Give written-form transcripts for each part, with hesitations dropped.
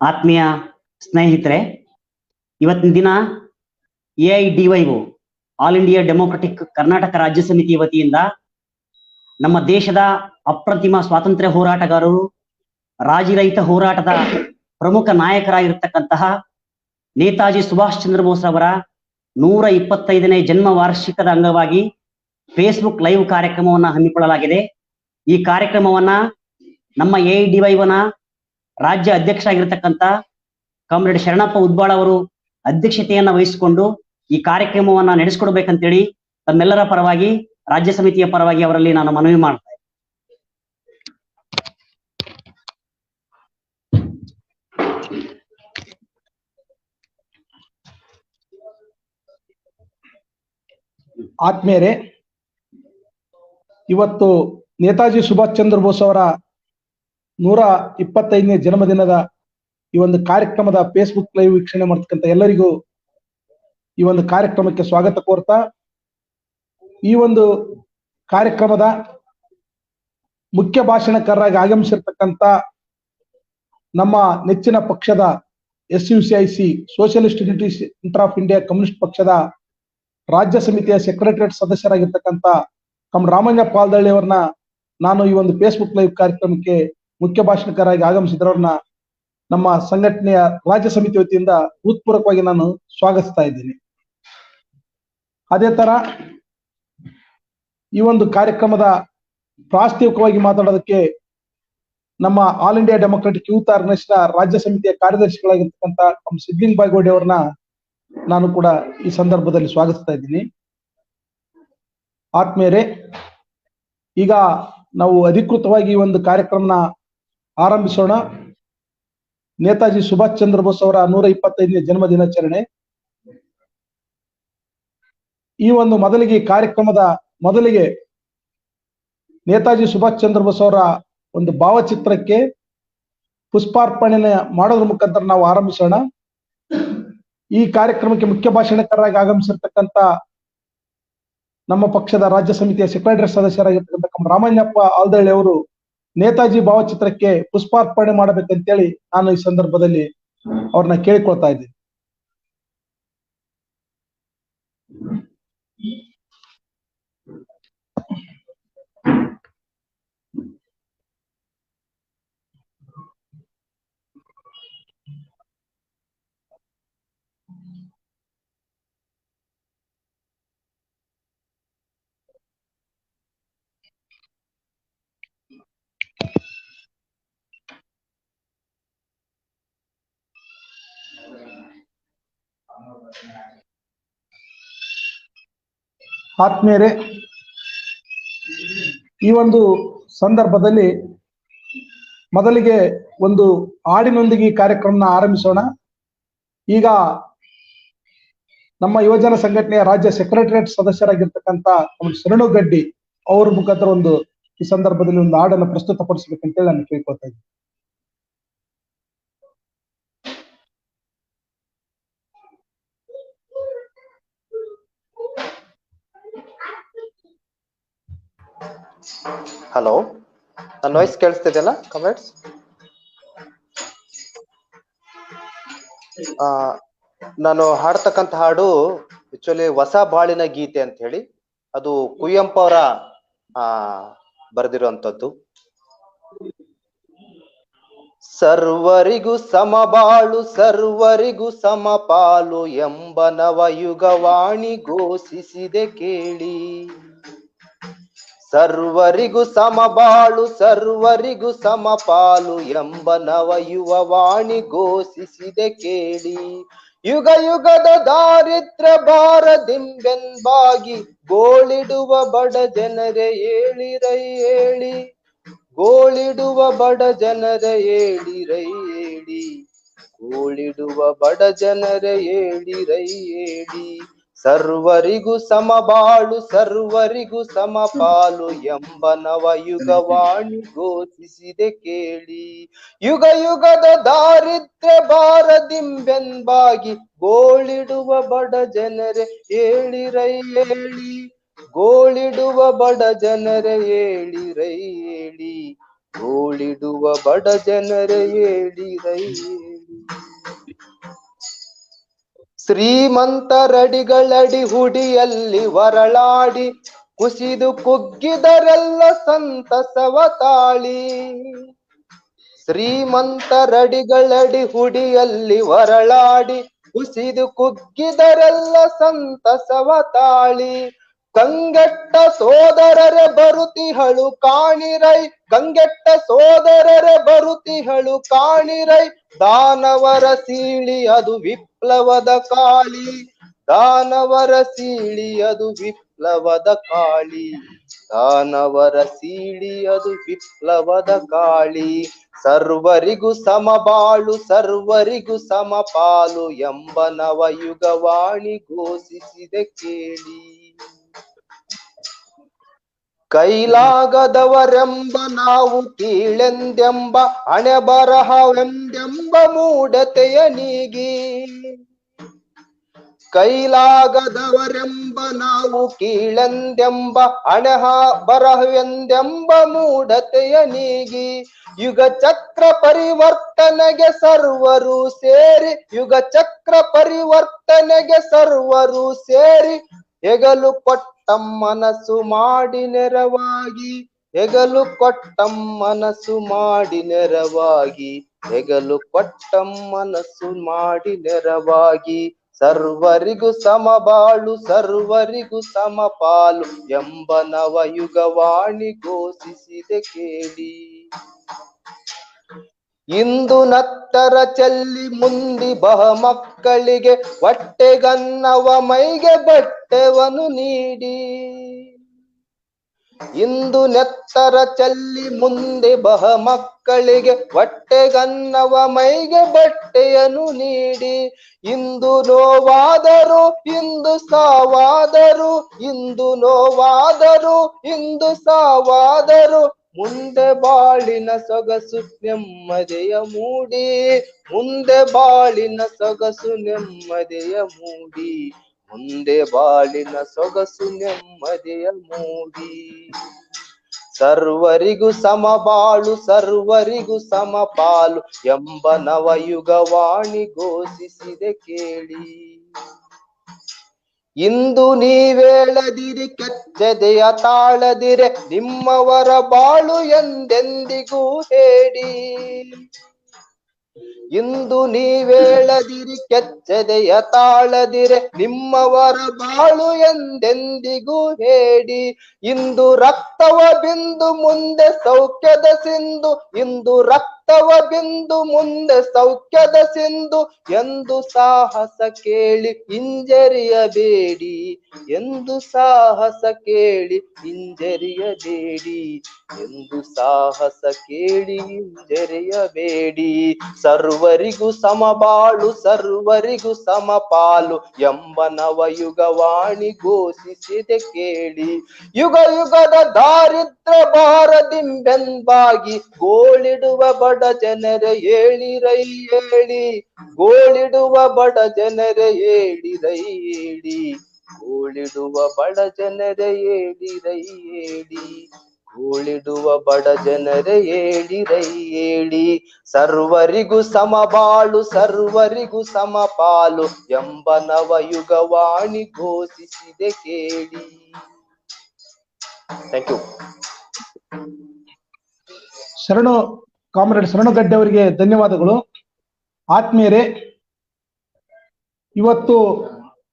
ಆತ್ಮೀಯ ಸ್ನೇಹಿತರೆ, ಇವತ್ತಿನ ದಿನ AIDYO all India democratic Karnataka ರಾಜ್ಯ ಸಮಿತಿ ವತಿಯಿಂದ ನಮ್ಮ ದೇಶದ ಅಪ್ರತಿಮ ಸ್ವಾತಂತ್ರ್ಯ ಹೋರಾಟಗಾರರು, ರಾಜಿರಹಿತ ಹೋರಾಟದ ಪ್ರಮುಖ ನಾಯಕರಾಗಿರ್ತಕ್ಕಂತಹ ನೇತಾಜಿ ಸುಭಾಷ್ ಚಂದ್ರ ಬೋಸ್ ಅವರ 125ನೇ ಜನ್ಮ ವಾರ್ಷಿಕದ ಅಂಗವಾಗಿ ಫೇಸ್ಬುಕ್ ಲೈವ್ ಕಾರ್ಯಕ್ರಮವನ್ನ ಹಮ್ಮಿಕೊಳ್ಳಲಾಗಿದೆ. ಈ ಕಾರ್ಯಕ್ರಮವನ್ನ ನಮ್ಮ AIDYOನ ರಾಜ್ಯ ಅಧ್ಯಕ್ಷರಾಗಿರ್ತಕ್ಕಂಥ ಕಾಮ್ರೇಡ್ ಶರಣಪ್ಪ ಉದ್ಬಾಳ್ ಅವರು ಅಧ್ಯಕ್ಷತೆಯನ್ನ ವಹಿಸಿಕೊಂಡು ಈ ಕಾರ್ಯಕ್ರಮವನ್ನ ನಡೆಸಿಕೊಡ್ಬೇಕಂತೇಳಿ ತಮ್ಮೆಲ್ಲರ ಪರವಾಗಿ, ರಾಜ್ಯ ಸಮಿತಿಯ ಪರವಾಗಿ ಅವರಲ್ಲಿ ನಾನು ಮನವಿ ಮಾಡ್ತಾ ಇದ್ದೇನೆ. ಆತ್ಮೀಯರೇ, ಇವತ್ತು ನೇತಾಜಿ ಸುಭಾಷ್ ಚಂದ್ರ ಬೋಸ್ ಅವರ 125ನೇ ಜನ್ಮದಿನದ ಈ ಒಂದು ಕಾರ್ಯಕ್ರಮದ ಫೇಸ್ಬುಕ್ ಲೈವ್ ವೀಕ್ಷಣೆ ಮಾಡ್ತಕ್ಕಂಥ ಎಲ್ಲರಿಗೂ ಈ ಒಂದು ಕಾರ್ಯಕ್ರಮಕ್ಕೆ ಸ್ವಾಗತ ಕೋರ್ತಾ, ಈ ಒಂದು ಕಾರ್ಯಕ್ರಮದ ಮುಖ್ಯ ಭಾಷಣಕಾರರಾಗಿ ಆಗಮಿಸಿರ್ತಕ್ಕಂಥ ನಮ್ಮ ನೆಚ್ಚಿನ ಪಕ್ಷದ SUCIC socialist unity centre of India communist ಪಕ್ಷದ ರಾಜ್ಯ ಸಮಿತಿಯ ಸೆಕ್ರೆಟರಿಯೇಟ್ ಸದಸ್ಯರಾಗಿರ್ತಕ್ಕಂಥ ರಾಮಣ್ಣ ಪಾಲ್ದಳ್ಳಿ ಅವರನ್ನ ನಾನು ಈ ಒಂದು ಫೇಸ್ಬುಕ್ ಲೈವ್ ಕಾರ್ಯಕ್ರಮಕ್ಕೆ ಮುಖ್ಯ ಭಾಷಣಕಾರರಾಗಿ ಆಗಮಿಸಿದ್ರವ್ರನ್ನ ನಮ್ಮ ಸಂಘಟನೆಯ ರಾಜ್ಯ ಸಮಿತಿ ವತಿಯಿಂದ ಹೃತ್ಪೂರ್ವಕವಾಗಿ ನಾನು ಸ್ವಾಗತಿಸ್ತಾ ಇದ್ದೀನಿ. ಅದೇ ತರ ಈ ಒಂದು ಕಾರ್ಯಕ್ರಮದ ಪ್ರಾಸ್ತಾವಿಕವಾಗಿ ಮಾತಾಡೋದಕ್ಕೆ ನಮ್ಮ all India democratic youth organisation ರಾಜ್ಯ ಸಮಿತಿಯ ಕಾರ್ಯದರ್ಶಿಗಳಾಗಿರ್ತಕ್ಕಂಥ ಸಿದ್ಲಿಂಗ್ ಬಾಯ್ಗೋಡೆ ಅವ್ರನ್ನ ನಾನು ಕೂಡ ಈ ಸಂದರ್ಭದಲ್ಲಿ ಸ್ವಾಗತಿಸ್ತಾ ಇದ್ದೀನಿ. ಆತ್ಮೀಯರೇ, ಈಗ ನಾವು ಅಧಿಕೃತವಾಗಿ ಈ ಒಂದು ಕಾರ್ಯಕ್ರಮನ ಆರಂಭಿಸೋಣ. ನೇತಾಜಿ ಸುಭಾಷ್ ಚಂದ್ರ ಬೋಸ್ ಅವರ 125ನೇ ಜನ್ಮ ದಿನಾಚರಣೆ. ಈ ಒಂದು ಮೊದಲಿಗೆ ಕಾರ್ಯಕ್ರಮದ ಮೊದಲಿಗೆ ನೇತಾಜಿ ಸುಭಾಷ್ ಚಂದ್ರ ಬೋಸ್ ಅವರ ಒಂದು ಭಾವಚಿತ್ರಕ್ಕೆ ಪುಷ್ಪಾರ್ಪಣೆ ಮಾಡೋದ್ರ ಮುಖಾಂತರ ನಾವು ಆರಂಭಿಸೋಣ. ಈ ಕಾರ್ಯಕ್ರಮಕ್ಕೆ ಮುಖ್ಯ ಭಾಷಣಕಾರರಾಗಿ ಆಗಮಿಸಿರ್ತಕ್ಕಂಥ ನಮ್ಮ ಪಕ್ಷದ ರಾಜ್ಯ ಸಮಿತಿಯ ಸೆಕ್ರೆಟರಿ ಸದಸ್ಯರಾಗಿರ್ತಕ್ಕಂಥ ರಾಮಣ್ಣಪ್ಪ ಆಲ್ದಳ್ಳಿ ಅವರು ನೇತಾಜಿ ಭಾವಚಿತ್ರಕ್ಕೆ ಪುಷ್ಪಾರ್ಪಣೆ ಮಾಡಬೇಕಂತೇಳಿ ನಾನು ಈ ಸಂದರ್ಭದಲ್ಲಿ ಅವ್ರನ್ನ ಕೇಳಿಕೊಳ್ತಾ ಇದ್ದೀನಿ. ಆತ್ಮೀಯರೇ, ಈ ಒಂದು ಸಂದರ್ಭದಲ್ಲಿ ಮೊದಲಿಗೆ ಒಂದು ಹಾಡಿನೊಂದಿಗೆ ಈ ಕಾರ್ಯಕ್ರಮನ ಆರಂಭಿಸೋಣ. ಈಗ ನಮ್ಮ ಯುವಜನ ಸಂಘಟನೆಯ ರಾಜ್ಯ ಸೆಕ್ರೆಟರಿಯೇಟ್ ಸದಸ್ಯರಾಗಿರ್ತಕ್ಕಂಥ ಶರಣು ಗಡ್ಡಿ ಅವ್ರ ಮುಖಾಂತರ ಒಂದು ಈ ಸಂದರ್ಭದಲ್ಲಿ ಒಂದು ಹಾಡನ್ನು ಪ್ರಸ್ತುತಪಡಿಸಬೇಕಂತೇಳಿ ನಾನು ಕೇಳ್ಕೊಳ್ತಾ ಇದ್ದೀನಿ. ಹಲೋ, ನನ್ನ ವಾಯ್ಸ್ ಕೇಳಿಸ್ತಿದೆಯಲ್ಲ? ಕಮೆಂಟ್ಸ್. ನಾನು ಹಾಡ್ತಕ್ಕಂಥ ಹಾಡು ಆಕ್ಚುಲಿ ಹೊಸ ಬಾಳಿನ ಗೀತೆ ಅಂತ ಹೇಳಿ, ಅದು ಕುವೆಂಪು ಅವರ ಬರೆದಿರುವಂತದ್ದು. ಸರ್ವರಿಗೂ ಸಮಬಾಳು ಸರ್ವರಿಗೂ ಸಮಪಾಲು ಎಂಬ ನವಯುಗವಾಣಿ ಘೋಷಿಸಿದೆ ಕೇಳಿ. ಸರ್ವರಿಗೂ ಸಮಬಾಳು ಸರ್ವರಿಗೂ ಸಮಪಾಲು ಎಂಬ ನವಯುವವಾಣಿ ಘೋಷಿಸಿದೆ ಕೇಳಿ. ಯುಗ ಯುಗದ ದಾರಿದ್ರ್ಯ ಭಾರದಿಂಬೆಂಬಾಗಿ ಗೋಳಿಡುವ ಬಡ ಜನರೇ ಏಳಿರೈ ಏಳಿ. ಗೋಳಿಡುವ ಬಡ ಜನರೇ ಏಳಿರೈ ಏಳಿ. ಗೋಳಿಡುವ ಬಡ ಜನರೇ ಏಳಿರೈ ಏಳಿ. ಸರ್ವರಿಗೂ ಸಮಬಾಳು ಸರ್ವರಿಗೂ ಸಮಪಾಲು ಎಂಬ ನವಯುಗವಾಣಿ ಘೋಷಿಸಿದೆ ಕೇಳಿ. ಯುಗ ಯುಗದ ದಾರಿದ್ರ್ಯ ಬಾರದಿಂಬೆಂಬಾಗಿ ಗೋಳಿಡುವ ಬಡ ಜನರೇ ಹೇಳಿರೈ ಹೇಳಿ. ಗೋಳಿಡುವ ಬಡ ಜನರೇ ಹೇಳಿರೈ ಹೇಳಿ. ಗೋಳಿಡುವ ಬಡ ಜನರೇ ಹೇಳಿರೈ ಹೇಳಿ. ಶ್ರೀಮಂತರಡಿಗಳಡಿ ಹುಡಿಯಲ್ಲಿ ವರಳಾಡಿ ಕುಸಿದು ಕುಗ್ಗಿದರೆಲ್ಲ ಸಂತಸವ ತಾಳಿ. ಶ್ರೀಮಂತರಡಿಗಳಡಿ ಹುಡಿಯಲ್ಲಿ ವರಳಾಡಿ ಕುಸಿದು ಕುಗ್ಗಿದರೆಲ್ಲ ಸಂತಸವ ತಾಳಿ. ಕಂಗೆಟ್ಟ ಸೋದರರೆ ಬರುತಿಹಳು ಕಾಣಿರೈ. ಕಂಗೆಟ್ಟ ಸೋದರರೆ ಬರುತಿಹಳು ಕಾಣಿರೈ. ದಾನವರ ಸೀಳಿ ಅದು ವಿಪ್ಲವದ ಕಾಳಿ. ದಾನವರ ಸೀಳಿ ಅದು ವಿಪ್ಲವದ ಕಾಳಿ. ದಾನವರ ಸೀಳಿ ಅದು ವಿಪ್ಲವದ ಕಾಳಿ. ಸರ್ವರಿಗೂ ಸಮಬಾಳು ಸರ್ವರಿಗೂ ಸಮಪಾಲು ಎಂಬ ನವಯುಗವಾಣಿ ಘೋಷಿಸಿದೆ ಕೇಳಿ. ಕೈಲಾಗದವರೆಂಬ ನಾವು ಕೀಳೆಂದೆಂಬ ಹಣೆ ಬರಹವೆಂದೆಂಬ ಮೂಢತೆಯ ನೀಗಿ. ಕೈಲಾಗದವರೆಂಬ ನಾವು ಕೀಳೆಂದೆಂಬ ಹಣೆ ಬರಹವೆಂದೆಂಬ ಮೂಢತೆಯ ನೀಗಿ. ಯುಗ ಚಕ್ರ ಪರಿವರ್ತನೆಗೆ ಸರ್ವರು ಸೇರಿ. ಯುಗ ಚಕ್ರ ಪರಿವರ್ತನೆಗೆ ಸರ್ವರು ಸೇರಿ. ಹೆಗಲು ಕೊಟ್ಟಂ ಮನಸ್ಸು ಮಾಡಿ ನೆರವಾಗಿ. ಹೆಗಲು ಕೊಟ್ಟಂ ಮನಸ್ಸು ಮಾಡಿ ನೆರವಾಗಿ. ಹೆಗಲು ಕೊಟ್ಟಂ ಮನಸ್ಸು ಮಾಡಿ ನೆರವಾಗಿ. ಸರ್ವರಿಗೂ ಸಮಬಾಳು ಸರ್ವರಿಗೂ ಸಮಪಾಲು ಎಂಬ ನವಯುಗವಾಣಿ ಘೋಷಿಸಿದೆ ಕೇಳಿ. ಇಂದು ನತ್ತರ ಚೆಲ್ಲಿ ಮುಂದಿ ಮಕ್ಕಳಿಗೆ ಹೊಟ್ಟೆಗನ್ನವ ಮೈಗೆ ಬಟ್ಟೆವನು ನೀಡಿ. ಇಂದು ನೆತ್ತರ ಚೆಲ್ಲಿ ಮುಂದೆ ಮಕ್ಕಳಿಗೆ ಹೊಟ್ಟೆಗನ್ನವ ಮೈಗೆ ಬಟ್ಟೆಯನ್ನು ನೀಡಿ. ಇಂದು ನೋವಾದರು ಇಂದು ಸಾವಾದರು. ಇಂದು ನೋವಾದರು ಇಂದು ಸಾವಾದರು. ಮುಂದೆ ಬಾಳಿನ ಸೊಗಸು ನೆಮ್ಮದಿಯ ಮೂಡಿ. ಮುಂದೆ ಬಾಳಿನ ಸೊಗಸು ನೆಮ್ಮದಿಯ ಮೂಡಿ. ಮುಂದೆ ಬಾಳಿನ ಸೊಗಸು ನೆಮ್ಮದಿಯ ಮೂಡಿ. ಸರ್ವರಿಗೂ ಸಮಬಾಳು ಸರ್ವರಿಗೂ ಸಮಪಾಲು ಎಂಬ ನವಯುಗವಾಣಿ ಘೋಷಿಸಿದೆ ಕೇಳಿ. ಇಂದು ನೀವೇಳದಿರಿ ಕೆಚ್ಚದೆಯ ತಾಳದಿರೆ ನಿಮ್ಮವರ ಬಾಳು ಎಂದೆಂದಿಗೂ ಹೇಳಿ. ಇಂದು ನೀವೇಳದಿರಿ ಕೆಚ್ಚದೆಯ ತಾಳದಿರೆ ನಿಮ್ಮವರ ಬಾಳು ಎಂದೆಂದಿಗೂ ಹೇಳಿ. ಇಂದು ರಕ್ತವ ಬಿಂದು ಮುಂದೆ ಸೌಖ್ಯದ ಸಿಂಧು. ಇಂದು ರಕ್ತವ ಬಿಂದು ಮುಂದೆ ಸೌಖ್ಯದ ಸಿಂಧು. ಎಂದು ಸಾಹಸ ಕೇಳಿ ಹಿಂಜರಿಯಬೇಡಿ. ಎಂದು ಸಾಹಸ ಕೇಳಿ ಹಿಂಜರಿಯಬೇಡಿ. ಎಂದು ಸಾಹಸ ಕೇಳಿ ಹಿಂಜರಿಯಬೇಡಿ. ಸರ್ವರಿಗೂ ಸಮಬಾಳು ಸರ್ವರಿಗೂ ಸಮಪಾಲು ಎಂಬ ನವಯುಗವಾಣಿ ಘೋಷಿಸಿದೆ ಕೇಳಿ. ಯುಗ ಯುಗದ ದಾರಿದ್ರ್ಯ ಬಾರದಿಂಬೆಂಬಾಗಿ ಗೋಳಿಡುವ ಬಡ ಜನರೇ ಹೇಳಿರೈ ಹೇಳಿ. ಗೋಳಿಡುವ ಬಡ ಜನರೇ ಹೇಳಿರೈ ಹೇಳಿ. ಗೋಳಿಡುವ ಬಡ ಜನರೇ ಹೇಳಿರೈ ಹೇಳಿ. ಗೋಳಿಡುವ ಬಡ ಜನರೇ ಹೇಳಿರೈ ಹೇಳಿ. ಸರ್ವರಿಗೂ ಸಮಬಾಳು ಸರ್ವರಿಗೂ ಸಮಪಾಲು ಎಂಬ ನವಯುಗವಾಣಿ ಘೋಷಿಸಿದೆ ಕೇಳಿ. Thank you. ಶರಣು ಕಾಮ್ರೇಡ್ ಶರಣುಗಡ್ಡೆ ಅವರಿಗೆ ಧನ್ಯವಾದಗಳು. ಆತ್ಮೀಯರೇ, ಇವತ್ತು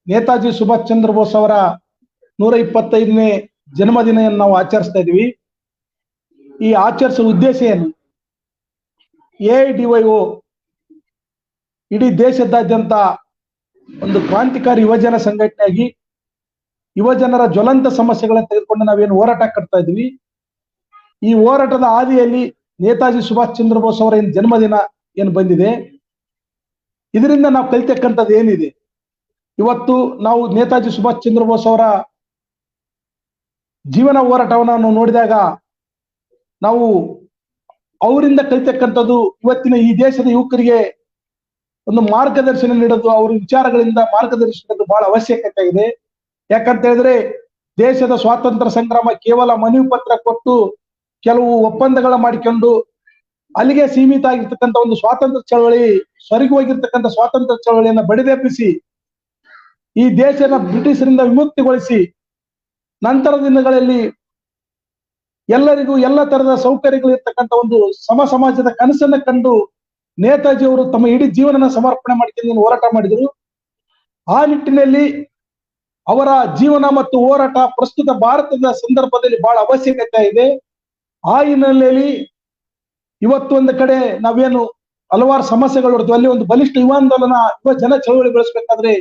ನೇತಾಜಿ ಸುಭಾಷ್ ಚಂದ್ರ ಬೋಸ್ ಅವರ 125ನೇ ಜನ್ಮದಿನ ನಾವು ಆಚರಿಸ್ತಾ ಇದೀವಿ. ಈ ಆಚರಿಸುವ ಉದ್ದೇಶ ಏನು? AIDYO ಇಡೀ ದೇಶದಾದ್ಯಂತ ಒಂದು ಕ್ರಾಂತಿಕಾರಿ ಯುವಜನ ಸಂಘಟನೆಯಾಗಿ ಯುವಜನರ ಜ್ವಲಂತ ಸಮಸ್ಯೆಗಳನ್ನು ತೆಗೆದುಕೊಂಡು ನಾವೇನು ಹೋರಾಟ ಕಟ್ತಾ ಇದೀವಿ. ಈ ಹೋರಾಟದ ಹಾದಿಯಲ್ಲಿ ನೇತಾಜಿ ಸುಭಾಷ್ ಚಂದ್ರ ಬೋಸ್ ಅವರ ಜನ್ಮದಿನ ಏನು ಬಂದಿದೆ, ಇದರಿಂದ ನಾವು ಕಲಿತಕ್ಕಂಥದ್ದು ಏನಿದೆ? ಇವತ್ತು ನಾವು ನೇತಾಜಿ ಸುಭಾಷ್ ಚಂದ್ರ ಬೋಸ್ ಅವರ ಜೀವನ ಹೋರಾಟವನ್ನು ನಾವು ನೋಡಿದಾಗ ನಾವು ಅವರಿಂದ ಕಲಿತಕ್ಕಂಥದ್ದು ಇವತ್ತಿನ ಈ ದೇಶದ ಯುವಕರಿಗೆ ಒಂದು ಮಾರ್ಗದರ್ಶನ ನೀಡೋದು, ಅವ್ರ ವಿಚಾರಗಳಿಂದ ಮಾರ್ಗದರ್ಶನದ್ದು ಬಹಳ ಅವಶ್ಯಕತೆ ಇದೆ. ಯಾಕಂತ ಹೇಳಿದ್ರೆ ದೇಶದ ಸ್ವಾತಂತ್ರ್ಯ ಸಂಗ್ರಾಮ ಕೇವಲ ಮನವಿ ಪತ್ರ ಕೊಟ್ಟು ಕೆಲವು ಒಪ್ಪಂದಗಳ ಮಾಡಿಕೊಂಡು ಅಲ್ಲಿಗೆ ಸೀಮಿತ ಆಗಿರ್ತಕ್ಕಂಥ ಒಂದು ಸ್ವಾತಂತ್ರ್ಯ ಚಳವಳಿ, ಸೊರಗಿ ಹೋಗಿರ್ತಕ್ಕಂಥ ಸ್ವಾತಂತ್ರ್ಯ ಚಳವಳಿಯನ್ನ ಬಡಿದೆಬ್ಬಿಸಿ ಈ ದೇಶನ ಬ್ರಿಟಿಷರಿಂದ ವಿಮುಕ್ತಿಗೊಳಿಸಿ ನಂತರದ ದಿನಗಳಲ್ಲಿ ಎಲ್ಲರಿಗೂ ಎಲ್ಲ ತರದ ಸೌಕರ್ಯಗಳು ಇರ್ತಕ್ಕಂಥ ಒಂದು ಸಮಾಜದ ಕನಸನ್ನ ಕಂಡು ನೇತಾಜಿ ಅವರು ತಮ್ಮ ಇಡೀ ಜೀವನನ ಸಮರ್ಪಣೆ ಮಾಡಿಕೊಂಡು ಹೋರಾಟ ಮಾಡಿದರು. ಆ ನಿಟ್ಟಿನಲ್ಲಿ ಅವರ ಜೀವನ ಮತ್ತು ಹೋರಾಟ ಪ್ರಸ್ತುತ ಭಾರತದ ಸಂದರ್ಭದಲ್ಲಿ ಬಹಳ ಅವಶ್ಯಕತೆ ಇದೆ. ಆ ಹಿನ್ನೆಲೆಯಲ್ಲಿ ಇವತ್ತು ಒಂದು ಕಡೆ ನಾವೇನು ಹಲವಾರು ಸಮಸ್ಯೆಗಳು ಇರ್ತವೆ, ಅಲ್ಲಿ ಒಂದು ಬಲಿಷ್ಠ ಯುವಾಂದೋಲನ, ಯುವ ಜನ ಚಳವಳಿ ಬೆಳೆಸಬೇಕಾದ್ರೆ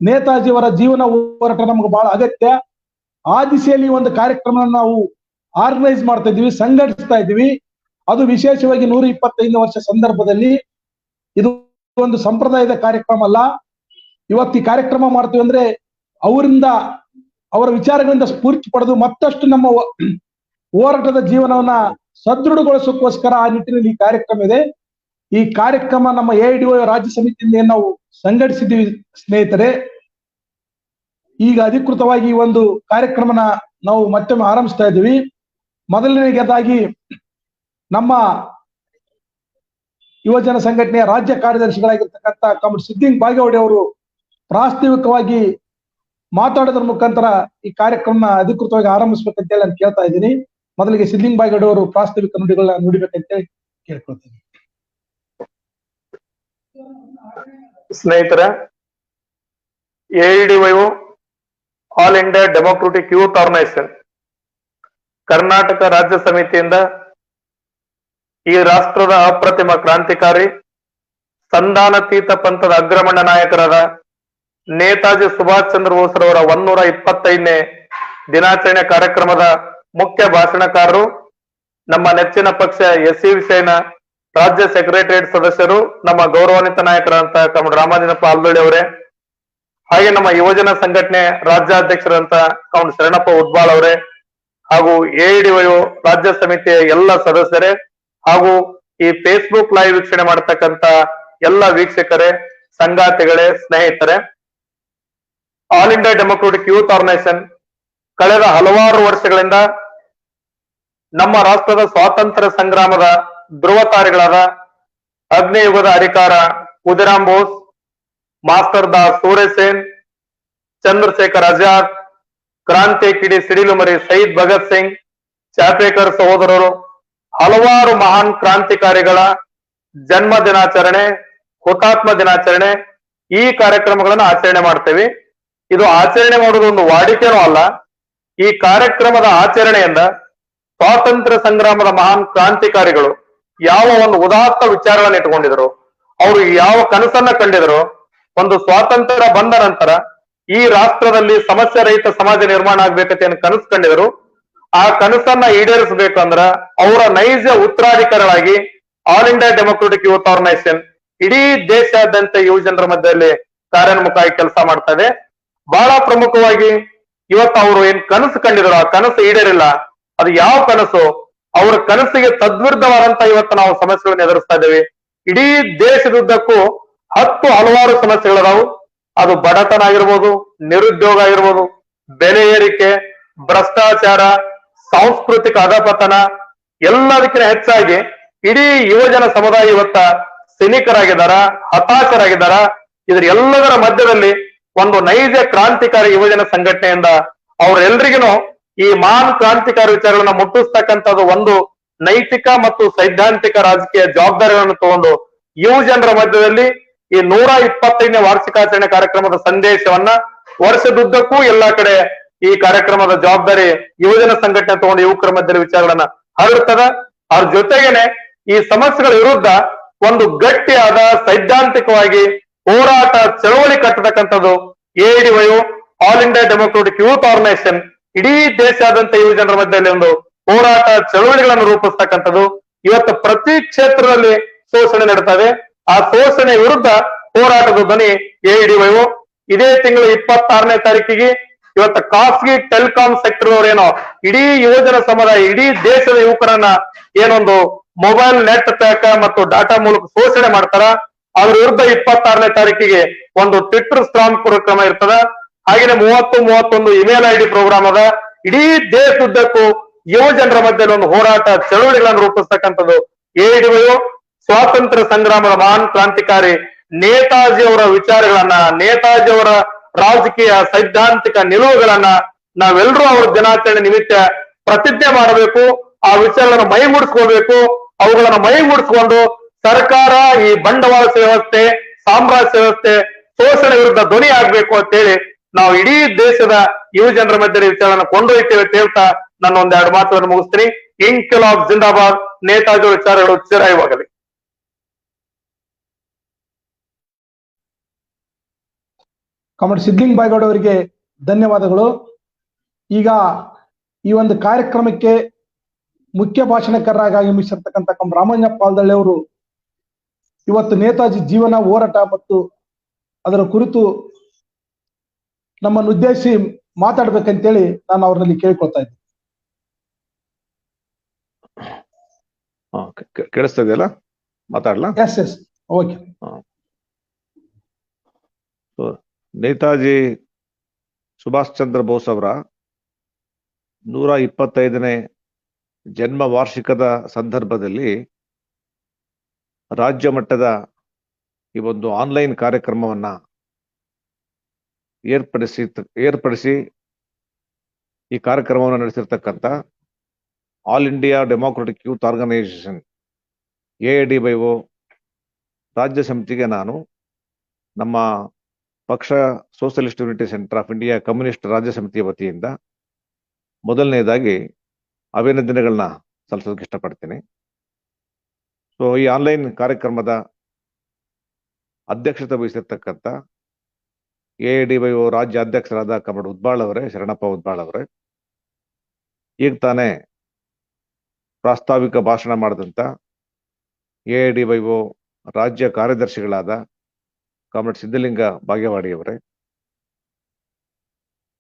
ನೇತಾಜಿ ಅವರ ಜೀವನ ಹೋರಾಟ ನಮ್ಗೆ ಬಹಳ ಅಗತ್ಯ. ಆ ದಿಸೆಯಲ್ಲಿ ಒಂದು ಕಾರ್ಯಕ್ರಮ ನಾವು ಆರ್ಗನೈಸ್ ಮಾಡ್ತಾ ಇದ್ದೀವಿ, ಸಂಘಟಿಸ್ತಾ ಇದ್ದೀವಿ. ಅದು ವಿಶೇಷವಾಗಿ 125 ವರ್ಷ ಸಂದರ್ಭದಲ್ಲಿ ಇದು ಒಂದು ಸಂಪ್ರದಾಯದ ಕಾರ್ಯಕ್ರಮ ಅಲ್ಲ. ಇವತ್ತು ಈ ಕಾರ್ಯಕ್ರಮ ಮಾಡ್ತೀವಿ ಅಂದ್ರೆ ಅವರಿಂದ, ಅವರ ವಿಚಾರಗಳಿಂದ ಸ್ಫೂರ್ತಿ ಪಡೆದು ಮತ್ತಷ್ಟು ನಮ್ಮ ಹೋರಾಟದ ಜೀವನವನ್ನ ಸದೃಢಗೊಳಿಸೋಕ್ಕೋಸ್ಕರ ಆ ನಿಟ್ಟಿನಲ್ಲಿ ಈ ಕಾರ್ಯಕ್ರಮ ಇದೆ. ಈ ಕಾರ್ಯಕ್ರಮ ನಮ್ಮ AIDY ರಾಜ್ಯ ಸಮಿತಿಯಿಂದ ನಾವು ಸಂಘಟಿಸಿದ್ದೀವಿ ಸ್ನೇಹಿತರೆ. ಈಗ ಅಧಿಕೃತವಾಗಿ ಈ ಒಂದು ಕಾರ್ಯಕ್ರಮನ ನಾವು ಮತ್ತೊಮ್ಮೆ ಆರಂಭಿಸ್ತಾ ಇದ್ದೀವಿ. ಮೊದಲನೇದಾಗಿ ನಮ್ಮ ಯುವಜನ ಸಂಘಟನೆಯ ರಾಜ್ಯ ಕಾರ್ಯದರ್ಶಿಗಳಾಗಿರ್ತಕ್ಕಂಥ ಕಾಮ್ರೇಡ್ ಸಿದ್ದಿಂಗ್ ಬಾಗೇವಾಡಿ ಅವರು ಪ್ರಾಸ್ತಾವಿಕವಾಗಿ ಮಾತಾಡೋದ್ರ ಮುಖಾಂತರ ಈ ಕಾರ್ಯಕ್ರಮ ಅಧಿಕೃತವಾಗಿ ಆರಂಭಿಸ್ಬೇಕಂತೇಳಿ ನಾನು ಕೇಳ್ತಾ ಇದ್ದೀನಿ. ಮೊದಲಿಗೆ ಸಿದ್ದಿಂಗ್ ಬಾಗೇವಾಡಿ ಅವರು ಪ್ರಾಸ್ತಾವಿಕ ನುಡಿಗಳನ್ನ ನುಡಿಬೇಕಂತೇಳಿ ಕೇಳ್ಕೊಳ್ತೀನಿ. ಸ್ನೇಹಿತರೆ, AIDY all India democratic youth organisation Karnataka ರಾಜ್ಯ ಸಮಿತಿಯಿಂದ ಈ ರಾಷ್ಟ್ರದ ಅಪ್ರತಿಮ ಕ್ರಾಂತಿಕಾರಿ, ಸಂಧಾನತೀತ ಪಂಥದ ಅಗ್ರಗಣ್ಯ ನಾಯಕರಾದ ನೇತಾಜಿ ಸುಭಾಷ್ ಚಂದ್ರ ಬೋಸ್ರವರ 125ನೇ ದಿನಾಚರಣೆ ಕಾರ್ಯಕ್ರಮದ ಮುಖ್ಯ ಭಾಷಣಕಾರರು, ನಮ್ಮ ನೆಚ್ಚಿನ ಪಕ್ಷ SCVCನ ರಾಜ್ಯ ಸೆಕ್ರೆಟರಿಯೇಟ್ ಸದಸ್ಯರು, ನಮ್ಮ ಗೌರವಾನ್ವಿತ ನಾಯಕರಂತ ಕಾಮ್ರೇಡ್ ರಾಮಾಜಿನಪ್ಪ ಆಲ್ದೊಳ್ಳಿ ಅವರೇ, ಹಾಗೆ ನಮ್ಮ ಯುವಜನ ಸಂಘಟನೆ ರಾಜ್ಯಾಧ್ಯಕ್ಷರಂತ ಕಾಮ್ರೇಡ್ ಶರಣಪ್ಪ ಉದ್ಬಾಳ್ ಅವರೇ, ಹಾಗೂ AIDY ರಾಜ್ಯ ಸಮಿತಿಯ ಎಲ್ಲ ಸದಸ್ಯರೇ, ಹಾಗೂ ಈ ಫೇಸ್ಬುಕ್ ಲೈವ್ ವೀಕ್ಷಣೆ ಮಾಡತಕ್ಕಂತ ಎಲ್ಲ ವೀಕ್ಷಕರೇ, ಸಂಗಾತಿಗಳೇ, ಸ್ನೇಹಿತರೆ, all India democratic youth organisation ಕಳೆದ ಹಲವಾರು ವರ್ಷಗಳಿಂದ ನಮ್ಮ ರಾಷ್ಟ್ರದ ಸ್ವಾತಂತ್ರ್ಯ ಸಂಗ್ರಾಮದ ಧ್ರುವತಾರಿಗಳಾದ ಅಗ್ನಿಯುಗದ ಅಧಿಕಾರ ಖುದಿರಾಮ್ ಬೋಸ್, ಮಾಸ್ಟರ್ ದಾಸ್ ಸೂರ್ಯಸೇನ್, ಚಂದ್ರಶೇಖರ್ ಆಜಾದ್, ಕ್ರಾಂತಿ ಕಿಡಿ ಸಿಡಿಲುಮರಿ ಶಹೀದ್ ಭಗತ್ ಸಿಂಗ್, ಚಾಪೇಕರ್ ಸಹೋದರರು, ಹಲವಾರು ಮಹಾನ್ ಕ್ರಾಂತಿಕಾರಿಗಳ ಜನ್ಮ ದಿನಾಚರಣೆ, ಹುತಾತ್ಮ ದಿನಾಚರಣೆ, ಈ ಕಾರ್ಯಕ್ರಮಗಳನ್ನು ಆಚರಣೆ ಮಾಡ್ತೇವೆ. ಇದು ಆಚರಣೆ ಮಾಡೋದು ಒಂದು ವಾಡಿಕೆನೂ ಅಲ್ಲ. ಈ ಕಾರ್ಯಕ್ರಮದ ಆಚರಣೆಯಿಂದ ಸ್ವಾತಂತ್ರ್ಯ ಸಂಗ್ರಾಮದ ಮಹಾನ್ ಕ್ರಾಂತಿಕಾರಿಗಳು ಯಾವ ಒಂದು ಉದಾತ್ತ ವಿಚಾರಗಳನ್ನು ಇಟ್ಕೊಂಡಿದ್ರು, ಅವರು ಯಾವ ಕನಸನ್ನ ಕಂಡಿದ್ರು, ಒಂದು ಸ್ವಾತಂತ್ರ್ಯ ಬಂದ ನಂತರ ಈ ರಾಷ್ಟ್ರದಲ್ಲಿ ಸಮಸ್ಯೆ ರಹಿತ ಸಮಾಜ ನಿರ್ಮಾಣ ಆಗ್ಬೇಕಂತ ಏನು ಕನಸು ಕಂಡಿದ್ರು, ಆ ಕನಸನ್ನ ಈಡೇರಿಸಬೇಕಂದ್ರ ಅವರ ನೈಜ ಉತ್ತರಾಧಿಕಾರಿಗಳಾಗಿ all India democratic youth organisation ಇಡೀ ದೇಶಾದ್ಯಂತ ಯುವಜನರ ಮಧ್ಯದಲ್ಲಿ ಕಾರ್ಯೋನ್ಮುಖವಾಗಿ ಕೆಲಸ ಮಾಡ್ತಾ ಇದೆ. ಬಹಳ ಪ್ರಮುಖವಾಗಿ ಇವತ್ತು ಅವರು ಏನ್ ಕನಸು ಕಂಡಿದ್ರು, ಆ ಕನಸು ಈಡೇರಿಲ್ಲ. ಅದು ಯಾವ ಕನಸು? ಅವರ ಕನಸಿಗೆ ತದ್ವಿರುದ್ಧವಾದಂತ ಇವತ್ತು ನಾವು ಸಮಸ್ಯೆಗಳನ್ನು ಎದುರಿಸ್ತಾ ಇದ್ದೇವೆ. ಇಡೀ ದೇಶದುದ್ದಕ್ಕೂ ಹಲವಾರು ಸಮಸ್ಯೆಗಳದಾವು. ಅದು ಬಡತನ ಆಗಿರ್ಬೋದು, ನಿರುದ್ಯೋಗ ಆಗಿರ್ಬೋದು, ಬೆಲೆ ಏರಿಕೆ, ಭ್ರಷ್ಟಾಚಾರ, ಸಾಂಸ್ಕೃತಿಕ ಅಧಪತನ, ಎಲ್ಲದಕ್ಕಿಂತ ಹೆಚ್ಚಾಗಿ ಇಡೀ ಯುವಜನ ಸಮುದಾಯ ಇವತ್ತ ಸಿನಿಕರಾಗಿದ್ದಾರ, ಹತಾಶರಾಗಿದ್ದಾರ. ಇದ್ರ ಎಲ್ಲದರ ಮಧ್ಯದಲ್ಲಿ ಒಂದು ನೈಜ ಕ್ರಾಂತಿಕಾರಿ ಯುವಜನ ಸಂಘಟನೆಯಿಂದ ಅವರೆಲ್ಲರಿಗೂ ಈ ಮಹಾನ್ ಕ್ರಾಂತಿಕಾರಿ ವಿಚಾರಗಳನ್ನ ಮುಟ್ಟಿಸ್ತಕ್ಕಂಥದ್ದು ಒಂದು ನೈತಿಕ ಮತ್ತು ಸೈದ್ಧಾಂತಿಕ ರಾಜಕೀಯ ಜವಾಬ್ದಾರಿಗಳನ್ನು ತಗೊಂಡು ಯುವಜನರ ಮಧ್ಯದಲ್ಲಿ ಈ 125ನೇ ವಾರ್ಷಿಕಾಚರಣೆ ಕಾರ್ಯಕ್ರಮದ ಸಂದೇಶವನ್ನ ವರ್ಷದುದ್ದಕ್ಕೂ ಎಲ್ಲಾ ಕಡೆ ಈ ಕಾರ್ಯಕ್ರಮದ ಜವಾಬ್ದಾರಿ ಯುವಜನ ಸಂಘಟನೆ ತಗೊಂಡು ಯುವಕರ ಮಧ್ಯದ ವಿಚಾರಗಳನ್ನ ಹರಡ್ತದ. ಅವ್ರ ಜೊತೆಗೇನೆ ಈ ಸಮಸ್ಯೆಗಳ ವಿರುದ್ಧ ಒಂದು ಗಟ್ಟಿಯಾದ ಸೈದ್ಧಾಂತಿಕವಾಗಿ ಹೋರಾಟ ಚಳವಳಿ ಕಟ್ಟತಕ್ಕಂಥದ್ದು AIDY all India democratic youth organisation ಇಡೀ ದೇಶಾದ್ಯಂತ ಯುವಜನರ ಮಧ್ಯದಲ್ಲಿ ಒಂದು ಹೋರಾಟ ಚಳವಳಿಗಳನ್ನು ರೂಪಿಸ್ತಕ್ಕಂಥದ್ದು. ಇವತ್ತು ಪ್ರತಿ ಕ್ಷೇತ್ರದಲ್ಲಿ ಶೋಷಣೆ ನಡೀತಾ ಇದೆ. ಆ ಶೋಷಣೆ ವಿರುದ್ಧ ಹೋರಾಟದ ಧ್ವನಿ AIDY ಇದೇ ತಿಂಗಳು 26ನೇ ತಾರೀಕಿಗೆ ಇವತ್ತು ಖಾಸಗಿ ಟೆಲಿಕಾಂ ಸೆಕ್ಟರ್ ಅವರೇನೋ ಇಡೀ ಯುವಜನ ಸಮುದಾಯ, ಇಡೀ ದೇಶದ ಯುವಕರನ್ನ ಏನೊಂದು ಮೊಬೈಲ್ ನೆಟ್ ಪ್ಯಾಕ್ ಮತ್ತು ಡಾಟಾ ಮೂಲಕ ಶೋಷಣೆ ಮಾಡ್ತಾರ, ಅದ್ರ ವಿರುದ್ಧ 26ನೇ ತಾರೀಕಿಗೆ ಒಂದು ಟ್ವಿಟರ್ ಸ್ಟ್ರಾಂಗ್ ಕಾರ್ಯಕ್ರಮ ಇರ್ತದ. ಹಾಗೇನೆ 30-31 ಇಮೇಲ್ ಐಡಿ ಪ್ರೋಗ್ರಾಮ್ ಅದ. ಇಡೀ ದೇಶದುದ್ದಕ್ಕೂ ಯುವ ಜನರ ಮಧ್ಯೆ ಒಂದು ಹೋರಾಟ ಚಳವಳಿಗಳನ್ನು ರೂಪಿಸ್ತಕ್ಕಂಥದ್ದು AIDYO ಸ್ವಾತಂತ್ರ್ಯ ಸಂಗ್ರಾಮದ ಮಹಾನ್ ಕ್ರಾಂತಿಕಾರಿ ನೇತಾಜಿ ಅವರ ವಿಚಾರಗಳನ್ನ, ನೇತಾಜಿ ಅವರ ರಾಜಕೀಯ ಸೈದ್ಧಾಂತಿಕ ನಿಲುವುಗಳನ್ನ ನಾವೆಲ್ಲರೂ ಅವರ ದಿನಾಚರಣೆ ನಿಮಿತ್ತ ಪ್ರತಿಜ್ಞೆ ಮಾಡಬೇಕು. ಆ ವಿಚಾರಗಳನ್ನು ಮೈಗೂಡಿಸ್ಕೋಬೇಕು. ಅವುಗಳನ್ನ ಮೈಗೂಡಿಸ್ಕೊಂಡು ಸರ್ಕಾರ ಈ ಬಂಡವಾಳ ವ್ಯವಸ್ಥೆ, ಸಾಮ್ರಾಜ್ಯ ವ್ಯವಸ್ಥೆ, ಶೋಷಣೆ ವಿರುದ್ಧ ಧ್ವನಿ ಆಗ್ಬೇಕು ಅಂತ ಹೇಳಿ ನಾವು ಇಡೀ ದೇಶದ ಯುವ ಜನರ ಮಧ್ಯೆ ವಿಚಾರವನ್ನು ಕೊಂಡೊಯ್ತೇವೆ ಅಂತ ಹೇಳ್ತಾ ನಾನು ಒಂದೆರಡು ಮಾತುಗಳನ್ನು ಮುಗಿಸ್ತೀನಿ. ಇನ್ಕಿಲಾಬ್ ಜಿಂದಾಬಾದ್. ನೇತಾಜಿ ವಿಚಾರಗಳು ಚಿರಾಯವಾಗಲಿ. ಕಾಮ್ರೇಡ್ ಸಿದ್ಲಿಂಗ್ ಬಾಯ್ಗೌಡ ಅವರಿಗೆ ಧನ್ಯವಾದಗಳು. ಈಗ ಈ ಒಂದು ಕಾರ್ಯಕ್ರಮಕ್ಕೆ ಮುಖ್ಯ ಭಾಷಣಕಾರರಾಗಿ ಆಗಮಿಸಿರ್ತಕ್ಕಂಥ ರಾಮಣ್ಣ ಪಾಲ್ದಳ್ಳಿ ಅವರು ಇವತ್ತು ನೇತಾಜಿ ಜೀವನ, ಹೋರಾಟ ಮತ್ತು ಅದರ ಕುರಿತು ನಮ್ಮನ್ನು ಉದ್ದೇಶಿಸಿ ಮಾತಾಡ್ಬೇಕಂತೇಳಿ ನಾನು ಅವರಲ್ಲಿ ಕೇಳ್ಕೊಳ್ತಾ ಇದ್ದೀನಿ. ಕೇಳಿಸ್ತಾ ಇದೆಯಲ್ಲ, ಮಾತಾಡ್ಲಾ? Yes okay. ನೇತಾಜಿ ಸುಭಾಷ್ ಚಂದ್ರ ಬೋಸ್ ಅವರ 125ನೇ ಜನ್ಮ ವಾರ್ಷಿಕದ ಸಂದರ್ಭದಲ್ಲಿ ರಾಜ್ಯ ಮಟ್ಟದ ಈ ಒಂದು ಆನ್ಲೈನ್ ಕಾರ್ಯಕ್ರಮವನ್ನ ಏರ್ಪಡಿಸಿ ಈ ಕಾರ್ಯಕ್ರಮವನ್ನು ನಡೆಸಿರ್ತಕ್ಕಂಥ all India democratic youth organisation AIDYO ರಾಜ್ಯ ಸಮಿತಿಗೆ ನಾನು ನಮ್ಮ ಪಕ್ಷ socialist unity centre of India communist ರಾಜ್ಯ ಸಮಿತಿಯ ವತಿಯಿಂದ ಮೊದಲನೇದಾಗಿ ಅಭಿನಂದನೆಗಳನ್ನ ಸಲ್ಲಿಸೋದಕ್ಕೆ ಇಷ್ಟಪಡ್ತೀನಿ. ಸೊ ಈ ಆನ್ಲೈನ್ ಕಾರ್ಯಕ್ರಮದ ಅಧ್ಯಕ್ಷತೆ ವಹಿಸಿರ್ತಕ್ಕಂಥ AIDYO ರಾಜ್ಯ ಅಧ್ಯಕ್ಷರಾದ ಕಾಮ್ರೇಡ್ ಉದ್ಬಾಳ್ ಅವರೇ, ಶರಣಪ್ಪ ಉದ್ಬಾಳ್ ಅವರೇ, ಈಗ ತಾನೇ ಪ್ರಾಸ್ತಾವಿಕ ಭಾಷಣ ಮಾಡಿದಂಥ AIDYO ರಾಜ್ಯ ಕಾರ್ಯದರ್ಶಿಗಳಾದ ಕಾಮ್ರೇಡ್ ಸಿದ್ದಲಿಂಗ ಬಾಗೇವಾಡಿಯವರೇ,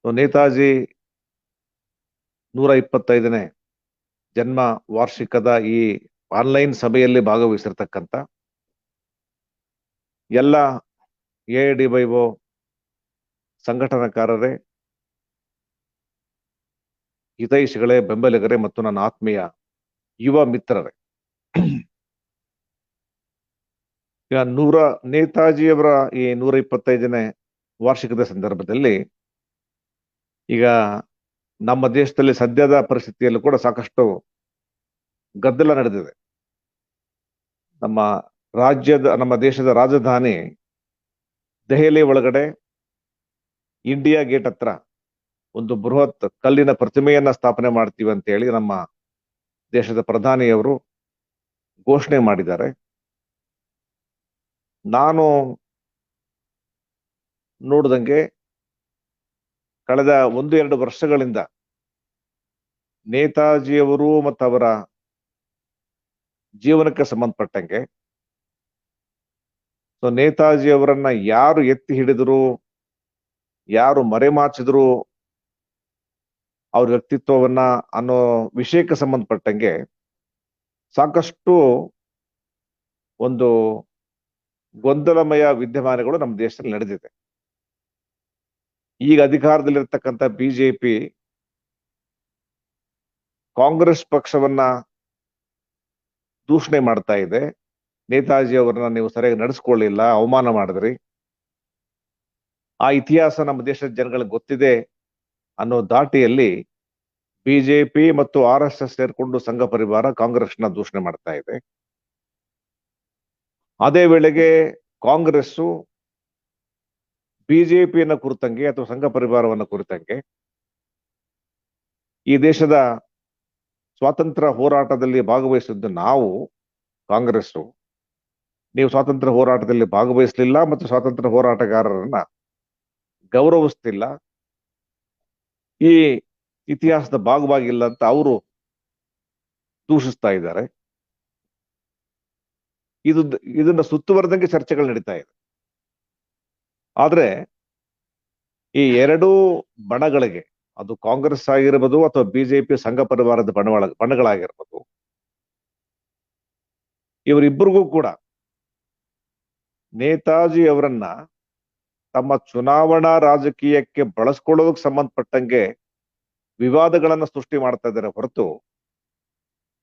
ನೇತಾಜಿ 125ನೇ ಜನ್ಮ ವಾರ್ಷಿಕದ ಈ ಆನ್ಲೈನ್ ಸಭೆಯಲ್ಲಿ ಭಾಗವಹಿಸಿರ್ತಕ್ಕಂಥ ಎಲ್ಲ AIDYO ಸಂಘಟನಾಕಾರರೇ, ಹಿತೈಷಿಗಳೇ, ಬೆಂಬಲಿಗರೇ ಮತ್ತು ನನ್ನ ಆತ್ಮೀಯ ಯುವ ಮಿತ್ರರೇ, ಈಗ ನೇತಾಜಿಯವರ ಈ 125ನೇ ವಾರ್ಷಿಕದ ಸಂದರ್ಭದಲ್ಲಿ ಈಗ ನಮ್ಮ ದೇಶದಲ್ಲಿ ಸದ್ಯದ ಪರಿಸ್ಥಿತಿಯಲ್ಲೂ ಕೂಡ ಸಾಕಷ್ಟು ಗದ್ದಲ ನಡೆದಿದೆ. ನಮ್ಮ ದೇಶದ ರಾಜಧಾನಿ ದೆಹಲಿ ಒಳಗಡೆ ಇಂಡಿಯಾ ಗೇಟ್ ಹತ್ರ ಒಂದು ಬೃಹತ್ ಕಲ್ಲಿನ ಪ್ರತಿಮೆಯನ್ನ ಸ್ಥಾಪನೆ ಮಾಡ್ತೀವಿ ಅಂತ ಹೇಳಿ ನಮ್ಮ ದೇಶದ ಪ್ರಧಾನಿಯವರು ಘೋಷಣೆ ಮಾಡಿದ್ದಾರೆ. ನಾನು ನೋಡಿದಂಗೆ ಕಳೆದ 1-2 ವರ್ಷಗಳಿಂದ ನೇತಾಜಿಯವರು ಮತ್ತು ಅವರ ಜೀವನಕ್ಕೆ ಸಂಬಂಧಪಟ್ಟಂಗೆ ನೇತಾಜಿಯವರನ್ನ ಯಾರು ಎತ್ತಿ ಹಿಡಿದ್ರು, ಯಾರು ಮರೆಮಾಚಿದ್ರು ಅವ್ರ ವ್ಯಕ್ತಿತ್ವವನ್ನ ಅನ್ನೋ ವಿಷಯಕ್ಕೆ ಸಂಬಂಧಪಟ್ಟಂಗೆ ಸಾಕಷ್ಟು ಒಂದು ಗೊಂದಲಮಯ ವಿದ್ಯಮಾನಗಳು ನಮ್ಮ ದೇಶದಲ್ಲಿ ನಡೆದಿದೆ. ಈಗ ಅಧಿಕಾರದಲ್ಲಿರ್ತಕ್ಕಂಥ BJP ಕಾಂಗ್ರೆಸ್ ಪಕ್ಷವನ್ನ ದೂಷಣೆ ಮಾಡ್ತಾ ಇದೆ. ನೇತಾಜಿ ಅವರನ್ನ ನೀವು ಸರಿಯಾಗಿ ನಡೆಸ್ಕೊಳ್ಳಿಲ್ಲ, ಅವಮಾನ ಮಾಡಿದ್ರಿ, ಆ ಇತಿಹಾಸ ನಮ್ಮ ದೇಶದ ಜನಗಳಿಗೆ ಗೊತ್ತಿದೆ ಅನ್ನೋ ದಾಟಿಯಲ್ಲಿ BJP ಮತ್ತು RSS ಸೇರ್ಕೊಂಡು ಸಂಘ ಪರಿವಾರ ಕಾಂಗ್ರೆಸ್ನ ದೂಷಣೆ ಮಾಡ್ತಾ ಇದೆ. ಅದೇ ವೇಳೆಗೆ ಕಾಂಗ್ರೆಸ್ಸು BJPಯನ್ನ ಕುರಿತಂಗೆ ಅಥವಾ ಸಂಘ ಪರಿವಾರವನ್ನ ಕುರಿತಂಗೆ ಈ ದೇಶದ ಸ್ವಾತಂತ್ರ್ಯ ಹೋರಾಟದಲ್ಲಿ ಭಾಗವಹಿಸಿದ್ದು ನಾವು ಕಾಂಗ್ರೆಸ್ಸು, ನೀವು ಸ್ವಾತಂತ್ರ್ಯ ಹೋರಾಟದಲ್ಲಿ ಭಾಗವಹಿಸಲಿಲ್ಲ ಮತ್ತು ಸ್ವಾತಂತ್ರ್ಯ ಹೋರಾಟಗಾರರನ್ನ ಗೌರವಿಸ್ತಿಲ್ಲ, ಈ ಇತಿಹಾಸದ ಭಾಗವಾಗಿಲ್ಲ ಅಂತ ಅವರು ದೂಷಿಸ್ತಾ ಇದ್ದಾರೆ. ಇದನ್ನ ಸುತ್ತುವರೆದಂಗೆ ಚರ್ಚೆಗಳು ನಡೀತಾ ಇದೆ. ಆದ್ರೆ ಈ ಎರಡೂ ಬಣಗಳಿಗೆ, ಅದು ಕಾಂಗ್ರೆಸ್ ಆಗಿರ್ಬೋದು ಅಥವಾ ಬಿಜೆಪಿ ಸಂಘ ಪರಿವಾರದ ಬಣಗಳಾಗಿರ್ಬೋದು, ಇವರಿಬ್ಬರಿಗೂ ಕೂಡ ನೇತಾಜಿ ಅವರನ್ನ ತಮ್ಮ ಚುನಾವಣಾ ರಾಜಕೀಯಕ್ಕೆ ಬಳಸ್ಕೊಳ್ಳೋದಕ್ಕೆ ಸಂಬಂಧಪಟ್ಟಂಗೆ ವಿವಾದಗಳನ್ನ ಸೃಷ್ಟಿ ಮಾಡ್ತಾ ಇದ್ದಾರೆ ಹೊರತು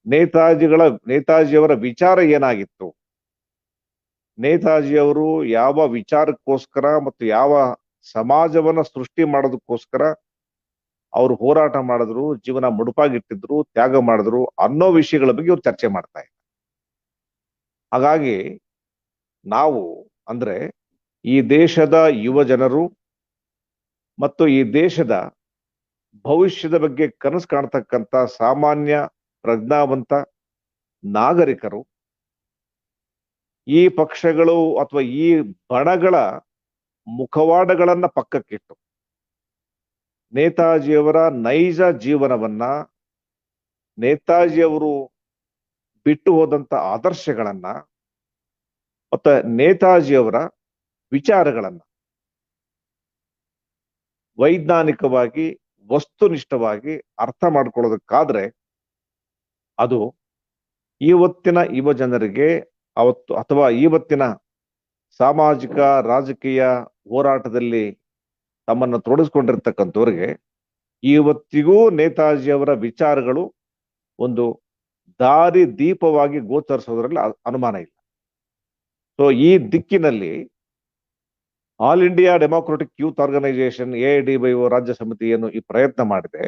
ನೇತಾಜಿಯವರ ವಿಚಾರ ಏನಾಗಿತ್ತು, ನೇತಾಜಿಯವರು ಯಾವ ವಿಚಾರಕ್ಕೋಸ್ಕರ ಮತ್ತು ಯಾವ ಸಮಾಜವನ್ನ ಸೃಷ್ಟಿ ಮಾಡೋದಕ್ಕೋಸ್ಕರ ಅವರು ಹೋರಾಟ ಮಾಡಿದ್ರು, ಜೀವನ ಮುಡುಪಾಗಿಟ್ಟಿದ್ರು, ತ್ಯಾಗ ಮಾಡಿದ್ರು ಅನ್ನೋ ವಿಷಯಗಳ ಬಗ್ಗೆ ಇವ್ರು ಚರ್ಚೆ ಮಾಡ್ತಾ ಇದ್ದಾರೆ. ಹಾಗಾಗಿ ನಾವು ಅಂದ್ರೆ ಈ ದೇಶದ ಯುವ ಜನರು ಮತ್ತು ಈ ದೇಶದ ಭವಿಷ್ಯದ ಬಗ್ಗೆ ಕನಸು ಕಾಣ್ತಕ್ಕಂಥ ಸಾಮಾನ್ಯ ಪ್ರಜ್ಞಾವಂತ ನಾಗರಿಕರು ಈ ಪಕ್ಷಗಳು ಅಥವಾ ಈ ಬಣಗಳ ಮುಖವಾಡಗಳನ್ನ ಪಕ್ಕಕ್ಕಿಟ್ಟು ನೇತಾಜಿಯವರ ನೈಜ ಜೀವನವನ್ನ, ನೇತಾಜಿಯವರು ಬಿಟ್ಟು ಹೋದಂತ ಆದರ್ಶಗಳನ್ನ ಮತ್ತೆ ನೇತಾಜಿಯವರ ವಿಚಾರಗಳನ್ನ ವೈಜ್ಞಾನಿಕವಾಗಿ ವಸ್ತುನಿಷ್ಠವಾಗಿ ಅರ್ಥ ಮಾಡ್ಕೊಳ್ಳೋದಕ್ಕಾದ್ರೆ ಅದು ಇವತ್ತಿನ ಯುವ ಜನರಿಗೆ ಅವತ್ತು ಅಥವಾ ಇವತ್ತಿನ ಸಾಮಾಜಿಕ ರಾಜಕೀಯ ಹೋರಾಟದಲ್ಲಿ ತಮ್ಮನ್ನು ತೊಡಗಿಸ್ಕೊಂಡಿರ್ತಕ್ಕಂಥವ್ರಿಗೆ ಇವತ್ತಿಗೂ ನೇತಾಜಿಯವರ ವಿಚಾರಗಳು ಒಂದು ದಾರಿ ದೀಪವಾಗಿ ಗೋಚರಿಸೋದ್ರಲ್ಲಿ ಅನುಮಾನ ಇಲ್ಲ. ಸೊ ಈ ದಿಕ್ಕಿನಲ್ಲಿ all India democratic youth organisation AIDYO ರಾಜ್ಯ ಸಮಿತಿ ಏನು ಈ ಪ್ರಯತ್ನ ಮಾಡಿದೆ,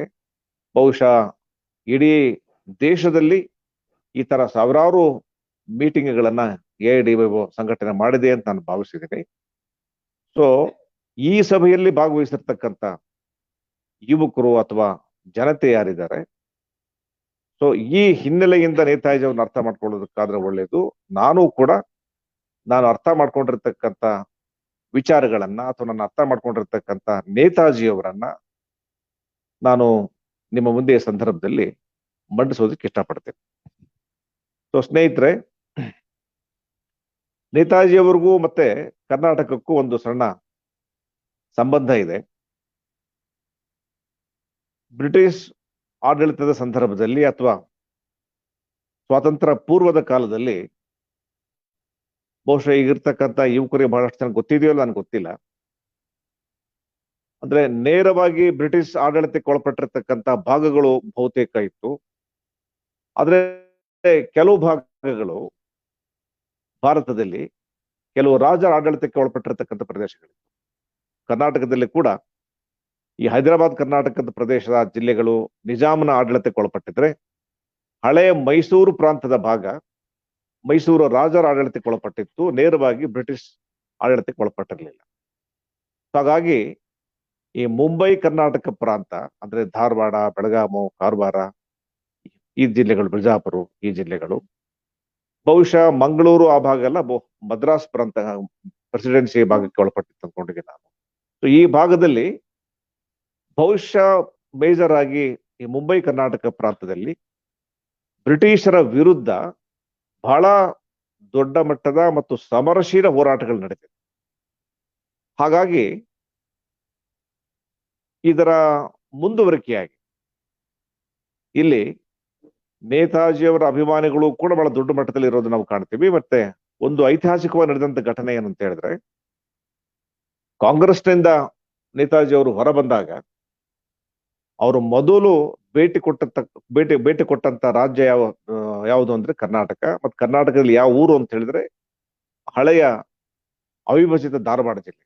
ಬಹುಶಃ ಇಡೀ ದೇಶದಲ್ಲಿ ಈ ತರ ಸಾವಿರಾರು ಮೀಟಿಂಗ್ಗಳನ್ನ AIDYO ಸಂಘಟನೆ ಮಾಡಿದೆ ಅಂತ ನಾನು ಭಾವಿಸಿದ್ದೀನಿ. ಸೊ ಈ ಸಭೆಯಲ್ಲಿ ಭಾಗವಹಿಸಿರ್ತಕ್ಕಂಥ ಯುವಕರು ಅಥವಾ ಜನತೆ ಯಾರಿದ್ದಾರೆ, ಸೊ ಈ ಹಿನ್ನೆಲೆಯಿಂದ ನೇತಾಜಿ ಅವ್ರನ್ನ ಅರ್ಥ ಮಾಡ್ಕೊಳ್ಳೋದಕ್ಕಾದ್ರೆ ಒಳ್ಳೇದು. ನಾನು ಅರ್ಥ ಮಾಡ್ಕೊಂಡಿರ್ತಕ್ಕಂಥ ವಿಚಾರಗಳನ್ನ ಅಥವಾ ನನ್ನ ಅರ್ಥ ಮಾಡ್ಕೊಂಡಿರ್ತಕ್ಕಂಥ ನೇತಾಜಿಯವರನ್ನ ನಾನು ನಿಮ್ಮ ಮುಂದೆ ಈ ಸಂದರ್ಭದಲ್ಲಿ ಮಂಡಿಸೋದಕ್ಕೆ ಇಷ್ಟಪಡ್ತೇನೆ. ಸೊ ಸ್ನೇಹಿತರೆ, ನೇತಾಜಿಯವರಿಗೂ ಮತ್ತೆ ಕರ್ನಾಟಕಕ್ಕೂ ಒಂದು ಸಣ್ಣ ಸಂಬಂಧ ಇದೆ. ಬ್ರಿಟಿಷ್ ಆಡಳಿತದ ಸಂದರ್ಭದಲ್ಲಿ ಅಥವಾ ಸ್ವಾತಂತ್ರ್ಯ ಪೂರ್ವದ ಕಾಲದಲ್ಲಿ, ಬಹುಶಃ ಈಗಿರ್ತಕ್ಕಂಥ ಯುವಕರಿಗೆ ಬಹಳಷ್ಟು ಜನ ಗೊತ್ತಿದೆಯೋ ನನ್ಗೆ ಗೊತ್ತಿಲ್ಲ, ಅಂದ್ರೆ ನೇರವಾಗಿ ಬ್ರಿಟಿಷ್ ಆಡಳಿತಕ್ಕೆ ಒಳಪಟ್ಟಿರ್ತಕ್ಕಂಥ ಭಾಗಗಳು ಬಹುತೇಕ ಇತ್ತು. ಆದ್ರೆ ಕೆಲವು ಭಾಗಗಳು ಭಾರತದಲ್ಲಿ ಕೆಲವು ರಾಜರ ಆಡಳಿತಕ್ಕೆ ಒಳಪಟ್ಟಿರ್ತಕ್ಕಂಥ ಪ್ರದೇಶಗಳಿತ್ತು. ಕರ್ನಾಟಕದಲ್ಲಿ ಕೂಡ ಈ ಹೈದರಾಬಾದ್ ಕರ್ನಾಟಕದ ಪ್ರದೇಶದ ಜಿಲ್ಲೆಗಳು ನಿಜಾಮನ ಆಡಳಿತಕ್ಕೆ ಒಳಪಟ್ಟಿದ್ರೆ, ಹಳೆಯ ಮೈಸೂರು ಪ್ರಾಂತದ ಭಾಗ ಮೈಸೂರು ರಾಜರ ಆಡಳಿತಕ್ಕೆ ಒಳಪಟ್ಟಿತ್ತು, ನೇರವಾಗಿ ಬ್ರಿಟಿಷ್ ಆಡಳಿತಕ್ಕೆ ಒಳಪಟ್ಟಿರಲಿಲ್ಲ. ಹಾಗಾಗಿ ಈ ಮುಂಬೈ ಕರ್ನಾಟಕ ಪ್ರಾಂತ ಅಂದ್ರೆ ಧಾರವಾಡ, ಬೆಳಗಾಮು, ಕಾರವಾರ ಈ ಜಿಲ್ಲೆಗಳು, ಬಿಜಾಪುರ ಈ ಜಿಲ್ಲೆಗಳು, ಬಹುಶಃ ಮಂಗಳೂರು ಆ ಭಾಗ ಎಲ್ಲ ಮದ್ರಾಸ್ ಪ್ರಾಂತ ಪ್ರೆಸಿಡೆನ್ಸಿ ಭಾಗಕ್ಕೆ ಒಳಪಟ್ಟಿತ್ತು ಅಂದ್ಕೊಂಡಿದ್ದೀನಿ ನಾನು. ಸೊ ಈ ಭಾಗದಲ್ಲಿ ಬಹುಶಃ ಮೇಜರ್ ಆಗಿ ಈ ಮುಂಬೈ ಕರ್ನಾಟಕ ಪ್ರಾಂತದಲ್ಲಿ ಬ್ರಿಟಿಷರ ವಿರುದ್ಧ ಬಹಳ ದೊಡ್ಡ ಮಟ್ಟದ ಮತ್ತು ಸಮರಶೀಲ ಹೋರಾಟಗಳು ನಡೆದಿದೆ. ಹಾಗಾಗಿ ಇದರ ಮುಂದುವರಿಕೆಯಾಗಿ ಇಲ್ಲಿ ನೇತಾಜಿಯವರ ಅಭಿಮಾನಿಗಳು ಕೂಡ ಬಹಳ ದೊಡ್ಡ ಮಟ್ಟದಲ್ಲಿ ಇರೋದು ನಾವು ಕಾಣ್ತೀವಿ. ಮತ್ತೆ ಒಂದು ಐತಿಹಾಸಿಕವಾಗಿ ನಡೆದಂತ ಘಟನೆ ಏನಂತ ಹೇಳಿದ್ರೆ, ಕಾಂಗ್ರೆಸ್ನಿಂದ ನೇತಾಜಿ ಅವರು ಹೊರ ಬಂದಾಗ ಅವರು ಮೊದಲು ಭೇಟಿ ಕೊಟ್ಟಂತ ರಾಜ್ಯ ಯಾವುದು ಅಂದ್ರೆ ಕರ್ನಾಟಕ. ಮತ್ತು ಕರ್ನಾಟಕದಲ್ಲಿ ಯಾವ ಊರು ಅಂತ ಹೇಳಿದ್ರೆ ಹಳೆಯ ಅವಿಭಜಿತ ಧಾರವಾಡ ಜಿಲ್ಲೆ.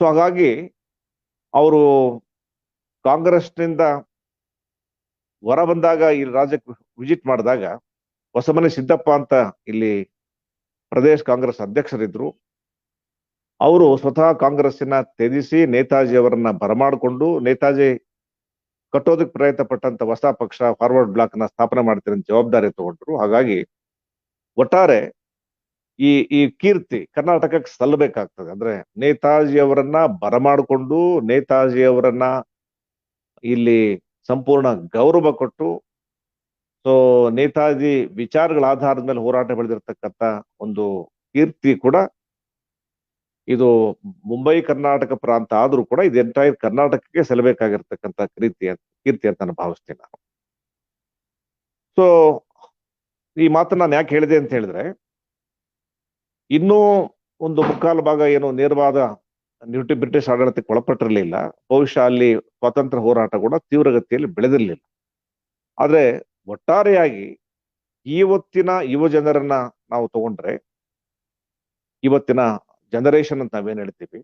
ಸೊ ಹಾಗಾಗಿ ಅವರು ಕಾಂಗ್ರೆಸ್ನಿಂದ ಹೊರ ಬಂದಾಗ ಈ ರಾಜ್ಯಕ್ಕೆ ವಿಸಿಟ್ ಮಾಡಿದಾಗ ಹೊಸಮನೆ ಸಿದ್ದಪ್ಪ ಅಂತ ಇಲ್ಲಿ ಪ್ರದೇಶ್ ಕಾಂಗ್ರೆಸ್ ಅಧ್ಯಕ್ಷರಿದ್ರು. ಅವರು ಸ್ವತಃ ಕಾಂಗ್ರೆಸ್ಸಿನ ತ್ಯಜಿಸಿ ನೇತಾಜಿ ಅವರನ್ನ ಬರಮಾಡಿಕೊಂಡು ನೇತಾಜಿ ಕಟ್ಟೋದಕ್ಕೆ ಪ್ರಯತ್ನ ಪಟ್ಟಂತ ಹೊಸ ಪಕ್ಷ ಫಾರ್ವರ್ಡ್ ಬ್ಲಾಕ್ ನ ಸ್ಥಾಪನೆ ಮಾಡ್ತಿರೋ ಜವಾಬ್ದಾರಿ ತಗೊಂಡ್ರು. ಹಾಗಾಗಿ ಒಟ್ಟಾರೆ ಈ ಕೀರ್ತಿ ಕರ್ನಾಟಕಕ್ಕೆ ಸಲ್ಲಬೇಕಾಗ್ತದೆ. ಅಂದ್ರೆ ನೇತಾಜಿ ಅವರನ್ನ ಬರಮಾಡಿಕೊಂಡು ನೇತಾಜಿ ಅವರನ್ನ ಇಲ್ಲಿ ಸಂಪೂರ್ಣ ಗೌರವ ಕೊಟ್ಟು, ಸೊ ನೇತಾಜಿ ವಿಚಾರಗಳ ಆಧಾರದ ಮೇಲೆ ಹೋರಾಟ ಬೆಳೆದಿರ್ತಕ್ಕಂಥ ಒಂದು ಕೀರ್ತಿ ಕೂಡ ಇದು ಮುಂಬೈ ಕರ್ನಾಟಕ ಪ್ರಾಂತ ಆದ್ರೂ ಕೂಡ ಇದು ಎಂಟೈರ್ ಕರ್ನಾಟಕಕ್ಕೆ ಸಲ್ಲಬೇಕಾಗಿರ್ತಕ್ಕಂಥ ಕೀರ್ತಿ ಅಂತ ನಾನು ಭಾವಿಸ್ತೀನಿ ನಾನು. ಸೊ ಈ ಮಾತನ್ನ ನಾನು ಯಾಕೆ ಹೇಳಿದೆ ಅಂತ ಹೇಳಿದ್ರೆ, ಇನ್ನೂ ಒಂದು ಮುಕ್ಕಾಲು ಭಾಗ ಏನು ನೇರವಾದ ಬ್ರಿಟಿಷ್ ಆಡಳಿತಕ್ಕೆ ಒಳಪಟ್ಟಿರಲಿಲ್ಲ. ಬಹುಶಃ ಅಲ್ಲಿ ಸ್ವಾತಂತ್ರ್ಯ ಹೋರಾಟ ಕೂಡ ತೀವ್ರಗತಿಯಲ್ಲಿ ಬೆಳೆದಿರಲಿಲ್ಲ. ಆದ್ರೆ ಒಟ್ಟಾರೆಯಾಗಿ ಇವತ್ತಿನ ಯುವ ಜನರನ್ನ ನಾವು ತಗೊಂಡ್ರೆ, ಇವತ್ತಿನ ಜನರೇಷನ್ ಅಂತ ನಾವೇನ್ ಹೇಳ್ತೀವಿ,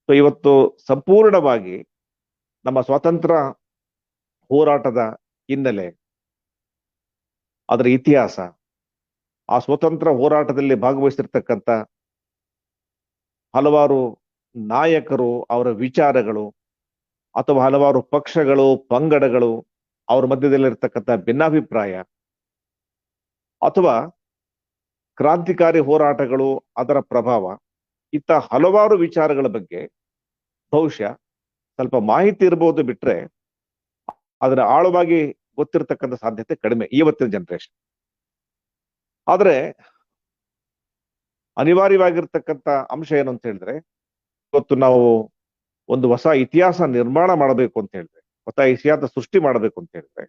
ಸೊ ಇವತ್ತು ಸಂಪೂರ್ಣವಾಗಿ ನಮ್ಮ ಸ್ವಾತಂತ್ರ್ಯ ಹೋರಾಟದ ಹಿನ್ನೆಲೆ, ಅದರ ಇತಿಹಾಸ, ಆ ಸ್ವತಂತ್ರ ಹೋರಾಟದಲ್ಲಿ ಭಾಗವಹಿಸಿರ್ತಕ್ಕಂಥ ಹಲವಾರು ನಾಯಕರು, ಅವರ ವಿಚಾರಗಳು, ಅಥವಾ ಹಲವಾರು ಪಕ್ಷಗಳು, ಪಂಗಡಗಳು, ಅವ್ರ ಮಧ್ಯದಲ್ಲಿರ್ತಕ್ಕಂಥ ಭಿನ್ನಾಭಿಪ್ರಾಯ, ಅಥವಾ ಕ್ರಾಂತಿಕಾರಿ ಹೋರಾಟಗಳು, ಅದರ ಪ್ರಭಾವ, ಇಂಥ ಹಲವಾರು ವಿಚಾರಗಳ ಬಗ್ಗೆ ಬಹುಶಃ ಸ್ವಲ್ಪ ಮಾಹಿತಿ ಇರಬಹುದು ಬಿಟ್ರೆ ಅದರ ಆಳವಾಗಿ ಗೊತ್ತಿರತಕ್ಕಂಥ ಸಾಧ್ಯತೆ ಕಡಿಮೆ ಇವತ್ತಿನ ಜನರೇಷನ್. ಆದ್ರೆ ಅನಿವಾರ್ಯವಾಗಿರ್ತಕ್ಕಂಥ ಅಂಶ ಏನು ಅಂತ ಹೇಳಿದ್ರೆ, ಇವತ್ತು ನಾವು ಒಂದು ಹೊಸ ಇತಿಹಾಸ ನಿರ್ಮಾಣ ಮಾಡಬೇಕು ಅಂತ ಹೇಳಿದ್ರೆ, ಹೊಸ ಇತಿಹಾಸ ಸೃಷ್ಟಿ ಮಾಡಬೇಕು ಅಂತ ಹೇಳಿದ್ರೆ,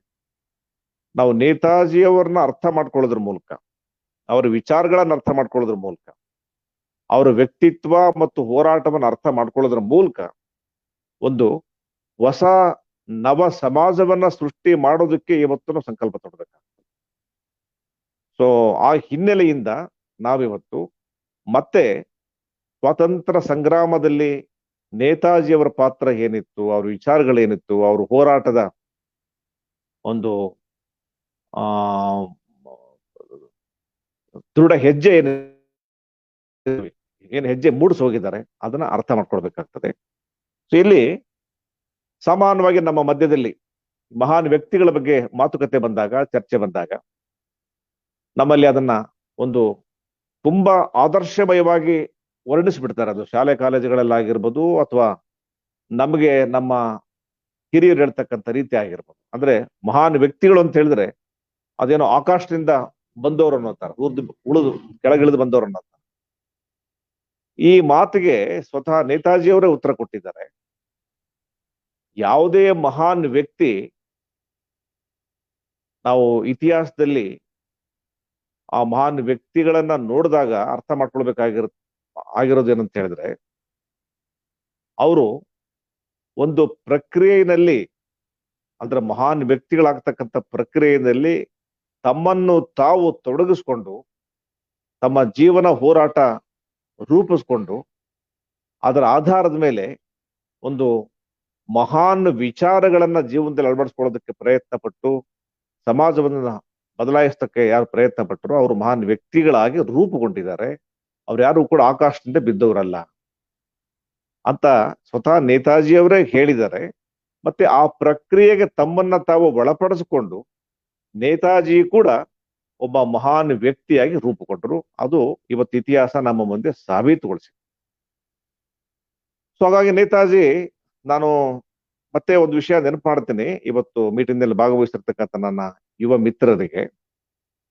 ನಾವು ನೇತಾಜಿಯವರನ್ನ ಅರ್ಥ ಮಾಡ್ಕೊಳ್ಳೋದ್ರ ಮೂಲಕ, ಅವರ ವಿಚಾರಗಳನ್ನ ಅರ್ಥ ಮಾಡ್ಕೊಳ್ಳೋದ್ರ ಮೂಲಕ, ಅವರ ವ್ಯಕ್ತಿತ್ವ ಮತ್ತು ಹೋರಾಟವನ್ನು ಅರ್ಥ ಮಾಡ್ಕೊಳ್ಳೋದ್ರ ಮೂಲಕ ಒಂದು ಹೊಸ ನವ ಸಮಾಜವನ್ನ ಸೃಷ್ಟಿ ಮಾಡೋದಕ್ಕೆ ಇವತ್ತು ನಾವು ಸಂಕಲ್ಪ ತೊಡಬೇಕಾಗ್ತದೆ. ಸೊ ಆ ಹಿನ್ನೆಲೆಯಿಂದ ನಾವಿವತ್ತು ಮತ್ತೆ ಸ್ವಾತಂತ್ರ್ಯ ಸಂಗ್ರಾಮದಲ್ಲಿ ನೇತಾಜಿಯವರ ಪಾತ್ರ ಏನಿತ್ತು, ಅವ್ರ ವಿಚಾರಗಳೇನಿತ್ತು, ಅವ್ರ ಹೋರಾಟದ ಒಂದು ದೃಢ ಹೆಜ್ಜೆ ಏನು ಹೆಜ್ಜೆ ಮೂಡಿಸಿ ಹೋಗಿದ್ದಾರೆ ಅದನ್ನ ಅರ್ಥ ಮಾಡ್ಕೊಳ್ಬೇಕಾಗ್ತದೆ. ಸೊ ಇಲ್ಲಿ ಸಾಮಾನ್ಯವಾಗಿ ನಮ್ಮ ಮಧ್ಯದಲ್ಲಿ ಮಹಾನ್ ವ್ಯಕ್ತಿಗಳ ಬಗ್ಗೆ ಮಾತುಕತೆ ಬಂದಾಗ, ಚರ್ಚೆ ಬಂದಾಗ, ನಮ್ಮಲ್ಲಿ ಅದನ್ನ ಒಂದು ತುಂಬಾ ಆದರ್ಶಮಯವಾಗಿ ವರ್ಣಿಸ್ಬಿಡ್ತಾರೆ. ಅದು ಶಾಲೆ ಕಾಲೇಜುಗಳಲ್ಲಾಗಿರ್ಬೋದು, ಅಥವಾ ನಮಗೆ ನಮ್ಮ ಹಿರಿಯರು ಹೇಳ್ತಕ್ಕಂಥ ರೀತಿ ಆಗಿರ್ಬೋದು. ಅಂದ್ರೆ ಮಹಾನ್ ವ್ಯಕ್ತಿಗಳು ಅಂತ ಹೇಳಿದ್ರೆ ಅದೇನೋ ಆಕಾಶದಿಂದ ಬಂದವರು ಅನ್ನೋತಾರೆ, ಉಳಿದು ಕೆಳಗಿಳಿದು ಬಂದವರು ಅನ್ನೋತಾರೆ. ಈ ಮಾತಿಗೆ ಸ್ವತಃ ನೇತಾಜಿಯವರೇ ಉತ್ತರ ಕೊಟ್ಟಿದ್ದಾರೆ. ಯಾವುದೇ ಮಹಾನ್ ವ್ಯಕ್ತಿ ನಾವು ಇತಿಹಾಸದಲ್ಲಿ ಆ ಮಹಾನ್ ವ್ಯಕ್ತಿಗಳನ್ನ ನೋಡಿದಾಗ ಅರ್ಥ ಆಗಿರೋದು ಏನಂತ ಹೇಳಿದ್ರೆ, ಅವರು ಒಂದು ಪ್ರಕ್ರಿಯೆಯಲ್ಲಿ, ಅಂದ್ರೆ ಮಹಾನ್ ವ್ಯಕ್ತಿಗಳಾಗ್ತಕ್ಕಂಥ ಪ್ರಕ್ರಿಯೆಯಲ್ಲಿ ತಮ್ಮನ್ನು ತಾವು ತೊಡಗಿಸ್ಕೊಂಡು, ತಮ್ಮ ಜೀವನ ಹೋರಾಟ ರೂಪಿಸ್ಕೊಂಡು, ಅದರ ಆಧಾರದ ಮೇಲೆ ಒಂದು ಮಹಾನ್ ವಿಚಾರಗಳನ್ನ ಜೀವನದಲ್ಲಿ ಅಳವಡಿಸ್ಕೊಳ್ಳೋದಕ್ಕೆ ಪ್ರಯತ್ನ ಪಟ್ಟು ಸಮಾಜವನ್ನ ಬದಲಾಯಿಸೋದಕ್ಕೆ ಯಾರು ಪ್ರಯತ್ನ ಪಟ್ಟರು ಅವರು ಮಹಾನ್ ವ್ಯಕ್ತಿಗಳಾಗಿ ರೂಪುಗೊಂಡಿದ್ದಾರೆ. ಅವ್ರು ಯಾರು ಕೂಡ ಆಕಾಶದಿಂದ ಬಿದ್ದವರಲ್ಲ ಅಂತ ಸ್ವತಃ ನೇತಾಜಿಯವರೇ ಹೇಳಿದ್ದಾರೆ. ಮತ್ತೆ ಆ ಪ್ರಕ್ರಿಯೆಗೆ ತಮ್ಮನ್ನ ತಾವು ಒಳಪಡಿಸಿಕೊಂಡು ನೇತಾಜಿ ಕೂಡ ಒಬ್ಬ ಮಹಾನ್ ವ್ಯಕ್ತಿಯಾಗಿ ರೂಪುಗೊಂಡರು. ಅದು ಇವತ್ತು ಇತಿಹಾಸ ನಮ್ಮ ಮುಂದೆ ಸಾಬೀತುಗೊಳಿಸಿದೆ. ಸೊ ಹಾಗಾಗಿ ನೇತಾಜಿ, ನಾನು ಮತ್ತೆ ಒಂದು ವಿಷಯ ನೆನಪು ಮಾಡ್ತೀನಿ. ಇವತ್ತು ಮೀಟಿಂಗ್ ನಲ್ಲಿ ಭಾಗವಹಿಸಿರ್ತಕ್ಕಂಥ ನನ್ನ ಯುವ ಮಿತ್ರರಿಗೆ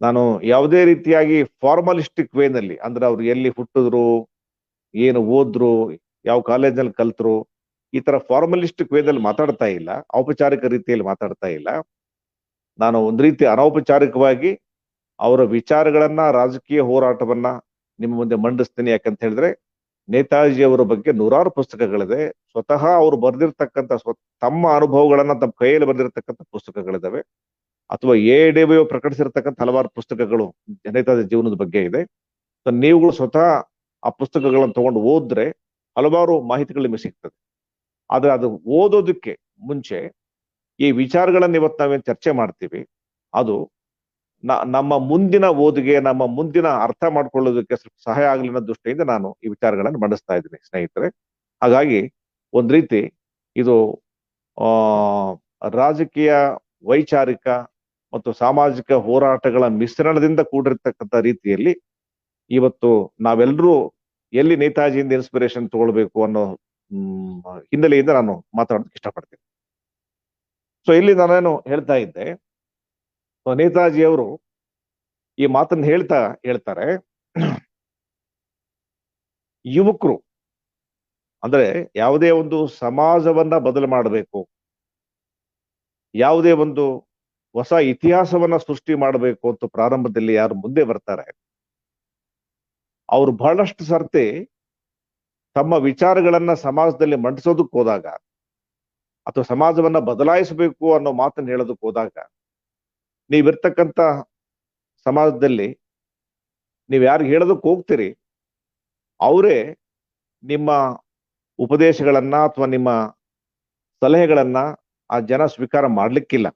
ನಾನು ಯಾವುದೇ ರೀತಿಯಾಗಿ ಫಾರ್ಮಲಿಸ್ಟಿಕ್ ವೇನಲ್ಲಿ, ಅಂದ್ರೆ ಅವ್ರು ಎಲ್ಲಿ ಹುಟ್ಟಿದ್ರು, ಏನು ಓದ್ರು, ಯಾವ ಕಾಲೇಜಲ್ಲಿ ಕಲ್ತರು, ಈ ತರ ಫಾರ್ಮಲಿಸ್ಟಿಕ್ ವೇದಲ್ಲಿ ಮಾತಾಡ್ತಾ ಇಲ್ಲ, ಔಪಚಾರಿಕ ರೀತಿಯಲ್ಲಿ ಮಾತಾಡ್ತಾ ಇಲ್ಲ. ನಾನು ಒಂದ್ ರೀತಿ ಅನೌಪಚಾರಿಕವಾಗಿ ಅವರ ವಿಚಾರಗಳನ್ನ, ರಾಜಕೀಯ ಹೋರಾಟವನ್ನ ನಿಮ್ಮ ಮುಂದೆ ಮಂಡಿಸ್ತೀನಿ. ಯಾಕಂತ ಹೇಳಿದ್ರೆ ನೇತಾಜಿಯವರ ಬಗ್ಗೆ ನೂರಾರು ಪುಸ್ತಕಗಳಿದೆ. ಸ್ವತಃ ಅವರು ಬರೆದಿರ್ತಕ್ಕಂಥ ತಮ್ಮ ಅನುಭವಗಳನ್ನ ತಮ್ಮ ಕೈಯಲ್ಲಿ ಬರೆದಿರ್ತಕ್ಕಂಥ ಪುಸ್ತಕಗಳಿದಾವೆ, ಅಥವಾ AIDBO ಪ್ರಕಟಿಸಿರ್ತಕ್ಕಂಥ ಹಲವಾರು ಪುಸ್ತಕಗಳು ನೇತಾಜಿ ಜೀವನದ ಬಗ್ಗೆ ಇದೆ. ಸೊ ನೀವುಗಳು ಸ್ವತಃ ಆ ಪುಸ್ತಕಗಳನ್ನು ತಗೊಂಡು ಓದಿದ್ರೆ ಹಲವಾರು ಮಾಹಿತಿಗಳು ನಿಮಗೆ ಸಿಗ್ತದೆ. ಆದ್ರೆ ಅದು ಓದೋದಕ್ಕೆ ಮುಂಚೆ ಈ ವಿಚಾರಗಳನ್ನ ಇವತ್ತು ನಾವೇನ್ ಚರ್ಚೆ ಮಾಡ್ತೀವಿ, ಅದು ನಮ್ಮ ಮುಂದಿನ ಓದಿಗೆ, ನಮ್ಮ ಮುಂದಿನ ಅರ್ಥ ಮಾಡ್ಕೊಳ್ಳೋದಕ್ಕೆ ಸ್ವಲ್ಪ ಸಹಾಯ ಆಗಲಿ ಅನ್ನೋ ದೃಷ್ಟಿಯಿಂದ ನಾನು ಈ ವಿಚಾರಗಳನ್ನು ಮಂಡಿಸ್ತಾ ಇದ್ದೀನಿ ಸ್ನೇಹಿತರೆ. ಹಾಗಾಗಿ ಒಂದ್ ರೀತಿ ಇದು ರಾಜಕೀಯ, ವೈಚಾರಿಕ ಮತ್ತು ಸಾಮಾಜಿಕ ಹೋರಾಟಗಳ ಮಿಶ್ರಣದಿಂದ ಕೂಡಿರ್ತಕ್ಕಂಥ ರೀತಿಯಲ್ಲಿ ಇವತ್ತು ನಾವೆಲ್ಲರೂ ಎಲ್ಲಿ ನೇತಾಜಿಯಿಂದ ಇನ್ಸ್ಪಿರೇಷನ್ ತಗೊಳ್ಬೇಕು ಅನ್ನೋ ಹಿನ್ನೆಲೆಯಿಂದ ನಾನು ಮಾತಾಡೋದಕ್ಕೆ ಇಷ್ಟಪಡ್ತೀನಿ. ಸೊ ಇಲ್ಲಿ ನಾನೇನು ಹೇಳ್ತಾ ಇದ್ದೆ, ನೇತಾಜಿಯವರು ಈ ಮಾತನ್ನು ಹೇಳ್ತಾರೆ, ಯುವಕರು ಅಂದ್ರೆ ಯಾವುದೇ ಒಂದು ಸಮಾಜವನ್ನ ಬದಲು ಮಾಡಬೇಕು, ಯಾವುದೇ ಒಂದು ಹೊಸ ಇತಿಹಾಸವನ್ನ ಸೃಷ್ಟಿ ಮಾಡಬೇಕು ಅಂತ ಪ್ರಾರಂಭದಲ್ಲಿ ಯಾರು ಮುಂದೆ ಬರ್ತಾರೆ ಅವರು ಬಹಳಷ್ಟು ಸರ್ತಿ ತಮ್ಮ ವಿಚಾರಗಳನ್ನ ಸಮಾಜದಲ್ಲಿ ಮಂಡಿಸೋದಕ್ಕೆ ಹೋದಾಗ ಅಥವಾ ಸಮಾಜವನ್ನ ಬದಲಾಯಿಸಬೇಕು ಅನ್ನೋ ಮಾತನ್ನ ಹೇಳೋದಕ್ಕೆ ಹೋದಾಗ ನೀವಿರ್ತಕ್ಕಂಥ ಸಮಾಜದಲ್ಲಿ ನೀವು ಯಾರಿಗೆ ಹೇಳೋದಕ್ಕೆ ಹೋಗ್ತೀರಿ ಅವರೇ ನಿಮ್ಮ ಉಪದೇಶಗಳನ್ನ ಅಥವಾ ನಿಮ್ಮ ಸಲಹೆಗಳನ್ನ ಆ ಜನ ಸ್ವೀಕಾರ ಮಾಡ್ಲಿಕ್ಕಿಲ್ಲ.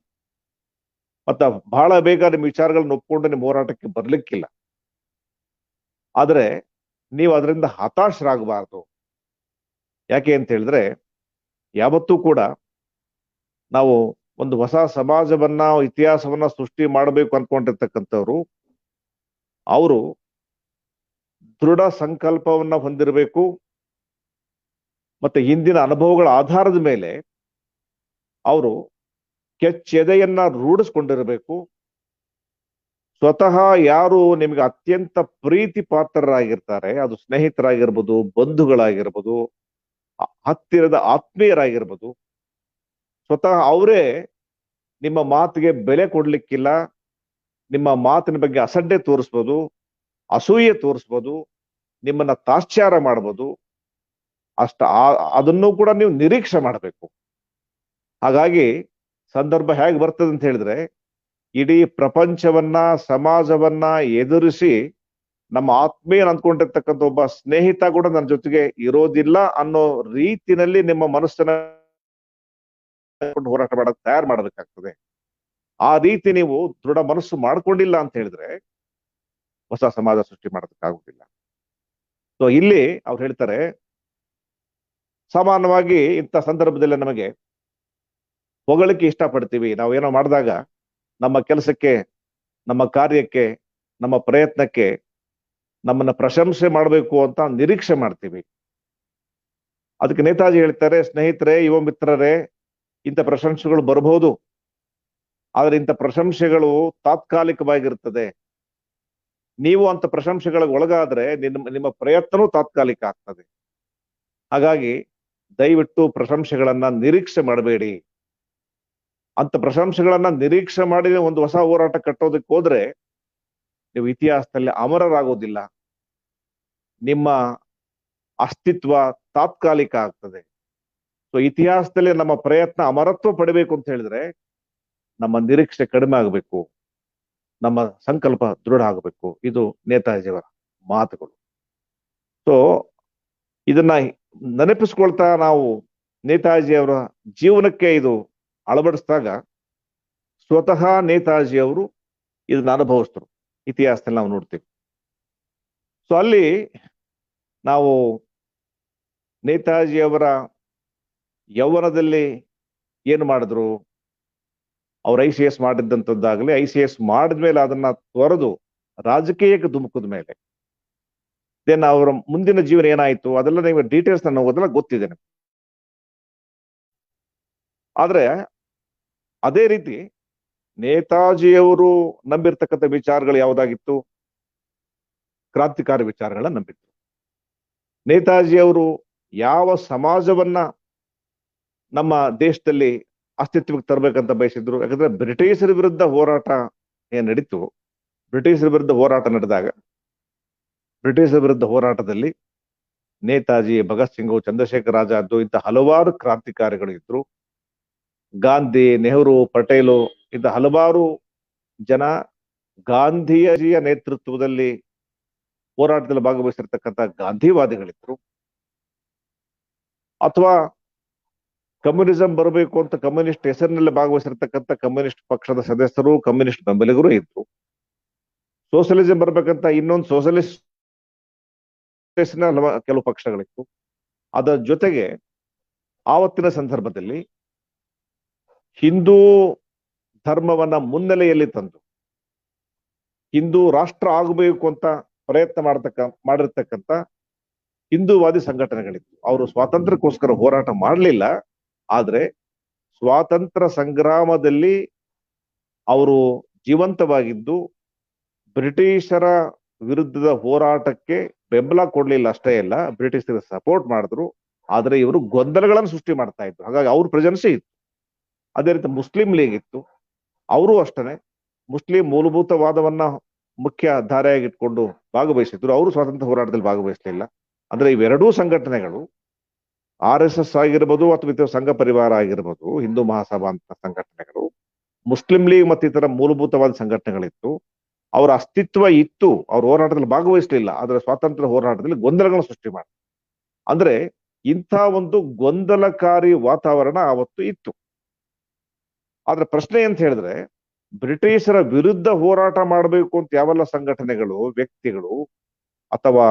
ಮತ್ತ ಬಹಳ ಬೇಗ ನಿಮ್ಮ ವಿಚಾರಗಳನ್ನ ಒಪ್ಕೊಂಡು ನಿಮ್ಮ ಹೋರಾಟಕ್ಕೆ ಬರ್ಲಿಕ್ಕಿಲ್ಲ. ಆದ್ರೆ ನೀವು ಅದರಿಂದ ಹತಾಶರಾಗಬಾರ್ದು. ಯಾಕೆ ಅಂತ ಹೇಳಿದ್ರೆ ಯಾವತ್ತೂ ಕೂಡ ನಾವು ಒಂದು ಹೊಸ ಸಮಾಜವನ್ನ ಇತಿಹಾಸವನ್ನ ಸೃಷ್ಟಿ ಮಾಡಬೇಕು ಅನ್ಕೊಂಡಿರ್ತಕ್ಕಂಥವ್ರು ಅವರು ದೃಢ ಸಂಕಲ್ಪವನ್ನ ಹೊಂದಿರಬೇಕು. ಮತ್ತೆ ಹಿಂದಿನ ಅನುಭವಗಳ ಆಧಾರದ ಮೇಲೆ ಅವರು ಕೆಚ್ಚೆದೆಯನ್ನ ರೂಢಿಸ್ಕೊಂಡಿರಬೇಕು. ಸ್ವತಃ ಯಾರು ನಿಮಗೆ ಅತ್ಯಂತ ಪ್ರೀತಿ ಪಾತ್ರರಾಗಿರ್ತಾರೆ, ಅದು ಸ್ನೇಹಿತರಾಗಿರ್ಬೋದು, ಬಂಧುಗಳಾಗಿರ್ಬೋದು, ಹತ್ತಿರದ ಆತ್ಮೀಯರಾಗಿರ್ಬೋದು, ಸ್ವತಃ ಅವರೇ ನಿಮ್ಮ ಮಾತಿಗೆ ಬೆಲೆ ಕೊಡ್ಲಿಕ್ಕಿಲ್ಲ, ನಿಮ್ಮ ಮಾತಿನ ಬಗ್ಗೆ ಅಸಡ್ಡೆ ತೋರಿಸ್ಬೋದು, ಅಸೂಯೆ ತೋರಿಸ್ಬೋದು, ನಿಮ್ಮನ್ನ ತಾತ್ಸಾರ ಮಾಡ್ಬೋದು. ಅದನ್ನು ಕೂಡ ನೀವು ನಿರೀಕ್ಷೆ ಮಾಡಬೇಕು. ಹಾಗಾಗಿ ಸಂದರ್ಭ ಹೇಗೆ ಬರ್ತದೆ ಅಂತ ಹೇಳಿದ್ರೆ ಇಡೀ ಪ್ರಪಂಚವನ್ನ ಸಮಾಜವನ್ನ ಎದುರಿಸಿ ನಮ್ಮ ಆತ್ಮೀಯ ಅಂದ್ಕೊಂಡಿರ್ತಕ್ಕಂಥ ಒಬ್ಬ ಸ್ನೇಹಿತ ಕೂಡ ನನ್ನ ಜೊತೆಗೆ ಇರೋದಿಲ್ಲ ಅನ್ನೋ ರೀತಿನಲ್ಲಿ ನಿಮ್ಮ ಮನಸ್ಸನ್ನ ಹೋರಾಟ ಮಾಡಕ್ ತಯಾರು ಮಾಡಬೇಕಾಗ್ತದೆ. ಆ ರೀತಿ ನೀವು ದೃಢ ಮನಸ್ಸು ಮಾಡ್ಕೊಂಡಿಲ್ಲ ಅಂತ ಹೇಳಿದ್ರೆ ಹೊಸ ಸಮಾಜ ಸೃಷ್ಟಿ ಮಾಡೋದಕ್ಕಾಗುದಿಲ್ಲ. ಸೊ ಇಲ್ಲಿ ಅವ್ರು ಹೇಳ್ತಾರೆ ಸಾಮಾನ್ಯವಾಗಿ ಇಂಥ ಸಂದರ್ಭದಲ್ಲಿ ನಮಗೆ ಹೊಗಳಿಕೆ ಇಷ್ಟಪಡ್ತೀವಿ. ನಾವೇನೋ ಮಾಡಿದಾಗ ನಮ್ಮ ಕೆಲಸಕ್ಕೆ, ನಮ್ಮ ಕಾರ್ಯಕ್ಕೆ, ನಮ್ಮ ಪ್ರಯತ್ನಕ್ಕೆ ನಮ್ಮನ್ನ ಪ್ರಶಂಸೆ ಮಾಡಬೇಕು ಅಂತ ನಿರೀಕ್ಷೆ ಮಾಡ್ತೀವಿ. ಅದಕ್ಕೆ ನೇತಾಜಿ ಹೇಳ್ತಾರೆ, ಸ್ನೇಹಿತರೆ, ಯುವ ಮಿತ್ರರೇ, ಇಂಥ ಪ್ರಶಂಸೆಗಳು ಬರಬಹುದು, ಆದ್ರೆ ಇಂಥ ಪ್ರಶಂಸೆಗಳು ತಾತ್ಕಾಲಿಕವಾಗಿರ್ತದೆ. ನೀವು ಅಂತ ಪ್ರಶಂಸೆಗಳಿಗೆ ಒಳಗಾದ್ರೆ ನಿಮ್ಮ ಪ್ರಯತ್ನವೂ ತಾತ್ಕಾಲಿಕ ಆಗ್ತದೆ. ಹಾಗಾಗಿ ದಯವಿಟ್ಟು ಪ್ರಶಂಸೆಗಳನ್ನ ನಿರೀಕ್ಷೆ ಮಾಡಬೇಡಿ. ಅಂತ ಪ್ರಶಂಸೆಗಳನ್ನ ನಿರೀಕ್ಷೆ ಮಾಡಿ ಒಂದು ಹೊಸ ಹೋರಾಟ ಕಟ್ಟೋದಕ್ಕೆ ಹೋದ್ರೆ ನೀವು ಇತಿಹಾಸದಲ್ಲಿ ಅಮರರಾಗೋದಿಲ್ಲ. ನಿಮ್ಮ ಅಸ್ತಿತ್ವ ತಾತ್ಕಾಲಿಕ ಆಗ್ತದೆ. ಸೊ ಇತಿಹಾಸದಲ್ಲಿ ನಮ್ಮ ಪ್ರಯತ್ನ ಅಮರತ್ವ ಪಡಿಬೇಕು ಅಂತ ಹೇಳಿದ್ರೆ ನಮ್ಮ ನಿರೀಕ್ಷೆ ಕಡಿಮೆ ಆಗಬೇಕು, ನಮ್ಮ ಸಂಕಲ್ಪ ದೃಢ ಆಗಬೇಕು. ಇದು ನೇತಾಜಿಯವರ ಮಾತುಗಳು. ಸೊ ಇದನ್ನ ನೆನಪಿಸ್ಕೊಳ್ತಾ ನಾವು ನೇತಾಜಿಯವರ ಜೀವನಕ್ಕೆ ಇದು ಅಳವಡಿಸಿದಾಗ ಸ್ವತಃ ನೇತಾಜಿಯವರು ಇದನ್ನ ಅನುಭವಿಸ್ತರು. ಇತಿಹಾಸದಲ್ಲಿ ನಾವು ನೋಡ್ತೀವಿ. ಸೊ ಅಲ್ಲಿ ನಾವು ನೇತಾಜಿಯವರ ಯೌವನದಲ್ಲಿ ಏನು ಮಾಡಿದ್ರು, ಅವ್ರು ICS ಮಾಡಿದ್ದಂಥದ್ದಾಗಲಿ, ICS ಮಾಡಿದ್ಮೇಲೆ ಅದನ್ನ ತೊರೆದು ರಾಜಕೀಯಕ್ಕೆ ಧುಮುಕಿದ ಮೇಲೆ ದೆನ್ ಅವರ ಮುಂದಿನ ಜೀವನ ಏನಾಯ್ತು ಅದೆಲ್ಲ ನಿಮಗೆ ಡೀಟೇಲ್ಸ್ ನಾನು ಓದೆಲ್ಲ ಗೊತ್ತಿದೆ. ಆದ್ರೆ ಅದೇ ರೀತಿ ನೇತಾಜಿಯವರು ನಂಬಿರ್ತಕ್ಕಂಥ ವಿಚಾರಗಳು ಯಾವುದಾಗಿತ್ತು? ಕ್ರಾಂತಿಕಾರಿ ವಿಚಾರಗಳನ್ನ ನಂಬಿದ್ರು. ನೇತಾಜಿಯವರು ಯಾವ ಸಮಾಜವನ್ನ ನಮ್ಮ ದೇಶದಲ್ಲಿ ಅಸ್ತಿತ್ವಕ್ಕೆ ತರಬೇಕಂತ ಬಯಸಿದ್ರು? ಯಾಕಂದ್ರೆ ಬ್ರಿಟಿಷರ ವಿರುದ್ಧ ಹೋರಾಟ ಏನ್ ನಡೀತು, ಬ್ರಿಟಿಷರ ವಿರುದ್ಧ ಹೋರಾಟ ನಡೆದಾಗ ಬ್ರಿಟಿಷರ ವಿರುದ್ಧ ಹೋರಾಟದಲ್ಲಿ ನೇತಾಜಿ, ಭಗತ್ ಸಿಂಗ್, ಚಂದ್ರಶೇಖರ್ ಆಜಾದ್ ಇಂಥ ಹಲವಾರು ಕ್ರಾಂತಿಕಾರಿಗಳು ಇದ್ರು. ಗಾಂಧಿ, ನೆಹರು, ಪಟೇಲು ಇಂಥ ಹಲವಾರು ಜನ ಗಾಂಧಿಯಜಿಯ ನೇತೃತ್ವದಲ್ಲಿ ಹೋರಾಟದಲ್ಲಿ ಭಾಗವಹಿಸಿರ್ತಕ್ಕಂಥ ಗಾಂಧಿವಾದಿಗಳಿದ್ರು. ಅಥವಾ ಕಮ್ಯುನಿಸಂ ಬರಬೇಕು ಅಂತ ಕಮ್ಯುನಿಸ್ಟ್ ಹೆಸರಿನಲ್ಲಿ ಭಾಗವಹಿಸಿರ್ತಕ್ಕಂಥ ಕಮ್ಯುನಿಸ್ಟ್ ಪಕ್ಷದ ಸದಸ್ಯರು, ಕಮ್ಯುನಿಸ್ಟ್ ಬೆಂಬಲಿಗರು ಇದ್ರು. ಸೋಷಿಯಲಿಸಂ ಬರ್ಬೇಕಂತ ಇನ್ನೊಂದು ಸೋಷಲಿಸ್ಟ್ ಕೆಲವು ಪಕ್ಷಗಳಿತ್ತು. ಅದರ ಜೊತೆಗೆ ಆವತ್ತಿನ ಸಂದರ್ಭದಲ್ಲಿ ಹಿಂದೂ ಧರ್ಮವನ್ನ ಮುನ್ನೆಲೆಯಲ್ಲಿ ತಂದು ಹಿಂದೂ ರಾಷ್ಟ್ರ ಆಗಬೇಕು ಅಂತ ಪ್ರಯತ್ನ ಮಾಡಿರ್ತಕ್ಕಂಥ ಹಿಂದೂವಾದಿ ಸಂಘಟನೆಗಳಿತ್ತು. ಅವರು ಸ್ವಾತಂತ್ರ್ಯಕ್ಕೋಸ್ಕರ ಹೋರಾಟ ಮಾಡಲಿಲ್ಲ, ಆದ್ರೆ ಸ್ವಾತಂತ್ರ್ಯ ಸಂಗ್ರಾಮದಲ್ಲಿ ಅವರು ಜೀವಂತವಾಗಿದ್ದು ಬ್ರಿಟಿಷರ ವಿರುದ್ಧದ ಹೋರಾಟಕ್ಕೆ ಬೆಂಬಲ ಕೊಡ್ಲಿಲ್ಲ ಅಷ್ಟೇ ಅಲ್ಲ, ಬ್ರಿಟಿಷರಿಗೆ ಸಪೋರ್ಟ್ ಮಾಡಿದ್ರು. ಆದ್ರೆ ಇವರು ಗೊಂದಲಗಳನ್ನು ಸೃಷ್ಟಿ ಮಾಡ್ತಾ ಇದ್ರು. ಹಾಗಾಗಿ ಅವ್ರ ಪ್ರೆಸೆನ್ಸೇ ಇತ್ತು. ಅದೇ ರೀತಿ ಮುಸ್ಲಿಂ ಲೀಗ್ ಇತ್ತು, ಅವರು ಅಷ್ಟೇ ಮುಸ್ಲಿಂ ಮೂಲಭೂತವಾದವನ್ನ ಮುಖ್ಯ ಧಾರೆಯಾಗಿ ಇಟ್ಕೊಂಡು ಭಾಗವಹಿಸಿದ್ರು. ಅವರು ಸ್ವಾತಂತ್ರ್ಯ ಹೋರಾಟದಲ್ಲಿ ಭಾಗವಹಿಸಲಿಲ್ಲ. ಅಂದ್ರೆ ಇವೆರಡೂ ಸಂಘಟನೆಗಳು, RSS ಆಗಿರ್ಬೋದು ಅಥವಾ ಇತರ ಸಂಘ ಪರಿವಾರ ಆಗಿರ್ಬೋದು, ಹಿಂದೂ ಮಹಾಸಭಾ ಅಂತ ಸಂಘಟನೆಗಳು, ಮುಸ್ಲಿಂ ಲೀಗ್ ಮತ್ತು ಇತರ ಮೂಲಭೂತವಾದ ಸಂಘಟನೆಗಳಿತ್ತು. ಅವರ ಅಸ್ತಿತ್ವ ಇತ್ತು, ಅವ್ರ ಹೋರಾಟದಲ್ಲಿ ಭಾಗವಹಿಸಲಿಲ್ಲ. ಆದ್ರೆ ಸ್ವಾತಂತ್ರ್ಯ ಹೋರಾಟದಲ್ಲಿ ಗೊಂದಲಗಳನ್ನು ಸೃಷ್ಟಿ ಮಾಡಿ, ಅಂದ್ರೆ ಇಂಥ ಒಂದು ಗೊಂದಲಕಾರಿ ವಾತಾವರಣ ಅವತ್ತು ಇತ್ತು. ಆದ್ರೆ ಪ್ರಶ್ನೆ ಅಂತ ಹೇಳಿದ್ರೆ, ಬ್ರಿಟಿಷರ ವಿರುದ್ಧ ಹೋರಾಟ ಮಾಡಬೇಕು ಅಂತ ಯಾವೆಲ್ಲ ಸಂಘಟನೆಗಳು, ವ್ಯಕ್ತಿಗಳು ಅಥವಾ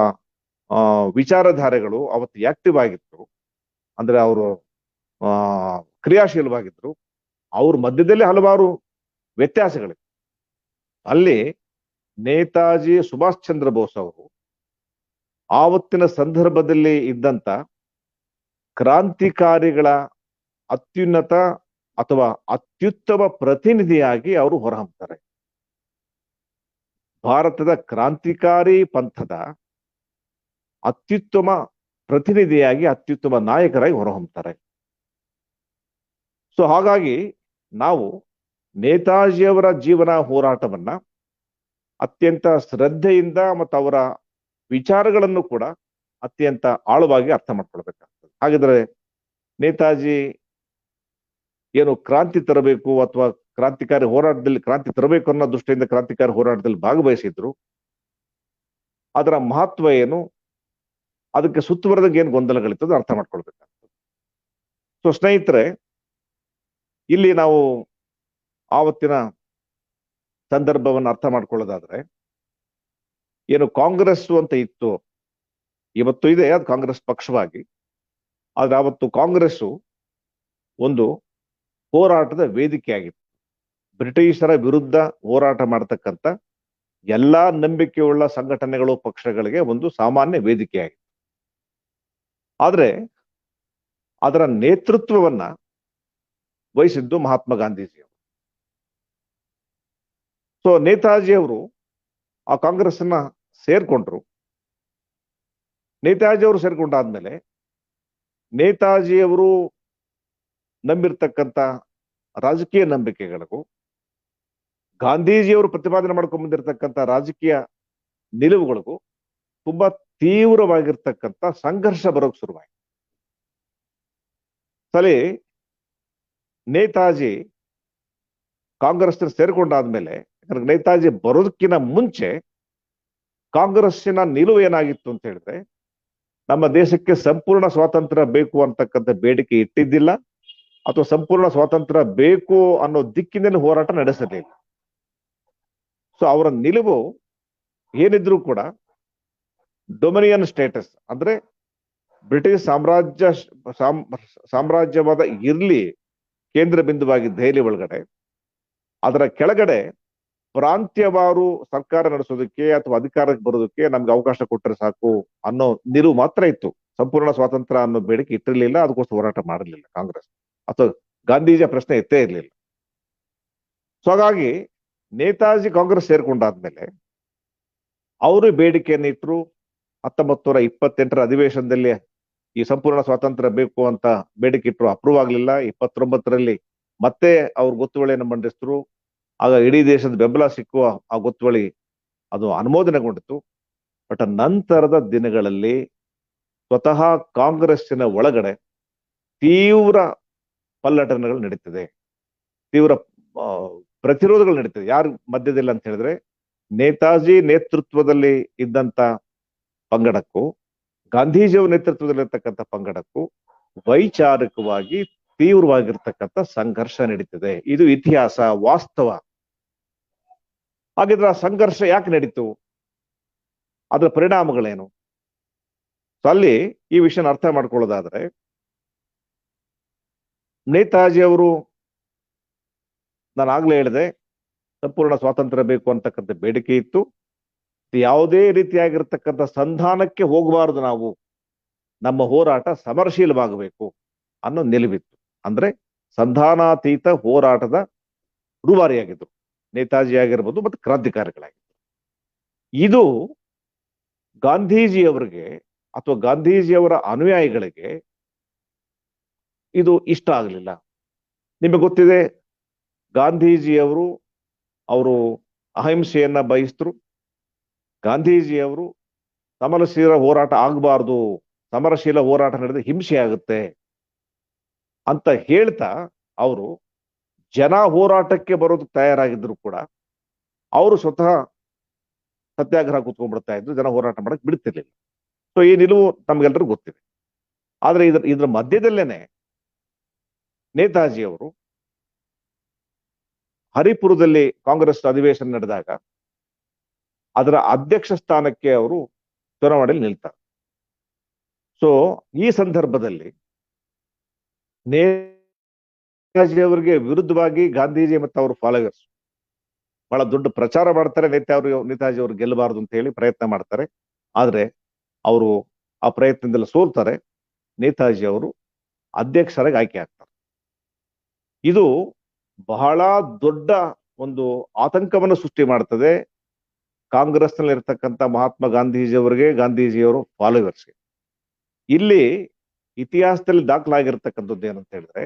ವಿಚಾರಧಾರೆಗಳು ಅವತ್ತು ಆಕ್ಟಿವ್ ಆಗಿತ್ತು, ಅಂದ್ರೆ ಅವರು ಕ್ರಿಯಾಶೀಲವಾಗಿದ್ರು, ಅವ್ರ ಮಧ್ಯದಲ್ಲಿ ಹಲವಾರು ವ್ಯತ್ಯಾಸಗಳಿವೆ. ಅಲ್ಲಿ ನೇತಾಜಿ ಸುಭಾಷ್ ಚಂದ್ರ ಬೋಸ್ ಅವರು ಆವತ್ತಿನ ಸಂದರ್ಭದಲ್ಲಿ ಇದ್ದಂತ ಕ್ರಾಂತಿಕಾರಿಗಳ ಅತ್ಯುನ್ನತ ಅಥವಾ ಅತ್ಯುತ್ತಮ ಪ್ರತಿನಿಧಿಯಾಗಿ ಅವರು ಹೊರಹೊಮ್ಮುತ್ತಾರೆ. ಭಾರತದ ಕ್ರಾಂತಿಕಾರಿ ಪಂಥದ ಅತ್ಯುತ್ತಮ ಪ್ರತಿನಿಧಿಯಾಗಿ, ಅತ್ಯುತ್ತಮ ನಾಯಕರಾಗಿ ಹೊರಹೊಮ್ಮುತ್ತಾರೆ. ಸೊ ಹಾಗಾಗಿ ನಾವು ನೇತಾಜಿಯವರ ಜೀವನ ಹೋರಾಟವನ್ನ ಅತ್ಯಂತ ಶ್ರದ್ಧೆಯಿಂದ ಮತ್ತು ಅವರ ವಿಚಾರಗಳನ್ನು ಕೂಡ ಅತ್ಯಂತ ಆಳವಾಗಿ ಅರ್ಥ ಮಾಡ್ಕೊಳ್ಬೇಕಾಗ್ತದೆ. ಹಾಗಿದ್ರೆ ನೇತಾಜಿ ಏನು ಕ್ರಾಂತಿ ತರಬೇಕು ಅಥವಾ ಕ್ರಾಂತಿಕಾರಿ ಹೋರಾಟದಲ್ಲಿ ಕ್ರಾಂತಿ ತರಬೇಕು ಅನ್ನೋ ದೃಷ್ಟಿಯಿಂದ ಕ್ರಾಂತಿಕಾರಿ ಹೋರಾಟದಲ್ಲಿ ಭಾಗವಹಿಸಿದ್ರು. ಅದರ ಮಹತ್ವ ಏನು, ಅದಕ್ಕೆ ಸುತ್ತುವರೆದಾಗ ಏನು ಗೊಂದಲಗಳಿತ್ತು ಅರ್ಥ ಮಾಡ್ಕೊಳ್ಬೇಕಾಗ್ತದೆ. ಸೊ ಸ್ನೇಹಿತರೆ, ಇಲ್ಲಿ ನಾವು ಆವತ್ತಿನ ಸಂದರ್ಭವನ್ನು ಅರ್ಥ ಮಾಡ್ಕೊಳ್ಳೋದಾದ್ರೆ, ಏನು ಕಾಂಗ್ರೆಸ್ ಅಂತ ಇತ್ತು, ಇವತ್ತು ಇದೆ ಅದು ಕಾಂಗ್ರೆಸ್ ಪಕ್ಷವಾಗಿ. ಆದ್ರೆ ಆವತ್ತು ಕಾಂಗ್ರೆಸ್ಸು ಒಂದು ಹೋರಾಟದ ವೇದಿಕೆಯಾಗಿತ್ತು. ಬ್ರಿಟಿಷರ ವಿರುದ್ಧ ಹೋರಾಟ ಮಾಡತಕ್ಕಂಥ ಎಲ್ಲಾ ನಂಬಿಕೆಯುಳ್ಳ ಸಂಘಟನೆಗಳು, ಪಕ್ಷಗಳಿಗೆ ಒಂದು ಸಾಮಾನ್ಯ ವೇದಿಕೆಯಾಗಿತ್ತು. ಆದ್ರೆ ಅದರ ನೇತೃತ್ವವನ್ನ ವಹಿಸಿದ್ದು ಮಹಾತ್ಮ ಗಾಂಧೀಜಿಯವರು. ಸೊ ನೇತಾಜಿಯವರು ಆ ಕಾಂಗ್ರೆಸ್ ಅನ್ನ ಸೇರ್ಕೊಂಡ್ರು. ನೇತಾಜಿಯವರು ಸೇರ್ಕೊಂಡಾದ್ಮೇಲೆ ನೇತಾಜಿಯವರು ನಂಬಿರ್ತಕ್ಕಂಥ ರಾಜಕೀಯ ನಂಬಿಕೆಗಳಿಗೂ ಗಾಂಧೀಜಿಯವರು ಪ್ರತಿಪಾದನೆ ಮಾಡ್ಕೊಂಡ್ ಬಂದಿರತಕ್ಕಂಥ ರಾಜಕೀಯ ನಿಲುವುಗಳಿಗೂ ತುಂಬಾ ತೀವ್ರವಾಗಿರ್ತಕ್ಕಂಥ ಸಂಘರ್ಷ ಬರೋಕ್ ಶುರುವಾಯಿತು. ಸರಿ, ನೇತಾಜಿ ಕಾಂಗ್ರೆಸ್ ಸೇರ್ಕೊಂಡಾದ್ಮೇಲೆ, ನೇತಾಜಿ ಬರೋದಕ್ಕಿಂತ ಮುಂಚೆ ಕಾಂಗ್ರೆಸ್ಸಿನ ನಿಲುವು ಏನಾಗಿತ್ತು ಅಂತ ಹೇಳಿದ್ರೆ, ನಮ್ಮ ದೇಶಕ್ಕೆ ಸಂಪೂರ್ಣ ಸ್ವಾತಂತ್ರ್ಯ ಬೇಕು ಅಂತಕ್ಕಂಥ ಬೇಡಿಕೆ ಇಟ್ಟಿದ್ದಿಲ್ಲ, ಅಥವಾ ಸಂಪೂರ್ಣ ಸ್ವಾತಂತ್ರ್ಯ ಬೇಕು ಅನ್ನೋ ದಿಕ್ಕಿನಲ್ಲಿ ಹೋರಾಟ ನಡೆಸಲಿಲ್ಲ. ಸೊ ಅವರ ನಿಲುವು ಏನಿದ್ರು ಕೂಡ ಡೊಮಿನಿಯನ್ ಸ್ಟೇಟಸ್, ಅಂದ್ರೆ ಬ್ರಿಟಿಷ್ ಸಾಮ್ರಾಜ್ಯವಾದ ಇರ್ಲಿ ಕೇಂದ್ರ ಬಿಂದುವಾಗಿ ದೆಹಲಿ ಒಳಗಡೆ, ಅದರ ಕೆಳಗಡೆ ಪ್ರಾಂತ್ಯವಾರು ಸರ್ಕಾರ ನಡೆಸೋದಕ್ಕೆ ಅಥವಾ ಅಧಿಕಾರಕ್ಕೆ ಬರೋದಕ್ಕೆ ನಮ್ಗೆ ಅವಕಾಶ ಕೊಟ್ಟರೆ ಸಾಕು ಅನ್ನೋ ನಿಲುವು ಮಾತ್ರ ಇತ್ತು. ಸಂಪೂರ್ಣ ಸ್ವಾತಂತ್ರ್ಯ ಅನ್ನೋ ಬೇಡಿಕೆ ಇಟ್ಟಿರ್ಲಿಲ್ಲ, ಅದಕ್ಕೋಸ್ಕರ ಹೋರಾಟ ಮಾಡಿರ್ಲಿಲ್ಲ ಕಾಂಗ್ರೆಸ್, ಅಥವಾ ಗಾಂಧೀಜಿಯ ಪ್ರಶ್ನೆ ಎತ್ತೇ ಇರಲಿಲ್ಲ. ಸೊ ಹಾಗಾಗಿ ನೇತಾಜಿ ಕಾಂಗ್ರೆಸ್ ಸೇರ್ಕೊಂಡಾದ್ಮೇಲೆ ಅವರು ಬೇಡಿಕೆಯನ್ನು ಇಟ್ಟರು. 1928ರ ಅಧಿವೇಶನದಲ್ಲಿ ಈ ಸಂಪೂರ್ಣ ಸ್ವಾತಂತ್ರ್ಯ ಬೇಕು ಅಂತ ಬೇಡಿಕೆ ಇಟ್ಟರು, ಅಪ್ರೂವ್ ಆಗ್ಲಿಲ್ಲ. 29ರಲ್ಲಿ ಮತ್ತೆ ಅವ್ರ ಗೊತ್ತುವಳಿಯನ್ನು ಮಂಡಿಸಿದ್ರು. ಆಗ ಇಡೀ ದೇಶದ ಬೆಂಬಲ ಸಿಕ್ಕುವ ಆ ಗೊತ್ತುವಳಿ ಅದು ಅನುಮೋದನೆಗೊಂಡಿತು. ಬಟ್ ನಂತರದ ದಿನಗಳಲ್ಲಿ ಸ್ವತಃ ಕಾಂಗ್ರೆಸ್ಸಿನ ಒಳಗಡೆ ತೀವ್ರ ಪಲ್ಲಟನೆಗಳು ನಡೀತದೆ, ತೀವ್ರ ಪ್ರತಿರೋಧಗಳು ನಡೀತದೆ. ಯಾರ ಮಧ್ಯದಲ್ಲಿ ಅಂತ ಹೇಳಿದ್ರೆ, ನೇತಾಜಿ ನೇತೃತ್ವದಲ್ಲಿ ಇದ್ದಂತ ಪಂಗಡಕ್ಕೂ ಗಾಂಧೀಜಿಯವರ ನೇತೃತ್ವದಲ್ಲಿರ್ತಕ್ಕಂಥ ಪಂಗಡಕ್ಕೂ ವೈಚಾರಿಕವಾಗಿ ತೀವ್ರವಾಗಿರ್ತಕ್ಕಂಥ ಸಂಘರ್ಷ ನಡೀತದೆ. ಇದು ಇತಿಹಾಸ, ವಾಸ್ತವ. ಹಾಗಿದ್ರೆ ಆ ಸಂಘರ್ಷ ಯಾಕೆ ನಡೀತು, ಅದರ ಪರಿಣಾಮಗಳೇನು? ಅಲ್ಲಿ ಈ ವಿಷಯನ ಅರ್ಥ ಮಾಡ್ಕೊಳ್ಳೋದಾದ್ರೆ, ನೇತಾಜಿ ಅವರು, ನಾನು ಆಗ್ಲೇ ಹೇಳಿದೆ, ಸಂಪೂರ್ಣ ಸ್ವಾತಂತ್ರ್ಯ ಬೇಕು ಅಂತಕ್ಕಂಥ ಬೇಡಿಕೆ ಇತ್ತು. ಯಾವುದೇ ರೀತಿಯಾಗಿರ್ತಕ್ಕಂಥ ಸಂಧಾನಕ್ಕೆ ಹೋಗಬಾರದು, ನಾವು ನಮ್ಮ ಹೋರಾಟ ಸಮರಶೀಲವಾಗಬೇಕು ಅನ್ನೋ ನಿಲುವಿತ್ತು. ಅಂದ್ರೆ ಸಂಧಾನಾತೀತ ಹೋರಾಟದ ರೂವಾರಿಯಾಗಿದ್ರು ನೇತಾಜಿ ಆಗಿರ್ಬೋದು ಮತ್ತು ಕ್ರಾಂತಿಕಾರಿಗಳಾಗಿದ್ರು. ಇದು ಗಾಂಧೀಜಿಯವರಿಗೆ ಅಥವಾ ಗಾಂಧೀಜಿಯವರ ಅನುಯಾಯಿಗಳಿಗೆ ಇದು ಇಷ್ಟ ಆಗಲಿಲ್ಲ. ನಿಮಗೆ ಗೊತ್ತಿದೆ, ಗಾಂಧೀಜಿಯವರು ಅವರು ಅಹಿಂಸೆಯನ್ನ ಬಯಸಿದ್ರು. ಗಾಂಧೀಜಿಯವರು ಸಮರಶೀಲ ಹೋರಾಟ ಆಗಬಾರ್ದು, ಸಮರಶೀಲ ಹೋರಾಟ ನಡೆದ್ರೆ ಹಿಂಸೆ ಆಗುತ್ತೆ ಅಂತ ಹೇಳ್ತಾ ಅವರು ಜನ ಹೋರಾಟಕ್ಕೆ ಬರೋದಕ್ಕೆ ತಯಾರಾಗಿದ್ರು ಕೂಡ ಅವರು ಸ್ವತಃ ಸತ್ಯಾಗ್ರಹ ಕೂತ್ಕೊಂಡ್ಬಿಡ್ತಾ ಇದ್ರು, ಜನ ಹೋರಾಟ ಮಾಡಕ್ ಬಿಡ್ತಿರ್ಲಿಲ್ಲ. ಸೊ ಈ ನಿಲುವು ನಮ್ಗೆಲ್ರಿಗೂ ಗೊತ್ತಿದೆ. ಆದ್ರೆ ಇದ್ರ ಮಧ್ಯದಲ್ಲೇನೆ ನೇತಾಜಿಯವರು ಹರಿಪುರದಲ್ಲಿ ಕಾಂಗ್ರೆಸ್ ಅಧಿವೇಶನ ನಡೆದಾಗ ಅದರ ಅಧ್ಯಕ್ಷ ಸ್ಥಾನಕ್ಕೆ ಅವರು ಚುನಾವಣೆಯಲ್ಲಿ ನಿಲ್ತಾರೆ. ಸೊ ಈ ಸಂದರ್ಭದಲ್ಲಿ ನೇತಾಜಿಯವರಿಗೆ ವಿರುದ್ಧವಾಗಿ ಗಾಂಧೀಜಿ ಮತ್ತು ಅವ್ರ ಫಾಲೋವರ್ಸ್ ಬಹಳ ದೊಡ್ಡ ಪ್ರಚಾರ ಮಾಡ್ತಾರೆ. ನೇತಾಜಿ ಅವರು ಗೆಲ್ಲಬಾರದು ಅಂತ ಹೇಳಿ ಪ್ರಯತ್ನ ಮಾಡ್ತಾರೆ. ಆದ್ರೆ ಅವರು ಆ ಪ್ರಯತ್ನದಲ್ಲಿ ಸೋಲ್ತಾರೆ. ನೇತಾಜಿ ಅವರು ಅಧ್ಯಕ್ಷರಾಗಿ ಆಯ್ಕೆ ಆಗ್ತಾರೆ. ಇದು ಬಹಳ ದೊಡ್ಡ ಒಂದು ಆತಂಕವನ್ನು ಸೃಷ್ಟಿ ಮಾಡ್ತದೆ ಕಾಂಗ್ರೆಸ್ ನಲ್ಲಿ ಇರ್ತಕ್ಕಂಥ ಮಹಾತ್ಮ ಗಾಂಧೀಜಿಯವರಿಗೆ, ಗಾಂಧೀಜಿಯವರು ಫಾಲೋವರ್ಸ್ಗೆ. ಇಲ್ಲಿ ಇತಿಹಾಸದಲ್ಲಿ ದಾಖಲಾಗಿರ್ತಕ್ಕಂಥದ್ದು ಏನಂತ ಹೇಳಿದ್ರೆ,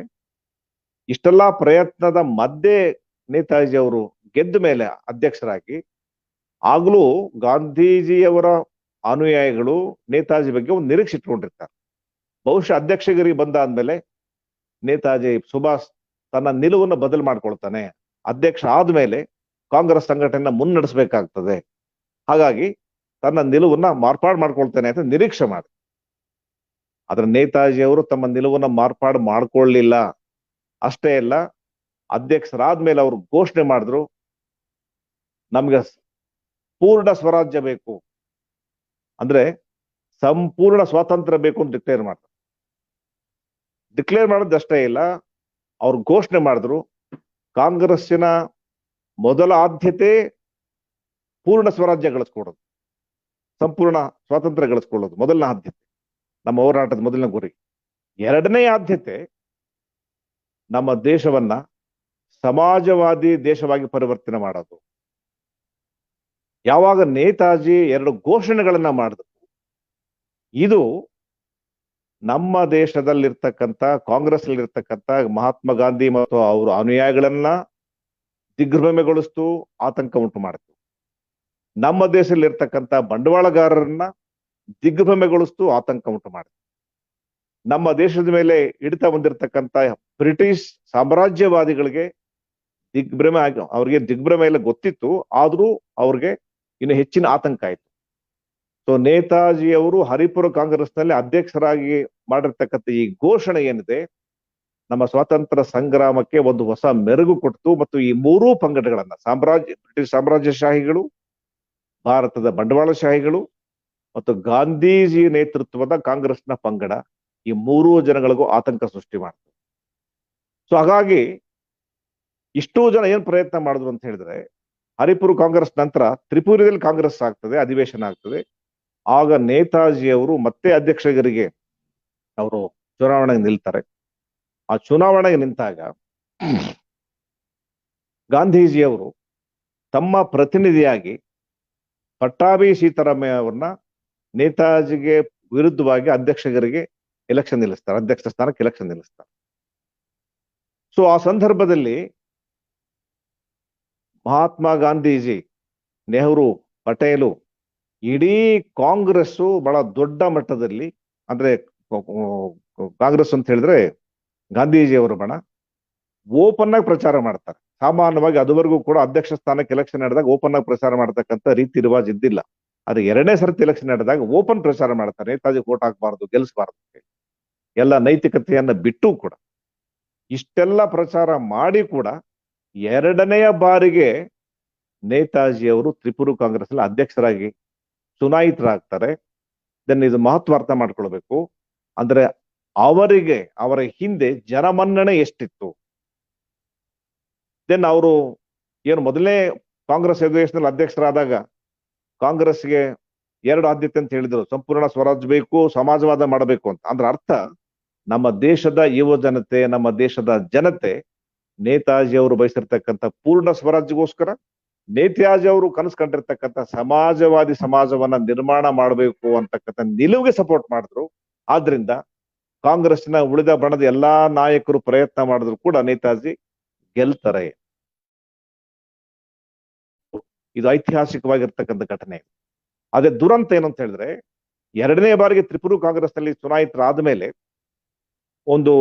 ಇಷ್ಟೆಲ್ಲಾ ಪ್ರಯತ್ನದ ಮಧ್ಯೆ ನೇತಾಜಿ ಅವರು ಗೆದ್ದ ಮೇಲೆ ಅಧ್ಯಕ್ಷರಾಗಿ, ಆಗ್ಲೂ ಗಾಂಧೀಜಿಯವರ ಅನುಯಾಯಿಗಳು ನೇತಾಜಿ ಬಗ್ಗೆ ಒಂದು ನಿರೀಕ್ಷೆ ಇಟ್ಕೊಂಡಿರ್ತಾರೆ. ಬಹುಶಃ ಅಧ್ಯಕ್ಷಗಿರಿ ಬಂದಾದ್ಮೇಲೆ ನೇತಾಜಿ ಸುಭಾಷ್ ತನ್ನ ನಿಲುವನ್ನು ಬದಲು ಮಾಡ್ಕೊಳ್ತಾನೆ, ಅಧ್ಯಕ್ಷ ಆದ್ಮೇಲೆ ಕಾಂಗ್ರೆಸ್ ಸಂಘಟನೆಯನ್ನ ಮುನ್ನಡೆಸಬೇಕಾಗ್ತದೆ, ಹಾಗಾಗಿ ತನ್ನ ನಿಲುವನ್ನ ಮಾರ್ಪಾಡು ಮಾಡ್ಕೊಳ್ತಾನೆ ಅಂತ ನಿರೀಕ್ಷೆ ಮಾಡಿ. ಆದ್ರೆ ನೇತಾಜಿ ಅವರು ತಮ್ಮ ನಿಲುವನ್ನ ಮಾರ್ಪಾಡು ಮಾಡ್ಕೊಳ್ಳಿಲ್ಲ. ಅಷ್ಟೇ ಅಲ್ಲ, ಅಧ್ಯಕ್ಷರಾದ್ಮೇಲೆ ಅವರು ಘೋಷಣೆ ಮಾಡಿದ್ರು, ನಮ್ಗೆ ಪೂರ್ಣ ಸ್ವರಾಜ್ಯ ಬೇಕು, ಅಂದ್ರೆ ಸಂಪೂರ್ಣ ಸ್ವಾತಂತ್ರ್ಯ ಬೇಕು ಅಂತ ಡಿಕ್ಲೇರ್ ಮಾಡ್ತಾರೆ. ಡಿಕ್ಲೇರ್ ಮಾಡೋದಷ್ಟೇ ಇಲ್ಲ, ಅವ್ರು ಘೋಷಣೆ ಮಾಡಿದ್ರು, ಕಾಂಗ್ರೆಸ್ಸಿನ ಮೊದಲ ಆದ್ಯತೆ ಪೂರ್ಣ ಸ್ವರಾಜ್ಯ ಗಳಿಸ್ಕೊಡೋದು, ಸಂಪೂರ್ಣ ಸ್ವಾತಂತ್ರ್ಯ ಗಳಿಸ್ಕೊಳ್ಳೋದು ಮೊದಲನೇ ಆದ್ಯತೆ, ನಮ್ಮ ಹೋರಾಟದ ಮೊದಲನೇ ಗುರಿ. ಎರಡನೇ ಆದ್ಯತೆ ನಮ್ಮ ದೇಶವನ್ನ ಸಮಾಜವಾದಿ ದೇಶವಾಗಿ ಪರಿವರ್ತನೆ ಮಾಡೋದು. ಯಾವಾಗ ನೇತಾಜಿ ಎರಡು ಘೋಷಣೆಗಳನ್ನ ಮಾಡಿದ್ರು, ಇದು ನಮ್ಮ ದೇಶದಲ್ಲಿರ್ತಕ್ಕಂಥ ಕಾಂಗ್ರೆಸ್ ನಲ್ಲಿರ್ತಕ್ಕಂಥ ಮಹಾತ್ಮ ಗಾಂಧಿ ಮತ್ತು ಅವರ ಅನುಯಾಯಿಗಳನ್ನ ದಿಗ್ಭ್ರಮೆಗೊಳಿಸ್ತು, ಆತಂಕ ಉಂಟು ಮಾಡಿತು. ನಮ್ಮ ದೇಶದಲ್ಲಿರ್ತಕ್ಕಂಥ ಬಂಡವಾಳಗಾರರನ್ನ ದಿಗ್ಭ್ರಮೆಗೊಳಿಸ್ತು, ಆತಂಕ ಉಂಟು ಮಾಡಿತು. ನಮ್ಮ ದೇಶದ ಮೇಲೆ ಹಿಡಿತ ಹೊಂದಿರತಕ್ಕಂಥ ಬ್ರಿಟಿಷ್ ಸಾಮ್ರಾಜ್ಯವಾದಿಗಳಿಗೆ ದಿಗ್ಭ್ರಮೆ ಆಗಿ, ಅವ್ರಿಗೆ ದಿಗ್ಭ್ರಮೆ ಎಲ್ಲ ಗೊತ್ತಿತ್ತು, ಆದ್ರೂ ಅವ್ರಿಗೆ ಇನ್ನು ಹೆಚ್ಚಿನ ಆತಂಕ ಆಯ್ತು. ಸೊ ನೇತಾಜಿಯವರು ಹರಿಪುರ ಕಾಂಗ್ರೆಸ್ನಲ್ಲಿ ಅಧ್ಯಕ್ಷರಾಗಿ ಮಾಡಿರ್ತಕ್ಕಂಥ ಈ ಘೋಷಣೆ ಏನಿದೆ, ನಮ್ಮ ಸ್ವಾತಂತ್ರ್ಯ ಸಂಗ್ರಾಮಕ್ಕೆ ಒಂದು ಹೊಸ ಮೆರುಗು ಕೊಡ್ತು. ಮತ್ತು ಈ ಮೂರೂ ಪಂಗಡಗಳನ್ನ, ಬ್ರಿಟಿಷ್ ಸಾಮ್ರಾಜ್ಯಶಾಹಿಗಳು, ಭಾರತದ ಬಂಡವಾಳಶಾಹಿಗಳು ಮತ್ತು ಗಾಂಧೀಜಿ ನೇತೃತ್ವದ ಕಾಂಗ್ರೆಸ್ನ ಪಂಗಡ, ಈ ಮೂರೂ ಜನಗಳಿಗೂ ಆತಂಕ ಸೃಷ್ಟಿ ಮಾಡ್ತು. ಸೊ ಹಾಗಾಗಿ ಇಷ್ಟೂ ಜನ ಏನ್ ಪ್ರಯತ್ನ ಮಾಡಿದ್ರು ಅಂತ ಹೇಳಿದ್ರೆ, ಹರಿಪುರ ಕಾಂಗ್ರೆಸ್ ನಂತರ ತ್ರಿಪುರದಲ್ಲಿ ಕಾಂಗ್ರೆಸ್ ಆಗ್ತದೆ, ಅಧಿವೇಶನ ಆಗ್ತದೆ. ಆಗ ನೇತಾಜಿಯವರು ಮತ್ತೆ ಅಧ್ಯಕ್ಷರಿಗೆ ಅವರು ಚುನಾವಣೆಗೆ ನಿಲ್ತಾರೆ. ಆ ಚುನಾವಣೆಗೆ ನಿಂತಾಗ ಗಾಂಧೀಜಿಯವರು ತಮ್ಮ ಪ್ರತಿನಿಧಿಯಾಗಿ ಪಟ್ಟಾಭಿ ಸೀತಾರಾಮಯ್ಯ ಅವ್ರನ್ನ ನೇತಾಜಿಗೆ ವಿರುದ್ಧವಾಗಿ ಅಧ್ಯಕ್ಷರಿಗೆ ಎಲೆಕ್ಷನ್ ನಿಲ್ಲಿಸ್ತಾರೆ, ಅಧ್ಯಕ್ಷ ಸ್ಥಾನಕ್ಕೆ ಎಲೆಕ್ಷನ್ ನಿಲ್ಲಿಸ್ತಾರೆ. ಸೊ ಆ ಸಂದರ್ಭದಲ್ಲಿ ಮಹಾತ್ಮ ಗಾಂಧೀಜಿ, ನೆಹರು, ಪಟೇಲು, ಇಡೀ ಕಾಂಗ್ರೆಸ್ಸು ಬಹಳ ದೊಡ್ಡ ಮಟ್ಟದಲ್ಲಿ, ಅಂದ್ರೆ ಕಾಂಗ್ರೆಸ್ ಅಂತ ಹೇಳಿದ್ರೆ ಗಾಂಧೀಜಿಯವರ ಬಣ, ಓಪನ್ ಆಗಿ ಪ್ರಚಾರ ಮಾಡ್ತಾರೆ. ಸಾಮಾನ್ಯವಾಗಿ ಅದುವರೆಗೂ ಕೂಡ ಅಧ್ಯಕ್ಷ ಸ್ಥಾನಕ್ಕೆ ಎಲೆಕ್ಷನ್ ನಡೆದಾಗ ಓಪನ್ ಆಗಿ ಪ್ರಚಾರ ಮಾಡ್ತಕ್ಕಂಥ ರೀತಿ ರಿವಾಜ್ ಇದ್ದಿಲ್ಲ. ಆದ್ರೆ ಎರಡನೇ ಸರ್ತಿ ಎಲೆಕ್ಷನ್ ನಡೆದಾಗ ಓಪನ್ ಪ್ರಚಾರ ಮಾಡ್ತಾರೆ, ನೇತಾಜಿ ಓಟ್ ಹಾಕ್ಬಾರ್ದು, ಗೆಲ್ಲಿಸಬಾರ್ದು, ಎಲ್ಲ ನೈತಿಕತೆಯನ್ನ ಬಿಟ್ಟು ಕೂಡ. ಇಷ್ಟೆಲ್ಲ ಪ್ರಚಾರ ಮಾಡಿ ಕೂಡ ಎರಡನೆಯ ಬಾರಿಗೆ ನೇತಾಜಿಯವರು ತ್ರಿಪುರ ಕಾಂಗ್ರೆಸ್ ಅಲ್ಲಿ ಅಧ್ಯಕ್ಷರಾಗಿ ಚುನಾಯಿತರಾಗ್ತಾರೆ. ದೆನ್ ಇದು ಮಹತ್ವ ಅರ್ಥ ಮಾಡ್ಕೊಳ್ಬೇಕು. ಅಂದ್ರೆ ಅವರಿಗೆ, ಅವರ ಹಿಂದೆ ಜನಮನ್ನಣೆ ಎಷ್ಟಿತ್ತು. ದೆನ್ ಅವರು ಏನು ಮೊದಲನೇ ಕಾಂಗ್ರೆಸ್ ಅಧಿವೇಶನದಲ್ಲಿ ಅಧ್ಯಕ್ಷರಾದಾಗ ಕಾಂಗ್ರೆಸ್ಗೆ ಎರಡು ಆದ್ಯತೆ ಅಂತ ಹೇಳಿದ್ರು, ಸಂಪೂರ್ಣ ಸ್ವರಾಜ್ಯ ಬೇಕು, ಸಮಾಜವಾದ ಮಾಡಬೇಕು ಅಂತ. ಅಂದ್ರೆ ಅರ್ಥ, ನಮ್ಮ ದೇಶದ ಯುವ ಜನತೆ, ನಮ್ಮ ದೇಶದ ಜನತೆ ನೇತಾಜಿ ಅವರು ಬಯಸಿರ್ತಕ್ಕಂಥ ಪೂರ್ಣ ಸ್ವರಾಜ್ಯಗೋಸ್ಕರ ನೇತಾಜಿ ಅವರು ಕನಸು ಕಂಡಿರ್ತಕ್ಕಂಥ ಸಮಾಜವಾದಿ ಸಮಾಜವನ್ನ ನಿರ್ಮಾಣ ಮಾಡಬೇಕು ಅಂತಕ್ಕಂಥ ನಿಲುವಿಗೆ ಸಪೋರ್ಟ್ ಮಾಡಿದ್ರು. ಆದ್ರಿಂದ ಕಾಂಗ್ರೆಸ್ನ ಉಳಿದ ಬಣದ ಎಲ್ಲಾ ನಾಯಕರು ಪ್ರಯತ್ನ ಮಾಡಿದ್ರು ಕೂಡ ನೇತಾಜಿ ಗೆಲ್ತಾರೆ. ಇದು ಐತಿಹಾಸಿಕವಾಗಿರ್ತಕ್ಕಂಥ ಘಟನೆ. ಅದೇ ದುರಂತ ಏನು ಅಂತ ಹೇಳಿದ್ರೆ, ಎರಡನೇ ಬಾರಿಗೆ ತ್ರಿಪುರ ಕಾಂಗ್ರೆಸ್ನಲ್ಲಿ ಚುನಾಯಿತರಾದ ಮೇಲೆ ಒಂದು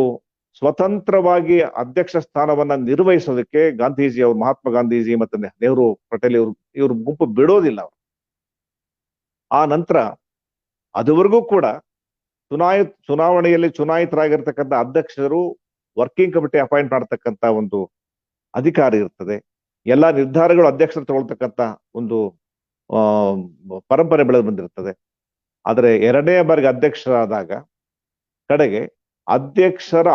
ಸ್ವತಂತ್ರವಾಗಿ ಅಧ್ಯಕ್ಷ ಸ್ಥಾನವನ್ನ ನಿರ್ವಹಿಸೋದಕ್ಕೆ ಗಾಂಧೀಜಿ ಅವರು, ಮಹಾತ್ಮ ಗಾಂಧೀಜಿ ಮತ್ತೆ ನೆಹರು, ಪಟೇಲ್ ಇವ್ರ ಗುಂಪು ಬಿಡೋದಿಲ್ಲ ಅವರು. ಆ ನಂತರ ಅದುವರೆಗೂ ಕೂಡ ಚುನಾವಣೆಯಲ್ಲಿ ಚುನಾಯಿತರಾಗಿರ್ತಕ್ಕಂಥ ಅಧ್ಯಕ್ಷರು ವರ್ಕಿಂಗ್ ಕಮಿಟಿ ಅಪಾಯಿಂಟ್ ಮಾಡತಕ್ಕಂತ ಒಂದು ಅಧಿಕಾರ ಇರ್ತದೆ. ಎಲ್ಲಾ ನಿರ್ಧಾರಗಳು ಅಧ್ಯಕ್ಷರು ತಗೊಳ್ತಕ್ಕಂತ ಒಂದು ಪರಂಪರೆ ಬೆಳೆದು ಬಂದಿರ್ತದೆ. ಆದ್ರೆ ಎರಡನೇ ಬಾರಿಗೆ ಅಧ್ಯಕ್ಷರಾದಾಗ ಕಡೆಗೆ ಅಧ್ಯಕ್ಷರ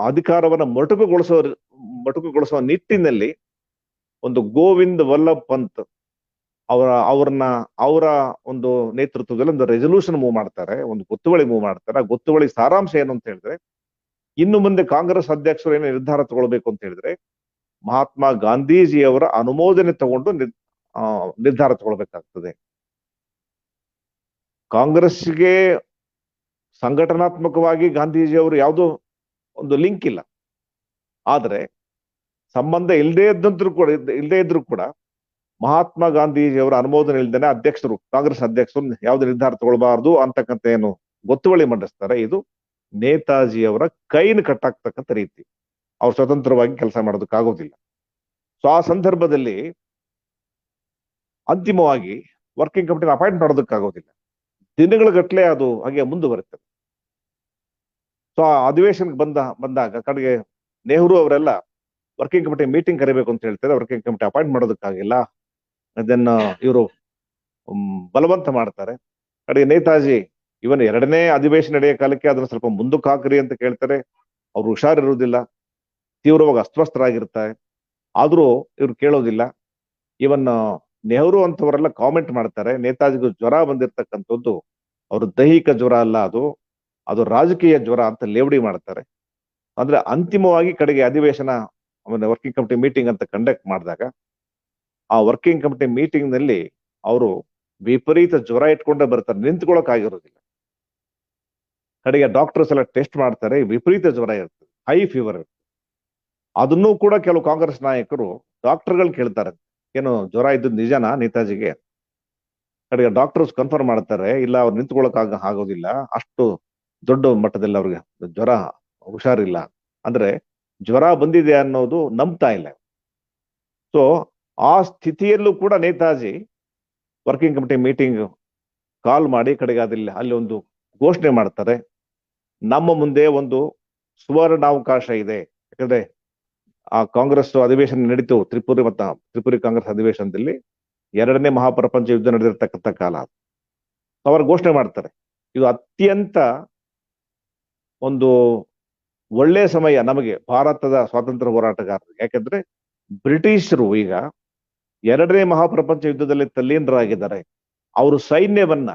ಅಧಿಕಾರವನ್ನ ಮೊಟಕುಗೊಳಿಸುವ ನಿಟ್ಟಿನಲ್ಲಿ ಒಂದು ಗೋವಿಂದ್ ವಲ್ಲಭ್ ಪಂತ್ ಅವರ ಒಂದು ನೇತೃತ್ವದಲ್ಲಿ ಒಂದು ರೆಸಲ್ಯೂಷನ್ ಮೂವ್ ಮಾಡ್ತಾರೆ, ಒಂದು ಗೊತ್ತುವಳಿ ಮೂವ್ ಮಾಡ್ತಾರೆ. ಆ ಗೊತ್ತುವಳಿ ಸಾರಾಂಶ ಏನು ಅಂತ ಹೇಳಿದ್ರೆ, ಇನ್ನು ಮುಂದೆ ಕಾಂಗ್ರೆಸ್ ಅಧ್ಯಕ್ಷರು ಏನು ನಿರ್ಧಾರ ತಗೊಳ್ಬೇಕು ಅಂತ ಹೇಳಿದ್ರೆ ಮಹಾತ್ಮ ಗಾಂಧೀಜಿಯವರ ಅನುಮೋದನೆ ತಗೊಂಡು ನಿರ್ಧಾರ ತಗೊಳ್ಬೇಕಾಗ್ತದೆ. ಕಾಂಗ್ರೆಸ್ಗೆ ಸಂಘಟನಾತ್ಮಕವಾಗಿ ಗಾಂಧೀಜಿಯವರು ಯಾವುದೋ ಒಂದು ಲಿಂಕ್ ಇಲ್ಲ. ಆದ್ರೆ ಸಂಬಂಧ ಇಲ್ಲದೆ ಇದ್ರೂ ಕೂಡ ಮಹಾತ್ಮ ಗಾಂಧೀಜಿಯವರ ಅನುಮೋದನೆ ಇಲ್ದೇನೆ ಕಾಂಗ್ರೆಸ್ ಅಧ್ಯಕ್ಷರು ಯಾವ್ದು ನಿರ್ಧಾರ ತಗೊಳ್ಬಾರ್ದು ಅಂತಕ್ಕಂಥ ಏನು ಗೊತ್ತುವಳಿ ಮಂಡಿಸ್ತಾರೆ, ಇದು ನೇತಾಜಿಯವರ ಕೈನ ಕಟ್ಟಾಕ್ತಕ್ಕಂಥ ರೀತಿ. ಅವ್ರು ಸ್ವತಂತ್ರವಾಗಿ ಕೆಲಸ ಮಾಡೋದಕ್ಕಾಗೋದಿಲ್ಲ. ಸೊ ಆ ಸಂದರ್ಭದಲ್ಲಿ ಅಂತಿಮವಾಗಿ ವರ್ಕಿಂಗ್ ಕಮಿಟಿನ ಅಪಾಯಿಂಟ್ ಮಾಡೋದಕ್ಕಾಗೋದಿಲ್ಲ. ದಿನಗಳ ಗಟ್ಟಲೆ ಅದು ಹಾಗೆ ಮುಂದುವರಿತದೆ. ಸೊ ಆ ಅಧಿವೇಶನಕ್ಕೆ ಬಂದಾಗ ಕಡೆಗೆ ನೆಹರು ಅವರೆಲ್ಲ ವರ್ಕಿಂಗ್ ಕಮಿಟಿ ಮೀಟಿಂಗ್ ಕರಿಬೇಕು ಅಂತ ಹೇಳ್ತಾರೆ. ವರ್ಕಿಂಗ್ ಕಮಿಟಿ ಅಪಾಯಿಂಟ್ ಮಾಡೋದಕ್ಕಾಗಿಲ್ಲ. ಅದನ್ನ ಇವರು ಬಲವಂತ ಮಾಡ್ತಾರೆ. ಕಡೆಗೆ ನೇತಾಜಿ ಇವನ್ ಎರಡನೇ ಅಧಿವೇಶನ ನಡೆಯೋ ಕಾಲಕ್ಕೆ ಅದನ್ನ ಸ್ವಲ್ಪ ಮುಂದಕ್ಕೆ ಹಾಕ್ರಿ ಅಂತ ಕೇಳ್ತಾರೆ. ಅವ್ರು ಹುಷಾರಿರುವುದಿಲ್ಲ, ತೀವ್ರವಾಗಿ ಅಸ್ವಸ್ಥರಾಗಿರ್ತಾರೆ. ಆದ್ರೂ ಇವ್ರು ಕೇಳೋದಿಲ್ಲ. ಇವನ್ ನೆಹರು ಅಂತವರೆಲ್ಲ ಕಾಮೆಂಟ್ ಮಾಡ್ತಾರೆ, ನೇತಾಜಿಗೂ ಜ್ವರ ಬಂದಿರ್ತಕ್ಕಂಥದ್ದು ಅವ್ರ ದೈಹಿಕ ಜ್ವರ ಅಲ್ಲ, ಅದು ರಾಜಕೀಯ ಜ್ವರ ಅಂತ ಲೇವಡಿ ಮಾಡ್ತಾರೆ. ಅಂದ್ರೆ ಅಂತಿಮವಾಗಿ ಕಡೆಗೆ ಅಧಿವೇಶನ ವರ್ಕಿಂಗ್ ಕಮಿಟಿ ಮೀಟಿಂಗ್ ಅಂತ ಕಂಡಕ್ಟ್ ಮಾಡಿದಾಗ ಆ ವರ್ಕಿಂಗ್ ಕಮಿಟಿ ಮೀಟಿಂಗ್ ನಲ್ಲಿ ಅವರು ವಿಪರೀತ ಜ್ವರ ಇಟ್ಕೊಂಡೇ ಬರ್ತಾರೆ, ನಿಂತ್ಕೊಳ್ಳಕ್ ಆಗಿರೋದಿಲ್ಲ. ಕಡೆಗೆ ಡಾಕ್ಟರ್ಸ್ ಎಲ್ಲ ಟೆಸ್ಟ್ ಮಾಡ್ತಾರೆ, ವಿಪರೀತ ಜ್ವರ ಇರ್ತದೆ, ಹೈ ಫೀವರ್ ಇರ್ತದೆ. ಅದನ್ನೂ ಕೂಡ ಕೆಲವು ಕಾಂಗ್ರೆಸ್ ನಾಯಕರು ಡಾಕ್ಟರ್ಗಳು ಕೇಳ್ತಾರೆ, ಏನು ಜ್ವರ ಇದ್ದದ್ದು ನಿಜನಾ ನೇತಾಜಿಗೆ? ಕಡೆಗೆ ಡಾಕ್ಟರ್ಸ್ ಕನ್ಫರ್ಮ್ ಮಾಡ್ತಾರೆ, ಇಲ್ಲ ಅವ್ರು ನಿಂತ್ಕೊಳ್ಳಕ್ ಆಗೋದಿಲ್ಲ, ಅಷ್ಟು ದೊಡ್ಡ ಮಟ್ಟದಲ್ಲಿ ಅವ್ರಿಗೆ ಜ್ವರ ಹುಷಾರಿಲ್ಲ. ಅಂದ್ರೆ ಜ್ವರ ಬಂದಿದೆ ಅನ್ನೋದು ನಂಬ್ತಾ ಇಲ್ಲ. ಸೊ ಆ ಸ್ಥಿತಿಯಲ್ಲೂ ಕೂಡ ನೇತಾಜಿ ವರ್ಕಿಂಗ್ ಕಮಿಟಿ ಮೀಟಿಂಗ್ ಕಾಲ್ ಮಾಡಿ ಕಡೆಗೆ ಅಲ್ಲಿ ಒಂದು ಘೋಷಣೆ ಮಾಡ್ತಾರೆ, ನಮ್ಮ ಮುಂದೆ ಒಂದು ಸುವರ್ಣಾವಕಾಶ ಇದೆ. ಯಾಕಂದ್ರೆ ಆ ಕಾಂಗ್ರೆಸ್ ಅಧಿವೇಶನ ನಡೀತು, ತ್ರಿಪುರಿ ಕಾಂಗ್ರೆಸ್ ಅಧಿವೇಶನದಲ್ಲಿ ಎರಡನೇ ಮಹಾಪ್ರಪಂಚ ಯುದ್ಧ ನಡೆದಿರ್ತಕ್ಕಂಥ ಕಾಲ. ಅವರು ಘೋಷಣೆ ಮಾಡ್ತಾರೆ, ಇದು ಅತ್ಯಂತ ಒಂದು ಒಳ್ಳೆಯ ಸಮಯ ನಮಗೆ, ಭಾರತದ ಸ್ವಾತಂತ್ರ್ಯ ಹೋರಾಟಗಾರರಿಗೆ. ಯಾಕಂದ್ರೆ ಬ್ರಿಟಿಷರು ಈಗ ಎರಡನೇ ಮಹಾಪ್ರಪಂಚ ಯುದ್ಧದಲ್ಲಿ ತಲ್ಲೀನರಾಗಿದ್ದಾರೆ. ಅವರು ಸೈನ್ಯವನ್ನ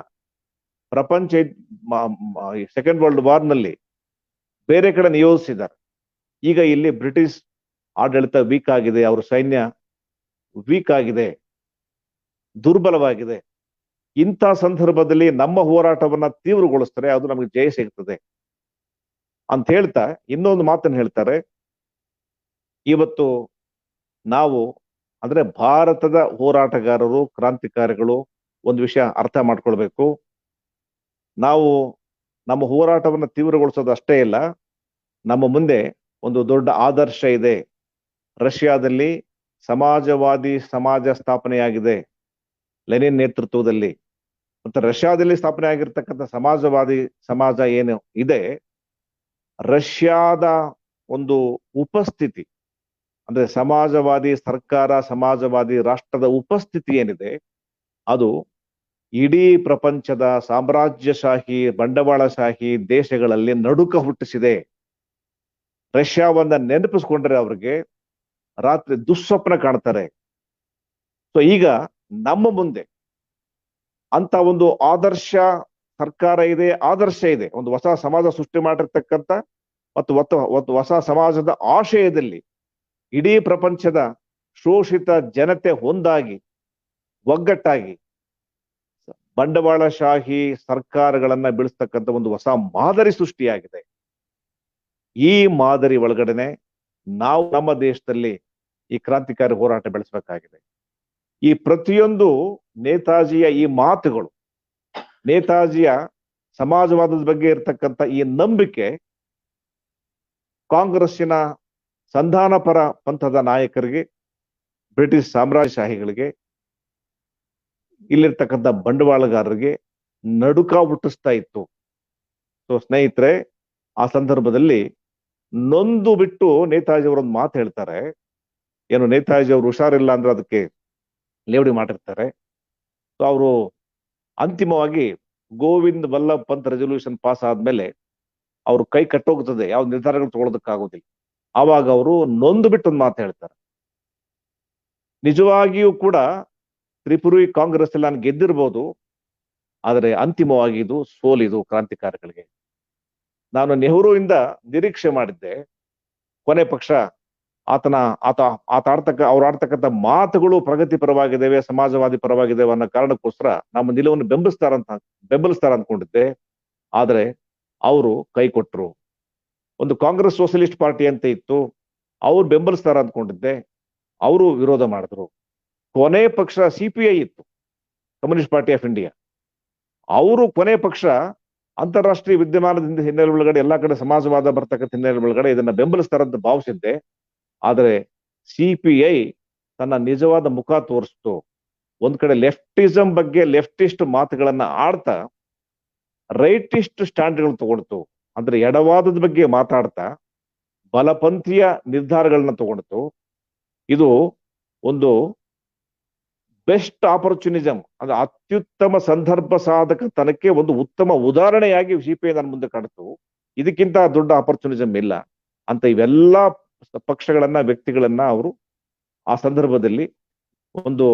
ಸೆಕೆಂಡ್ ವರ್ಲ್ಡ್ ವಾರ್ ನಲ್ಲಿ ಬೇರೆ ಕಡೆ ನಿಯೋಜಿಸಿದ್ದಾರೆ. ಈಗ ಇಲ್ಲಿ ಬ್ರಿಟಿಷ್ ಆಡಳಿತ ವೀಕ್ ಆಗಿದೆ, ಅವ್ರ ಸೈನ್ಯ ವೀಕ್ ಆಗಿದೆ, ದುರ್ಬಲವಾಗಿದೆ. ಇಂಥ ಸಂದರ್ಭದಲ್ಲಿ ನಮ್ಮ ಹೋರಾಟವನ್ನ ತೀವ್ರಗೊಳಿಸ್ತಾರೆ, ಅದು ನಮಗೆ ಜಯ ಸಿಗ್ತದೆ ಅಂತ ಹೇಳ್ತಾ ಇನ್ನೊಂದು ಮಾತನ್ನು ಹೇಳ್ತಾರೆ. ಇವತ್ತು ನಾವು ಅಂದ್ರೆ ಭಾರತದ ಹೋರಾಟಗಾರರು, ಕ್ರಾಂತಿಕಾರಿಗಳು ಒಂದು ವಿಷಯ ಅರ್ಥ ಮಾಡ್ಕೊಳ್ಬೇಕು. ನಾವು ನಮ್ಮ ಹೋರಾಟವನ್ನು ತೀವ್ರಗೊಳಿಸೋದು ಅಷ್ಟೇ ಇಲ್ಲ, ನಮ್ಮ ಮುಂದೆ ಒಂದು ದೊಡ್ಡ ಆದರ್ಶ ಇದೆ. ರಷ್ಯಾದಲ್ಲಿ ಸಮಾಜವಾದಿ ಸಮಾಜ ಸ್ಥಾಪನೆಯಾಗಿದೆ ಲೆನಿನ್ ನೇತೃತ್ವದಲ್ಲಿ. ಮತ್ತೆ ರಷ್ಯಾದಲ್ಲಿ ಸ್ಥಾಪನೆ ಆಗಿರ್ತಕ್ಕಂಥ ಸಮಾಜವಾದಿ ಸಮಾಜ ಏನು ಇದೆ, ರಷ್ಯಾದ ಒಂದು ಉಪಸ್ಥಿತಿ ಅಂದ್ರೆ ಸಮಾಜವಾದಿ ಸರ್ಕಾರ, ಸಮಾಜವಾದಿ ರಾಷ್ಟ್ರದ ಉಪಸ್ಥಿತಿ ಏನಿದೆ, ಅದು ಇಡೀ ಪ್ರಪಂಚದ ಸಾಮ್ರಾಜ್ಯಶಾಹಿ, ಬಂಡವಾಳಶಾಹಿ ದೇಶಗಳಲ್ಲಿ ನಡುಕ ಹುಟ್ಟಿಸಿದೆ. ರಷ್ಯಾವನ್ನ ನೆನಪಿಸ್ಕೊಂಡ್ರೆ ಅವ್ರಿಗೆ ರಾತ್ರಿ ದುಸ್ವಪ್ನ ಕಾಣ್ತಾರೆ. ಸೊ ಈಗ ನಮ್ಮ ಮುಂದೆ ಅಂತ ಒಂದು ಆದರ್ಶ ಸರ್ಕಾರ ಇದೆ, ಆದರ್ಶ ಇದೆ, ಒಂದು ಹೊಸ ಸಮಾಜ ಸೃಷ್ಟಿ ಮಾಡಿರ್ತಕ್ಕಂಥ ಮತ್ತು ಹೊಸ ಸಮಾಜದ ಆಶಯದಲ್ಲಿ ಇಡೀ ಪ್ರಪಂಚದ ಶೋಷಿತ ಜನತೆ ಒಂದಾಗಿ ಒಗ್ಗಟ್ಟಾಗಿ ಬಂಡವಾಳಶಾಹಿ ಸರ್ಕಾರಗಳನ್ನ ಬೀಳಿಸ್ತಕ್ಕಂಥ ಒಂದು ಹೊಸ ಮಾದರಿ ಸೃಷ್ಟಿಯಾಗಿದೆ. ಈ ಮಾದರಿ ಒಳಗಡೆನೆ ನಾವು ನಮ್ಮ ದೇಶದಲ್ಲಿ ಈ ಕ್ರಾಂತಿಕಾರಿ ಹೋರಾಟ ಬೆಳೆಸಬೇಕಾಗಿದೆ. ಈ ಪ್ರತಿಯೊಂದು ನೇತಾಜಿಯ ಈ ಮಾತುಗಳು, ನೇತಾಜಿಯ ಸಮಾಜವಾದದ ಬಗ್ಗೆ ಇರತಕ್ಕಂಥ ಈ ನಂಬಿಕೆ ಕಾಂಗ್ರೆಸ್ಸಿನ ಸಂಧಾನ ಪರ ಪಂಥದ ನಾಯಕರಿಗೆ, ಬ್ರಿಟಿಷ್ ಸಾಮ್ರಾಜ್ಯಶಾಹಿಗಳಿಗೆ, ಇಲ್ಲಿರ್ತಕ್ಕಂಥ ಬಂಡವಾಳಗಾರರಿಗೆ ನಡುಕ ಹುಟ್ಟಿಸ್ತಾ ಇತ್ತು. ಸೊ ಸ್ನೇಹಿತರೆ, ಆ ಸಂದರ್ಭದಲ್ಲಿ ನೊಂದು ಬಿಟ್ಟು ನೇತಾಜಿ ಅವರೊಂದು ಮಾತು ಹೇಳ್ತಾರೆ. ಏನು, ನೇತಾಜಿ ಅವರು ಹುಷಾರಿಲ್ಲ ಅಂದ್ರೆ ಅದಕ್ಕೆ ಲೇವಡಿ ಮಾಡಿರ್ತಾರೆ. ಸೊ ಅವರು ಅಂತಿಮವಾಗಿ ಗೋವಿಂದ್ ವಲ್ಲಭ್ ಪಂತ್ ರೆಸೊಲ್ಯೂಷನ್ ಪಾಸ್ ಆದ್ಮೇಲೆ ಅವ್ರ ಕೈ ಕಟ್ಟೋಗ್ತದೆ, ಯಾವ ನಿರ್ಧಾರಗಳು ತಗೊಳ್ಳೋದಕ್ಕಾಗೋದಿಲ್ಲ. ಆವಾಗ ಅವರು ನೊಂದು ಬಿಟ್ಟು ಒಂದು ಮಾತು ಹೇಳ್ತಾರೆ. ನಿಜವಾಗಿಯೂ ಕೂಡ ತ್ರಿಪುರಿ ಕಾಂಗ್ರೆಸ್ ಎಲ್ಲ ನಾನು ಗೆದ್ದಿರ್ಬೋದು, ಆದರೆ ಅಂತಿಮವಾಗಿ ಇದು ಸೋಲಿದು ಕ್ರಾಂತಿಕಾರಿಗಳಿಗೆ. ನಾನು ನೆಹರುವಿಂದ ನಿರೀಕ್ಷೆ ಮಾಡಿದ್ದೆ, ಕೊನೆ ಪಕ್ಷ ಅವ್ರು ಆಡ್ತಕ್ಕಂಥ ಮಾತುಗಳು ಪ್ರಗತಿ ಪರವಾಗಿದ್ದೇವೆ, ಸಮಾಜವಾದಿ ಪರವಾಗಿದ್ದೇವೆ ಅನ್ನೋ ಕಾರಣಕ್ಕೋಸ್ಕರ ನಮ್ಮ ನಿಲುವನ್ನು ಬೆಂಬಲಿಸ್ತಾರ ಅಂದ್ಕೊಂಡಿದ್ದೆ. ಆದ್ರೆ ಅವರು ಕೈ ಕೊಟ್ರು. ಒಂದು ಕಾಂಗ್ರೆಸ್ ಸೋಷಲಿಸ್ಟ್ ಪಾರ್ಟಿ ಅಂತ ಇತ್ತು, ಅವ್ರು ಬೆಂಬಲಿಸ್ತಾರ ಅಂದ್ಕೊಂಡಿದ್ದೆ, ಅವರು ವಿರೋಧ ಮಾಡಿದ್ರು. ಕೊನೆ ಪಕ್ಷ CPI ಇತ್ತು, ಕಮ್ಯುನಿಸ್ಟ್ ಪಾರ್ಟಿ ಆಫ್ ಇಂಡಿಯಾ. ಅವರು ಕೊನೆ ಪಕ್ಷ ಅಂತಾರಾಷ್ಟ್ರೀಯ ವಿದ್ಯಮಾನದಿಂದ ಹಿನ್ನೆಲೆ ಒಳಗಡೆ ಎಲ್ಲಾ ಕಡೆ ಸಮಾಜವಾದ ಬರ್ತಕ್ಕಂಥ ಹಿನ್ನೆಲೆ ಒಳಗಡೆ ಇದನ್ನ ಬೆಂಬಲಿಸ್ತಾರಂತ ಭಾವಿಸಿದ್ದೆ. ಆದರೆ CPI ತನ್ನ ನಿಜವಾದ ಮುಖ ತೋರಿಸ್ತು. ಒಂದ್ ಕಡೆ ಲೆಫ್ಟಿಸಂ ಬಗ್ಗೆ ಲೆಫ್ಟಿಸ್ಟ್ ಮಾತುಗಳನ್ನ ಆಡ್ತಾ ರೈಟಿಸ್ಟ್ ಸ್ಟ್ಯಾಂಡ್ಗಳು ತಗೊಳ್ತು. ಅಂದ್ರೆ ಎಡವಾದದ ಬಗ್ಗೆ ಮಾತಾಡ್ತಾ ಬಲಪಂಥೀಯ ನಿರ್ಧಾರಗಳನ್ನ ತಗೊಳ್ತು. ಇದು ಒಂದು ಬೆಸ್ಟ್ ಆಪರ್ಚುನಿಸಂ, ಅಂದ್ರೆ ಅತ್ಯುತ್ತಮ ಸಂದರ್ಭ ಸಾಧಕತನಕ್ಕೆ ಒಂದು ಉತ್ತಮ ಉದಾಹರಣೆಯಾಗಿ CPI ನನ್ನ ಮುಂದೆ ಕಾಣಿತು. ಇದಕ್ಕಿಂತ ದೊಡ್ಡ ಆಪರ್ಚುನಿಸಂ ಇಲ್ಲ ಅಂತ ಇವೆಲ್ಲಾ ಪಕ್ಷಗಳನ್ನ, ವ್ಯಕ್ತಿಗಳನ್ನ ಅವರು ಆ ಸಂದರ್ಭದಲ್ಲಿ ಒಂದು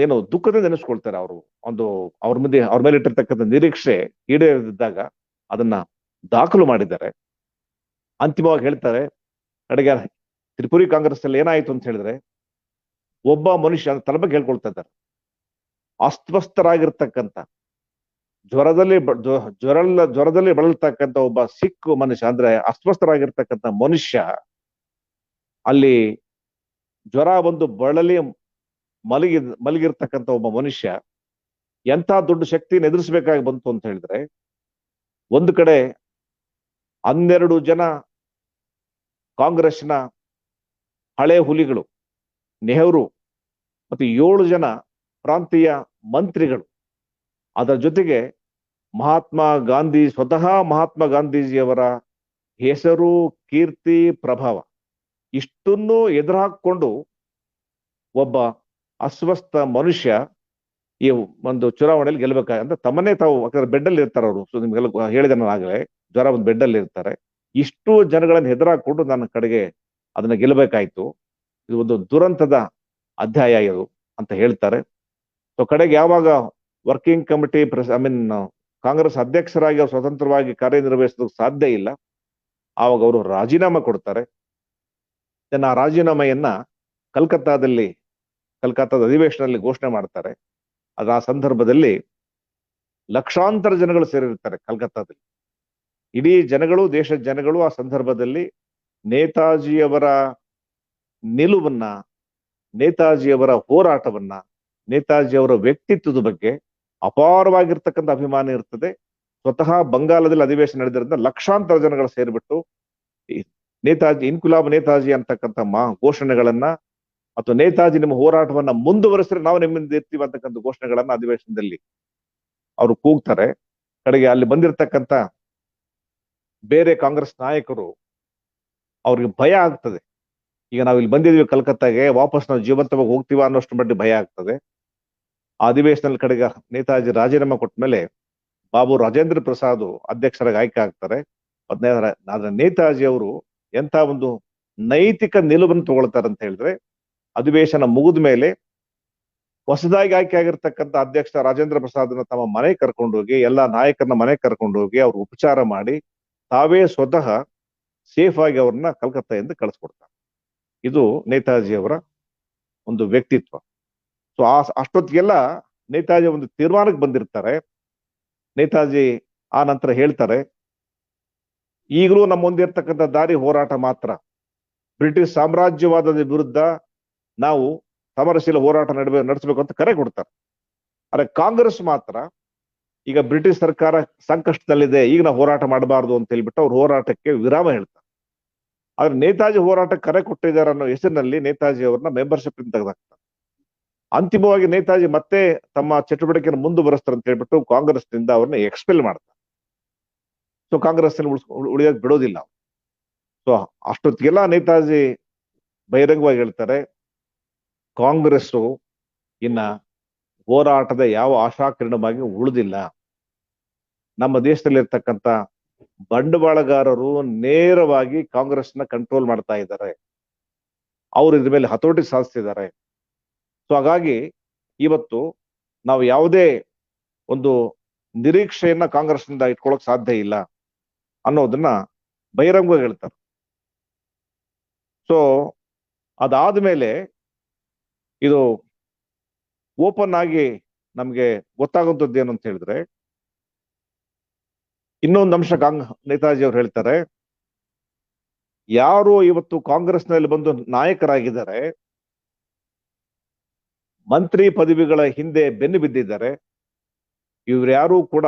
ಏನು ದುಃಖದಿಂದ ನೆನೆಸ್ಕೊಳ್ತಾರೆ. ಅವರು ಅವ್ರ ಮೇಲೆ ಇಟ್ಟಿರ್ತಕ್ಕಂಥ ನಿರೀಕ್ಷೆ ಈಡೇರಿದ್ದಾಗ ಅದನ್ನ ದಾಖಲು ಮಾಡಿದ್ದಾರೆ. ಅಂತಿಮವಾಗಿ ಹೇಳ್ತಾರೆ, ಕಡೆಗೆ ತ್ರಿಪುರಿ ಕಾಂಗ್ರೆಸ್ ಅಲ್ಲಿ ಏನಾಯ್ತು ಅಂತ ಹೇಳಿದ್ರೆ, ಒಬ್ಬ ಮನುಷ್ಯ ತನ್ನ ಬಗ್ಗೆ ಹೇಳ್ಕೊಳ್ತಾ ಇದ್ದಾರೆ. ಅಸ್ವಸ್ಥರಾಗಿರ್ತಕ್ಕಂಥ ಜ್ವರದಲ್ಲಿ ಬಳಲ್ತಕ್ಕಂಥ ಒಬ್ಬ ಸಿಖ್ ಮನುಷ್ಯ, ಅಂದ್ರೆ ಅಸ್ವಸ್ಥರಾಗಿರ್ತಕ್ಕಂಥ ಮನುಷ್ಯ ಅಲ್ಲಿ ಜ್ವರ ಬಂದು ಬಳಲಿ ಮಲಗಿರ್ತಕ್ಕಂಥ ಒಬ್ಬ ಮನುಷ್ಯ ಎಂಥ ದೊಡ್ಡ ಶಕ್ತಿಯನ್ನು ಎದುರಿಸಬೇಕಾಗಿ ಬಂತು ಅಂತ ಹೇಳಿದ್ರೆ, ಒಂದು ಕಡೆ 12 ಜನ ಕಾಂಗ್ರೆಸ್ನ ಹಳೆ ಹುಲಿಗಳು ನೆಹರು ಮತ್ತು 7 ಜನ ಪ್ರಾಂತೀಯ ಮಂತ್ರಿಗಳು, ಅದರ ಜೊತೆಗೆ ಸ್ವತಃ ಮಹಾತ್ಮ ಗಾಂಧೀಜಿಯವರ ಹೆಸರು, ಕೀರ್ತಿ, ಪ್ರಭಾವ ಇಷ್ಟನ್ನು ಎದುರುಹಾಕೊಂಡು ಒಬ್ಬ ಅಸ್ವಸ್ಥ ಮನುಷ್ಯ ಈ ಒಂದು ಚುನಾವಣೆಯಲ್ಲಿ ಗೆಲ್ಲಬೇಕಾಗಂತ ತಮ್ಮನ್ನೇ ತಾವು ಬೆಡ್ ಅಲ್ಲಿ ಇರ್ತಾರೆ ಅವರು. ಸೊ ನಿಮ್ಗೆಲ್ಲ ಹೇಳಿದೆ ನಾನು ಆಗಲೇ, ಜ್ವರ ಒಂದು ಬೆಡ್ ಅಲ್ಲಿ ಇರ್ತಾರೆ. ಇಷ್ಟು ಜನಗಳನ್ನ ಎದುರಾಕೊಂಡು ನನ್ನ ಕಡೆಗೆ ಅದನ್ನ ಗೆಲ್ಲಬೇಕಾಯ್ತು. ಇದು ಒಂದು ದುರಂತದ ಅಧ್ಯಾಯ ಇದು ಅಂತ ಹೇಳ್ತಾರೆ. ಸೊ ಕಡೆಗೆ ಯಾವಾಗ ವರ್ಕಿಂಗ್ ಕಮಿಟಿ ಕಾಂಗ್ರೆಸ್ ಅಧ್ಯಕ್ಷರಾಗಿ ಅವ್ರು ಸ್ವತಂತ್ರವಾಗಿ ಕಾರ್ಯನಿರ್ವಹಿಸೋದಕ್ಕೆ ಸಾಧ್ಯ ಇಲ್ಲ, ಆವಾಗ ಅವರು ರಾಜೀನಾಮೆ ಕೊಡ್ತಾರೆ. ಆ ರಾಜೀನಾಮೆಯನ್ನ ಕಲ್ಕತ್ತಾದ ಅಧಿವೇಶನದಲ್ಲಿ ಘೋಷಣೆ ಮಾಡ್ತಾರೆ. ಅದ ಆ ಸಂದರ್ಭದಲ್ಲಿ ಲಕ್ಷಾಂತರ ಜನಗಳು ಸೇರಿರ್ತಾರೆ ಕಲ್ಕತ್ತಾದಲ್ಲಿ. ಇಡೀ ಜನಗಳು, ದೇಶದ ಜನಗಳು ಆ ಸಂದರ್ಭದಲ್ಲಿ ನೇತಾಜಿಯವರ ನಿಲುವನ್ನ, ನೇತಾಜಿಯವರ ಹೋರಾಟವನ್ನ, ನೇತಾಜಿಯವರ ವ್ಯಕ್ತಿತ್ವದ ಬಗ್ಗೆ ಅಪಾರವಾಗಿರ್ತಕ್ಕಂಥ ಅಭಿಮಾನ ಇರ್ತದೆ. ಸ್ವತಃ ಬಂಗಾಲದಲ್ಲಿ ಅಧಿವೇಶನ ನಡೆದಿರೋದ್ರಿಂದ ಲಕ್ಷಾಂತರ ಜನಗಳು ಸೇರಿಬಿಟ್ಟು ಇನ್ಕುಲಾಬ್ ನೇತಾಜಿ ಅಂತಕ್ಕಂಥ ಘೋಷಣೆಗಳನ್ನ ಮತ್ತು ನೇತಾಜಿ ನಿಮ್ಮ ಹೋರಾಟವನ್ನ ಮುಂದುವರೆಸಿದ್ರೆ ನಾವು ನಿಮ್ಮಿಂದ ಇರ್ತೀವಿ ಅಂತಕ್ಕಂಥ ಘೋಷಣೆಗಳನ್ನ ಅಧಿವೇಶನದಲ್ಲಿ ಅವರು ಕೂಗ್ತಾರೆ. ಕಡೆಗೆ ಅಲ್ಲಿ ಬಂದಿರತಕ್ಕಂಥ ಬೇರೆ ಕಾಂಗ್ರೆಸ್ ನಾಯಕರು ಅವ್ರಿಗೆ ಭಯ ಆಗ್ತದೆ. ಈಗ ನಾವು ಇಲ್ಲಿ ಬಂದಿದ್ವಿ ಕಲ್ಕತ್ತಾಗೆ, ವಾಪಸ್ ನಾವು ಜೀವಂತವಾಗಿ ಹೋಗ್ತೀವ ಅನ್ನೋಷ್ಟು ಮಟ್ಟಿಗೆ ಭಯ ಆಗ್ತದೆ. ಆ ಅಧಿವೇಶನದಲ್ಲಿ ಕಡೆಗೆ ನೇತಾಜಿ ರಾಜೀನಾಮೆ ಕೊಟ್ಟ ಮೇಲೆ ಬಾಬು ರಾಜೇಂದ್ರ ಪ್ರಸಾದ್ ಅಧ್ಯಕ್ಷರಾಗಿ ಆಯ್ಕೆ ಆಗ್ತಾರೆ. ಆದ್ರೆ ನೇತಾಜಿ ಅವರು ಎಂತ ಒಂದು ನೈತಿಕ ನಿಲುವನ್ನು ತಗೊಳ್ತಾರೆ ಅಂತ ಹೇಳಿದ್ರೆ, ಅಧಿವೇಶನ ಮುಗಿದ ಮೇಲೆ ಹೊಸದಾಗಿ ಆಯ್ಕೆ ಆಗಿರ್ತಕ್ಕಂಥ ಅಧ್ಯಕ್ಷ ರಾಜೇಂದ್ರ ಪ್ರಸಾದ್ನ ತಮ್ಮ ಮನೆಗೆ ಕರ್ಕೊಂಡು ಹೋಗಿ, ಎಲ್ಲಾ ನಾಯಕರನ್ನ ಮನೆಗೆ ಕರ್ಕೊಂಡು ಹೋಗಿ ಅವ್ರು ಉಪಚಾರ ಮಾಡಿ ತಾವೇ ಸ್ವತಃ ಸೇಫ್ ಆಗಿ ಅವ್ರನ್ನ ಕಲ್ಕತ್ತಾದಿಂದ ಕಳಿಸ್ಕೊಡ್ತಾರೆ. ಇದು ನೇತಾಜಿಯವರ ಒಂದು ವ್ಯಕ್ತಿತ್ವ. ಸೊ ಅಷ್ಟೊತ್ತಿಗೆಲ್ಲ ನೇತಾಜಿ ಒಂದು ತೀರ್ಮಾನಕ್ಕೆ ಬಂದಿರ್ತಾರೆ. ನೇತಾಜಿ ಆ ನಂತರ ಹೇಳ್ತಾರೆ, ಈಗಲೂ ನಮ್ಮ ಮುಂದಿರ್ತಕ್ಕಂಥ ದಾರಿ ಹೋರಾಟ ಮಾತ್ರ. ಬ್ರಿಟಿಷ್ ಸಾಮ್ರಾಜ್ಯವಾದದ ವಿರುದ್ಧ ನಾವು ಸಮರಶೀಲ ಹೋರಾಟ ನಡೆಸಬೇಕು ಅಂತ ಕರೆ ಕೊಡ್ತಾರೆ. ಆದ್ರೆ ಕಾಂಗ್ರೆಸ್ ಮಾತ್ರ ಈಗ ಬ್ರಿಟಿಷ್ ಸರ್ಕಾರ ಸಂಕಷ್ಟದಲ್ಲಿದೆ, ಈಗ ನಾವು ಹೋರಾಟ ಮಾಡಬಾರ್ದು ಅಂತ ಹೇಳ್ಬಿಟ್ಟು ಅವ್ರ ಹೋರಾಟಕ್ಕೆ ವಿರಾಮ ಹೇಳ್ತಾರೆ. ಆದ್ರೆ ನೇತಾಜಿ ಹೋರಾಟಕ್ಕೆ ಕರೆ ಕೊಟ್ಟಿದ್ದಾರೆ ಅನ್ನೋ ಹೆಸರಿನಲ್ಲಿ ನೇತಾಜಿ ಅವ್ರನ್ನ ಮೆಂಬರ್ಶಿಪ್ ತೆಗೆದಾಕ್ತಾರೆ. ಅಂತಿಮವಾಗಿ ನೇತಾಜಿ ಮತ್ತೆ ತಮ್ಮ ಚಟುವಟಿಕೆಯನ್ನು ಮುಂದುವರಿಸ್ತಾರೆ ಅಂತ ಹೇಳ್ಬಿಟ್ಟು ಕಾಂಗ್ರೆಸ್ನಿಂದ ಅವ್ರನ್ನ ಎಕ್ಸ್ಪೆಲ್ ಮಾಡ್ತಾರೆ. ಸೊ ಕಾಂಗ್ರೆಸ್ ಉಳಿಯೋಕ್ ಬಿಡೋದಿಲ್ಲ. ಸೊ ಅಷ್ಟೊತ್ತಿಗೆಲ್ಲ ನೇತಾಜಿ ಬಹಿರಂಗವಾಗಿ ಹೇಳ್ತಾರೆ, ಕಾಂಗ್ರೆಸ್ಸು ಇನ್ನ ಹೋರಾಟದ ಯಾವ ಆಶಾಕಿರಣವಾಗಿ ಉಳಿದಿಲ್ಲ. ನಮ್ಮ ದೇಶದಲ್ಲಿರ್ತಕ್ಕಂಥ ಬಂಡವಾಳಗಾರರು ನೇರವಾಗಿ ಕಾಂಗ್ರೆಸ್ನ ಕಂಟ್ರೋಲ್ ಮಾಡ್ತಾ ಇದ್ದಾರೆ, ಅವರು ಇದ್ರ ಮೇಲೆ ಹತೋಟಿ ಸಾಧಿಸ್ತಿದ್ದಾರೆ. ಸೊ ಹಾಗಾಗಿ ಇವತ್ತು ನಾವು ಯಾವುದೇ ಒಂದು ನಿರೀಕ್ಷೆಯನ್ನ ಕಾಂಗ್ರೆಸ್ನಿಂದ ಇಟ್ಕೊಳ್ಳೋಕ್ ಸಾಧ್ಯ ಇಲ್ಲ ಅನ್ನೋದನ್ನ ಬಹಿರಂಗವಾಗಿ ಹೇಳ್ತಾರೆ. ಸೊ ಅದಾದ್ಮೇಲೆ ಇದು ಓಪನ್ ಆಗಿ ನಮ್ಗೆ ಗೊತ್ತಾಗುವಂಥದ್ದು ಏನು ಅಂತ ಹೇಳಿದ್ರೆ, ಇನ್ನೊಂದು ಅಂಶ ನೇತಾಜಿ ಅವ್ರು ಹೇಳ್ತಾರೆ, ಯಾರು ಇವತ್ತು ಕಾಂಗ್ರೆಸ್ನಲ್ಲಿ ಬಂದು ನಾಯಕರಾಗಿದ್ದಾರೆ, ಮಂತ್ರಿ ಪದವಿಗಳ ಹಿಂದೆ ಬೆನ್ನು ಬಿದ್ದಿದ್ದಾರೆ, ಇವ್ರ್ಯಾರೂ ಕೂಡ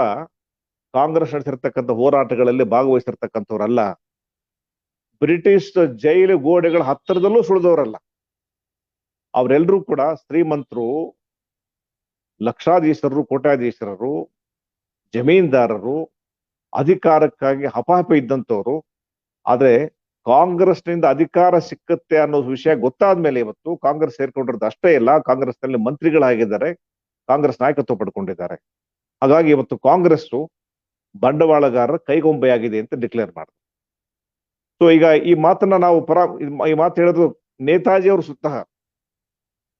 ಕಾಂಗ್ರೆಸ್ ನಡೆಸಿರ್ತಕ್ಕಂಥ ಹೋರಾಟಗಳಲ್ಲಿ ಭಾಗವಹಿಸಿರ್ತಕ್ಕಂಥವ್ರಲ್ಲ, ಬ್ರಿಟಿಷ್ ಜೈಲು ಗೋಡೆಗಳ ಹತ್ತಿರದಲ್ಲೂ ಸುಳಿದವರಲ್ಲ. ಅವರೆಲ್ಲರೂ ಕೂಡ ಶ್ರೀಮಂತರು, ಲಕ್ಷಾಧೀಶರು, ಕೋಟ್ಯಾಧೀಶರು, ಜಮೀನ್ದಾರರು, ಅಧಿಕಾರಕ್ಕಾಗಿ ಹಪಾಹಪಿ ಇದ್ದಂಥವ್ರು. ಆದ್ರೆ ಕಾಂಗ್ರೆಸ್ನಿಂದ ಅಧಿಕಾರ ಸಿಕ್ಕತ್ತೆ ಅನ್ನೋ ವಿಷಯ ಗೊತ್ತಾದ್ಮೇಲೆ ಇವತ್ತು ಕಾಂಗ್ರೆಸ್ ಸೇರ್ಕೊಂಡಿರೋದು ಅಷ್ಟೇ ಇಲ್ಲ, ಕಾಂಗ್ರೆಸ್ನಲ್ಲಿ ಮಂತ್ರಿಗಳಾಗಿದ್ದಾರೆ, ಕಾಂಗ್ರೆಸ್ ನಾಯಕತ್ವ ಪಡ್ಕೊಂಡಿದ್ದಾರೆ. ಹಾಗಾಗಿ ಇವತ್ತು ಕಾಂಗ್ರೆಸ್ ಬಂಡವಾಳಗಾರರ ಕೈಗೊಂಬೆಯಾಗಿದೆ ಅಂತ ಡಿಕ್ಲೇರ್ ಮಾಡಿದ್ರು. ಸೊ ಈಗ ಈ ಮಾತನ್ನ ನಾವು ಈ ಮಾತು ಹೇಳೋದು ನೇತಾಜಿ ಅವರು ಸ್ವತಃ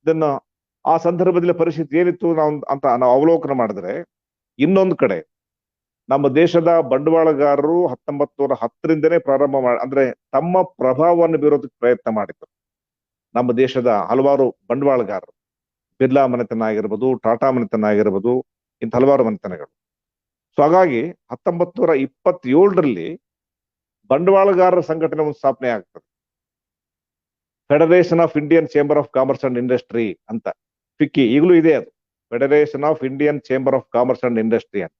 ಇದನ್ನ ಆ ಸಂದರ್ಭದಲ್ಲಿ ಪರಿಸ್ಥಿತಿ ಏನಿತ್ತು ನಾವು ಅವಲೋಕನ ಮಾಡಿದ್ರೆ, ಇನ್ನೊಂದು ಕಡೆ ನಮ್ಮ ದೇಶದ ಬಂಡವಾಳಗಾರರು 1910ರಿಂದನೇ ಪ್ರಾರಂಭ ಅಂದ್ರೆ ತಮ್ಮ ಪ್ರಭಾವವನ್ನು ಬೀರೋದಕ್ಕೆ ಪ್ರಯತ್ನ ಮಾಡಿದ್ರು. ನಮ್ಮ ದೇಶದ ಹಲವಾರು ಬಂಡವಾಳಗಾರರು, ಬಿರ್ಲಾ ಮನೆತನ ಆಗಿರ್ಬೋದು, ಟಾಟಾ ಮನೆತನ ಆಗಿರ್ಬೋದು, ಇಂಥ ಹಲವಾರು ಮನೆತನಗಳು. ಸೊ ಹಾಗಾಗಿ 1927ರಲ್ಲಿ ಬಂಡವಾಳಗಾರರ ಸಂಘಟನೆ ಒಂದು ಸ್ಥಾಪನೆ ಆಗ್ತದೆ, federation of Indian chamber of commerce and industry ಅಂತ. ಫಿಕ್ಕಿ ಈಗಲೂ ಇದೆ, ಅದು federation of Indian chamber of commerce and industry ಅಂತ.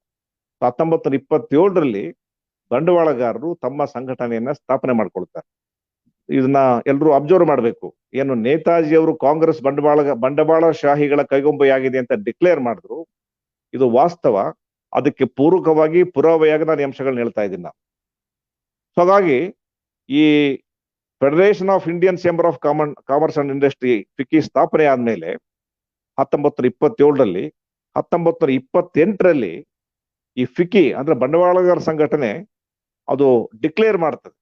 1927ರಲ್ಲಿ ಬಂಡವಾಳಗಾರರು ತಮ್ಮ ಸಂಘಟನೆಯನ್ನ ಸ್ಥಾಪನೆ ಮಾಡ್ಕೊಳ್ತಾರೆ. ಇದನ್ನ ಎಲ್ಲರೂ ಅಬ್ಸರ್ವ್ ಮಾಡ್ಬೇಕು. ಏನು ನೇತಾಜಿ ಅವರು ಕಾಂಗ್ರೆಸ್ ಬಂಡವಾಳಶಾಹಿಗಳ ಕೈಗೊಂಬೆಯಾಗಿದೆ ಅಂತ ಡಿಕ್ಲೇರ್ ಮಾಡಿದ್ರು, ಇದು ವಾಸ್ತವ. ಅದಕ್ಕೆ ಪೂರಕವಾಗಿ ಪುರಾವೆಯಾಗಿ ನಾನು ಈ ಅಂಶಗಳನ್ನ ಹೇಳ್ತಾ ಇದ್ದೀನಿ ನಾನು. ಸೊ ಹಾಗಾಗಿ ಈ federation of Indian chamber of commerce and industry FICCI ಸ್ಥಾಪನೆ ಆದ್ಮೇಲೆ 1927ರಲ್ಲಿ 1928ರಲ್ಲಿ ಈ ಫಿಕ್ಕಿ ಅಂದ್ರೆ ಬಂಡವಾಳಗಾರ ಸಂಘಟನೆ ಅದು ಡಿಕ್ಲೇರ್ ಮಾಡ್ತದೆ.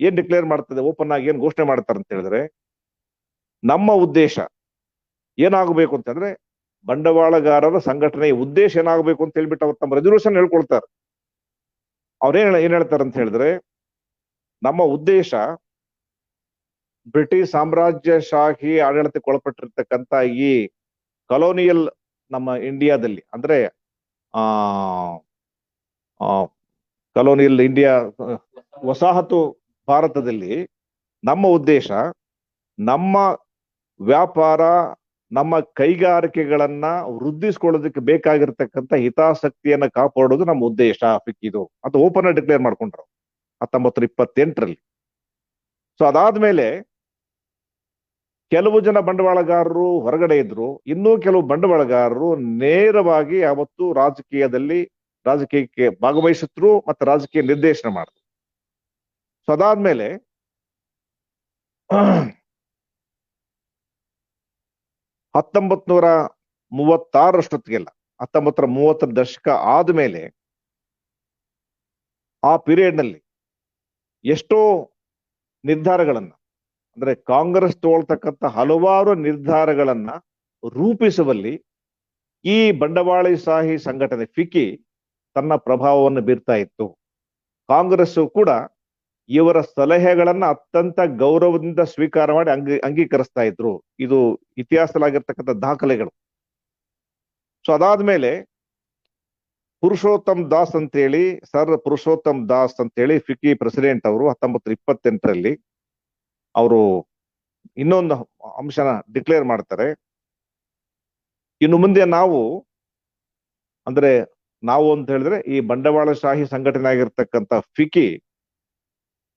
ಏನ್ ಡಿಕ್ಲೇರ್ ಮಾಡ್ತದೆ, ಓಪನ್ ಆಗಿ ಏನ್ ಘೋಷಣೆ ಮಾಡ್ತಾರೆ ಅಂತ ಹೇಳಿದ್ರೆ, ನಮ್ಮ ಉದ್ದೇಶ ಏನಾಗಬೇಕು ಅಂತಂದ್ರೆ, ಬಂಡವಾಳಗಾರರ ಸಂಘಟನೆಯ ಉದ್ದೇಶ ಏನಾಗಬೇಕು ಅಂತ ಹೇಳ್ಬಿಟ್ಟು ಅವ್ರು ತಮ್ಮ ರೆಸಲ್ಯೂಷನ್ ಹೇಳ್ಕೊಳ್ತಾರೆ. ಏನ್ ಹೇಳ್ತಾರೆ ಅಂತ ಹೇಳಿದ್ರೆ, ನಮ್ಮ ಉದ್ದೇಶ ಬ್ರಿಟಿಷ್ ಸಾಮ್ರಾಜ್ಯಶಾಹಿ ಆಡಳಿತಕ್ಕೆ ಒಳಪಟ್ಟಿರ್ತಕ್ಕಂಥ ಈ ಕಲೋನಿಯಲ್ ನಮ್ಮ ಇಂಡಿಯಾದಲ್ಲಿ, ಅಂದ್ರೆ ಕಲೋನಿಯಲ್ ಇಂಡಿಯಾ, ವಸಾಹತು ಭಾರತದಲ್ಲಿ ನಮ್ಮ ಉದ್ದೇಶ ನಮ್ಮ ವ್ಯಾಪಾರ, ನಮ್ಮ ಕೈಗಾರಿಕೆಗಳನ್ನ ವೃದ್ಧಿಸ್ಕೊಳ್ಳೋದಕ್ಕೆ ಬೇಕಾಗಿರ್ತಕ್ಕಂಥ ಹಿತಾಸಕ್ತಿಯನ್ನ ಕಾಪಾಡೋದು ನಮ್ಮ ಉದ್ದೇಶ ಫಿಕ್ಕಿದು ಅಂತ ಓಪನ್ ಆಗಿ ಡಿಕ್ಲೇರ್ ಮಾಡ್ಕೊಂಡ್ರು 1928ರಲ್ಲಿ. ಸೊ ಅದಾದ್ಮೇಲೆ ಕೆಲವು ಜನ ಬಂಡವಾಳಗಾರರು ಹೊರಗಡೆ ಇದ್ರು, ಇನ್ನೂ ಕೆಲವು ಬಂಡವಾಳಗಾರರು ನೇರವಾಗಿ ಯಾವತ್ತು ರಾಜಕೀಯಕ್ಕೆ ಭಾಗವಹಿಸಿದ್ರು ಮತ್ತೆ ರಾಜಕೀಯ ನಿರ್ದೇಶನ ಮಾಡಿದ್ರು. ಸೊ ಅದಾದ್ಮೇಲೆ 1936 1930 ದಶಕ ಆದ್ಮೇಲೆ ಆ ಪೀರಿಯಡ್ ನಲ್ಲಿ ಎಷ್ಟೋ ನಿರ್ಧಾರಗಳನ್ನ, ಅಂದ್ರೆ ಕಾಂಗ್ರೆಸ್ ತಗೊಳ್ತಕ್ಕಂಥ ಹಲವಾರು ನಿರ್ಧಾರಗಳನ್ನ ರೂಪಿಸುವಲ್ಲಿ ಈ ಬಂಡವಾಳಶಾಹಿ ಸಂಘಟನೆ ಫಿಕ್ಕಿ ತನ್ನ ಪ್ರಭಾವವನ್ನು ಬೀರ್ತಾ ಇತ್ತು. ಕಾಂಗ್ರೆಸ್ ಕೂಡ ಇವರ ಸಲಹೆಗಳನ್ನ ಅತ್ಯಂತ ಗೌರವದಿಂದ ಸ್ವೀಕಾರ ಮಾಡಿ ಅಂಗೀಕರಿಸ್ತಾ ಇದ್ರು. ಇದು ಇತಿಹಾಸದಲ್ಲಾಗಿರ್ತಕ್ಕಂಥ ದಾಖಲೆಗಳು. ಸೊ ಅದಾದ್ಮೇಲೆ ಪುರುಷೋತ್ತಮ್ ದಾಸ್ ಅಂತೇಳಿ, ಸರ್ ಪುರುಷೋತ್ತಮ್ ದಾಸ್ ಅಂತೇಳಿ ಫಿಕಿ ಪ್ರೆಸಿಡೆಂಟ್ ಅವರು 1928ರಲ್ಲಿ ಅವರು ಇನ್ನೊಂದು ಅಂಶನ ಡಿಕ್ಲೇರ್ ಮಾಡ್ತಾರೆ. ಇನ್ನು ಮುಂದೆ ನಾವು ಅಂತ ಹೇಳಿದ್ರೆ ಈ ಬಂಡವಾಳಶಾಹಿ ಸಂಘಟನೆ ಆಗಿರ್ತಕ್ಕಂಥ ಫಿಕಿ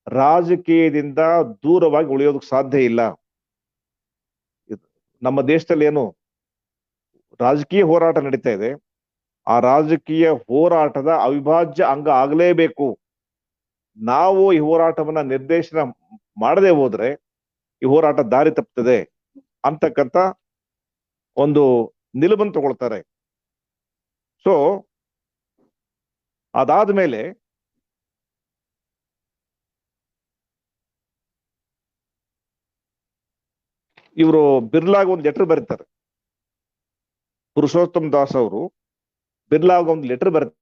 ರಾಜಕೀಯದಿಂದ ದೂರವಾಗಿ ಉಳಿಯೋದಕ್ಕೆ ಸಾಧ್ಯ ಇಲ್ಲ. ನಮ್ಮ ದೇಶದಲ್ಲಿ ಏನು ರಾಜಕೀಯ ಹೋರಾಟ ನಡೀತಾ ಇದೆ, ಆ ರಾಜಕೀಯ ಹೋರಾಟದ ಅವಿಭಾಜ್ಯ ಅಂಗ ಆಗಲೇಬೇಕು. ನಾವು ಈ ಹೋರಾಟವನ್ನ ನಿರ್ದೇಶನ ಮಾಡದೆ ಹೋದ್ರೆ ಈ ಹೋರಾಟ ದಾರಿ ತಪ್ಪುತ್ತದೆ ಅಂತಕ್ಕಂಥ ಒಂದು ನಿಲುವನ್ನು ತಗೊಳ್ತಾರೆ. ಸೊ ಅದಾದ್ಮೇಲೆ ಇವರು ಬಿರ್ಲಾಗ್ ಒಂದು ಲೆಟರ್ ಬರೀತಾರೆ. ಪುರುಷೋತ್ತಮ್ ದಾಸ್ ಅವರು ಬಿರ್ಲಾಗ್ ಒಂದು ಲೆಟರ್ ಬರೀತಾರೆ